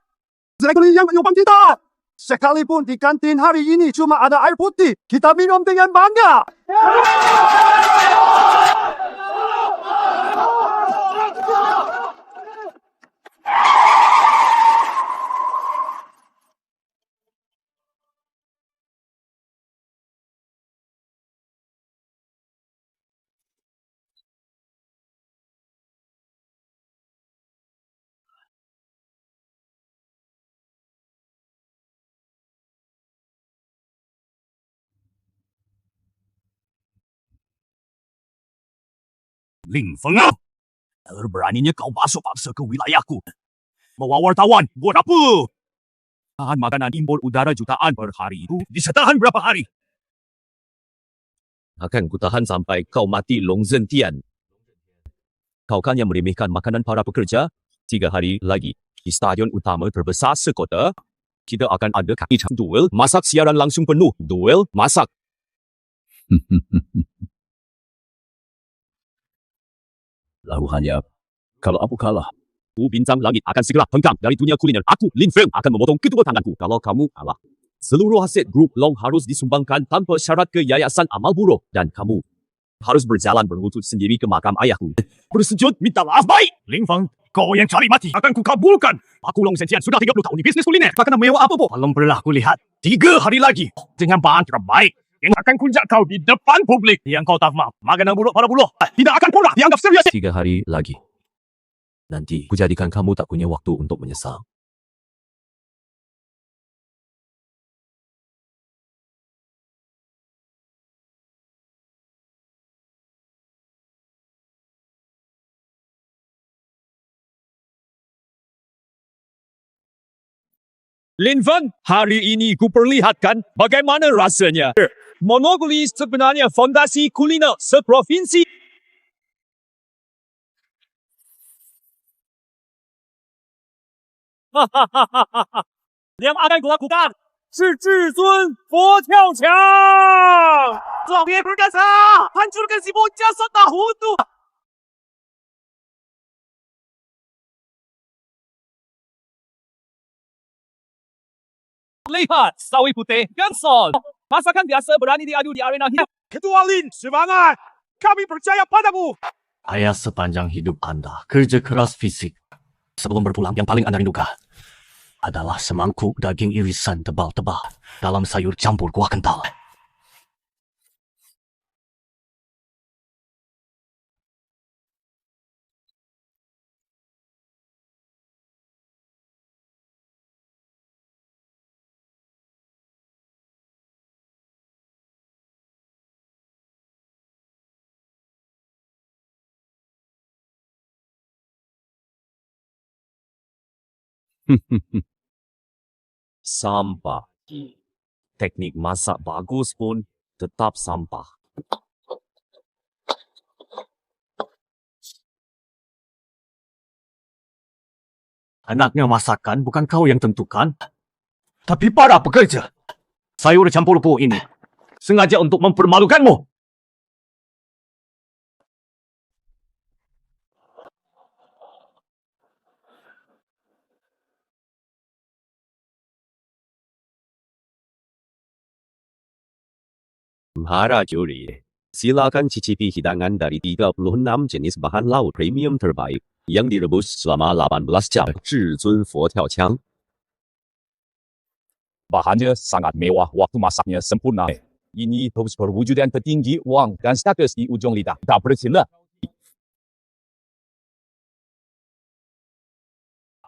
Direktur Lin yang menyumbang kita. Sekalipun di kantin hari ini cuma ada air putih, kita minum dengan bangga. Ling Feng, beraninya kau masuk paksa ke wilayahku. Bawa wartawan, buat apa? Tahan makanan impor udara jutaan per hari itu bisa tahan berapa hari? Akan kutahan sampai kau mati Long Zentian. Kau kan yang meremehkan makanan para pekerja? 3 hari lagi, di stadion utama terbesar sekota, kita akan ada kaki duel masak siaran langsung penuh. Duel masak. Laluannya, kalau aku kalah, Bintang langit akan segera hengkang dari dunia kuliner. Aku, Lin Feng, akan memotong kedua tanganku kalau kamu kalah. Seluruh aset grup Long harus disumbangkan tanpa syarat ke Yayasan Amal Buruh. Dan kamu harus berjalan berlutut sendiri ke makam ayahku. Bersujud minta maaf baik. Ling Feng, kau yang cari mati akan kukabulkan. Aku Long Zentian sudah 30 tahun di bisnis kuliner. Tak kena mewah apa pun. Belum pernah kulihat. 3 hari lagi dengan bahan terbaik yang akan kunjak kau di depan publik. Yang kau tak maaf. Makanan buruk para buluh. Tidak akan pernah dianggap serius. 3 hari lagi. Nanti kujadikan kamu tak punya waktu untuk menyesal. Lin Feng, hari ini kuperlihatkan bagaimana rasanya. Monopoli sebenarnya fondasi kuliner seprovinsi. Yang akan kulakukan, 是至尊佛跳墙. Zongye berkasa, hancurkan si bocah setahun itu. Lihat, sawi putih, gansol. Masakan biasa berani diadu di arena hidup. Ketua Lin, semangat. Kami percaya padamu. Ayah sepanjang hidup Anda kerja keras fisik. Sebelum berpulang, yang paling Anda rindukan adalah semangkuk daging irisan tebal-tebal dalam sayur campur kuah kental. Sampah. Teknik masak bagus pun tetap sampah. Anaknya masakan bukan kau yang tentukan, tapi para pekerja. Sayur campur pun ini sengaja untuk mempermalukanmu. Para juri, silakan cicipi hidangan dari 36 jenis bahan laut premium terbaik yang direbus selama 18 jam. 至尊佛跳墙. Bahannya sangat mewah, waktu masaknya sempurna. Ini terus perwujudan petinggi uang dan status di ujung lidah. Tak bersila.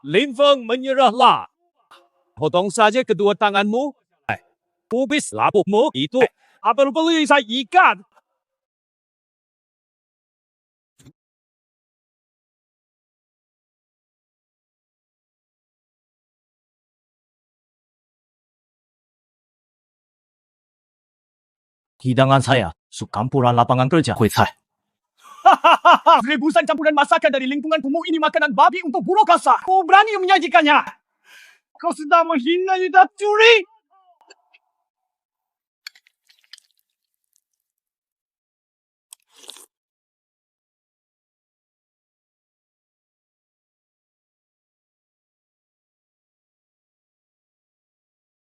Lin Feng menyerahlah. Potong saja kedua tanganmu. Pubis lapukmu itu. Apa perlu saya ikat? Hidangan saya, sup campuran lapangan kerja, Hui Cai. Rebusan campuran masakan dari lingkungan kumuh ini makanan babi untuk buruk kasar. Kau berani menyajikannya? Kau sudah menghina lidah curi.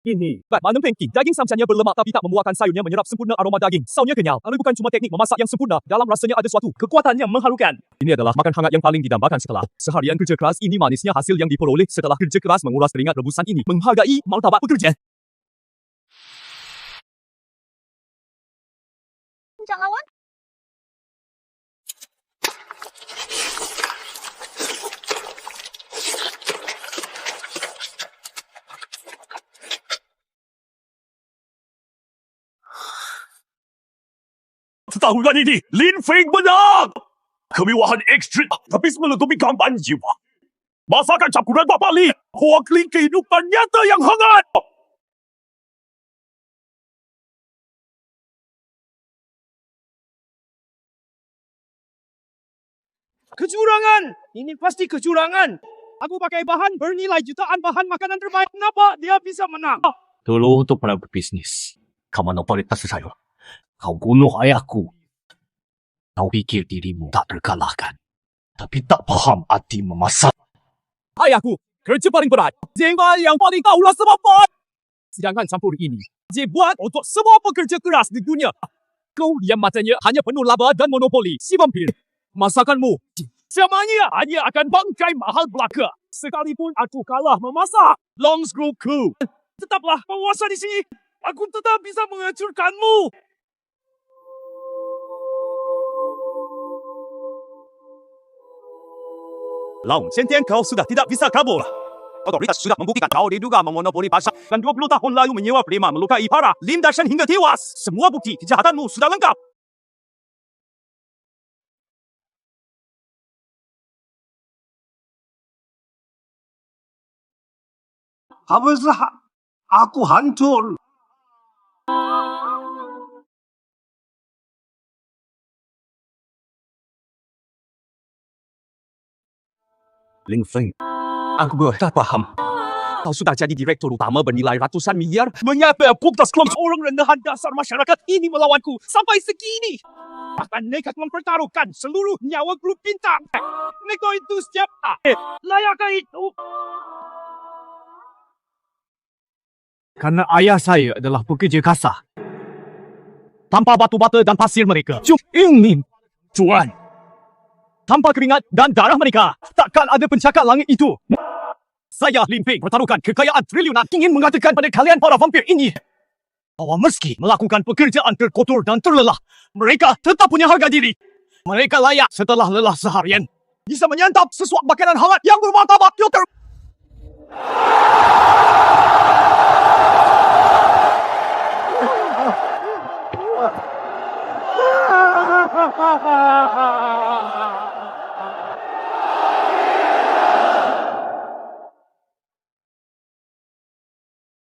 Ini, Batman Pengki, daging samsanya berlemak tapi tak membuahkan sayurnya menyerap sempurna aroma daging. Sausnya kenyal, tapi bukan cuma teknik memasak yang sempurna, dalam rasanya ada suatu kekuatan yang mengharukan. Ini adalah makan hangat yang paling didambakan setelah seharian kerja keras. Ini manisnya hasil yang diperoleh setelah kerja keras menguras keringat rebusan ini. Menghargai martabat pekerja. Jangan lawan. Tahun ini, Lin Feng menang! Kemewahan ekstrim, tapi menutupi gambaran jiwa. Masakan campuran Bapak Li, mewakili kehidupan nyata yang hangat! Kecurangan! Ini pasti kecurangan. Aku pakai bahan bernilai jutaan bahan makanan terbaik. Kenapa dia bisa menang? Dulu untuk pernah berbisnis, kau monopolitas saya. Kau bunuh ayahku. Kau pikir dirimu tak terkalahkan. Tapi tak paham arti memasak. Ayahku, kerja paling berat. Jenggal yang paling tahulah sebab apa. Sedangkan campur ini, dia buat untuk semua pekerja keras di dunia. Kau yang matanya hanya penuh laba dan monopoli. Si vampir. Masakanmu, semuanya hanya akan bangkai mahal belaka. Sekalipun aku kalah memasak. Long screw crew. Tetaplah penguasa di sini. Aku tetap bisa menghancurkanmu. Long Sentian, kau sudah tidak bisa kabur. Otoritas sudah membuktikan kau diduga memonopoli pasar dan 20 tahun lalu menyewa prima melukai para Lim Darshan hingga tewas. Semua bukti kejahatanmu sudah lengkap. Habislah aku hancur. Ling Feng, aku tak paham. Kau sudah jadi direktur utama bernilai ratusan miliar. Mengapa putas kelompok orang rendahan dasar masyarakat ini melawanku sampai segini? Akan nekat mempertaruhkan seluruh nyawa klub bintang. Neko itu siapa? Layakkah itu? Karena ayah saya adalah pekerja kasar. Tanpa batu bata dan pasir mereka, cuma ingin cuan. Tanpa keringat dan darah mereka, takkan ada pencakar langit itu. Saya, Lin Feng, pertaruhkan kekayaan triliunan ingin mengatakan pada kalian para vampir ini bahwa meski melakukan pekerjaan terkotor dan terlelah, mereka tetap punya harga diri. Mereka layak setelah lelah seharian bisa menyantap sesuap makanan hangat yang bermartabat filter.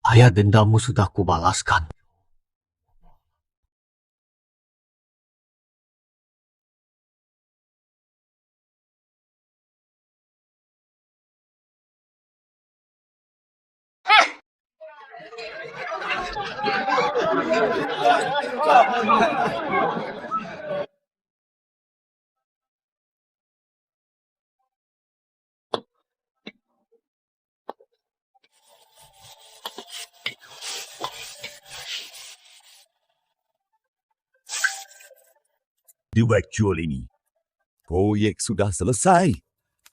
Ayah, dendamu sudah kubalaskan. Direktur ini, proyek sudah selesai.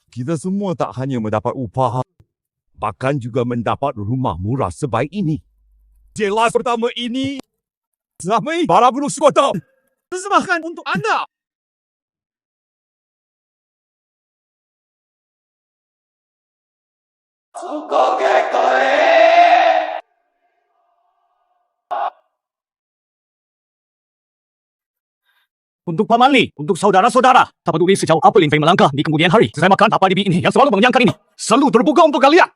Kita semua tak hanya mendapat upah, bahkan juga mendapat rumah murah sebaik ini. Jelas pertama ini, kami para buruh kota Persembahkan untuk anda. Không có ghét tôi Untuk Paman Li, untuk saudara-saudara, tak peduli sejauh apa Lin Fei melangkah di kemudian hari, saya makan apa di ini yang selalu mengenyangkan ini. Selalu terbuka untuk kalian.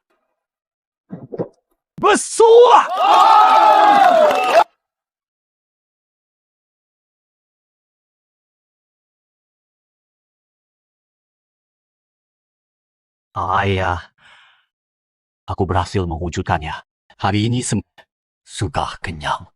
Bersuah! Ayah, aku berhasil mewujudkannya. Hari ini sudah kenyang.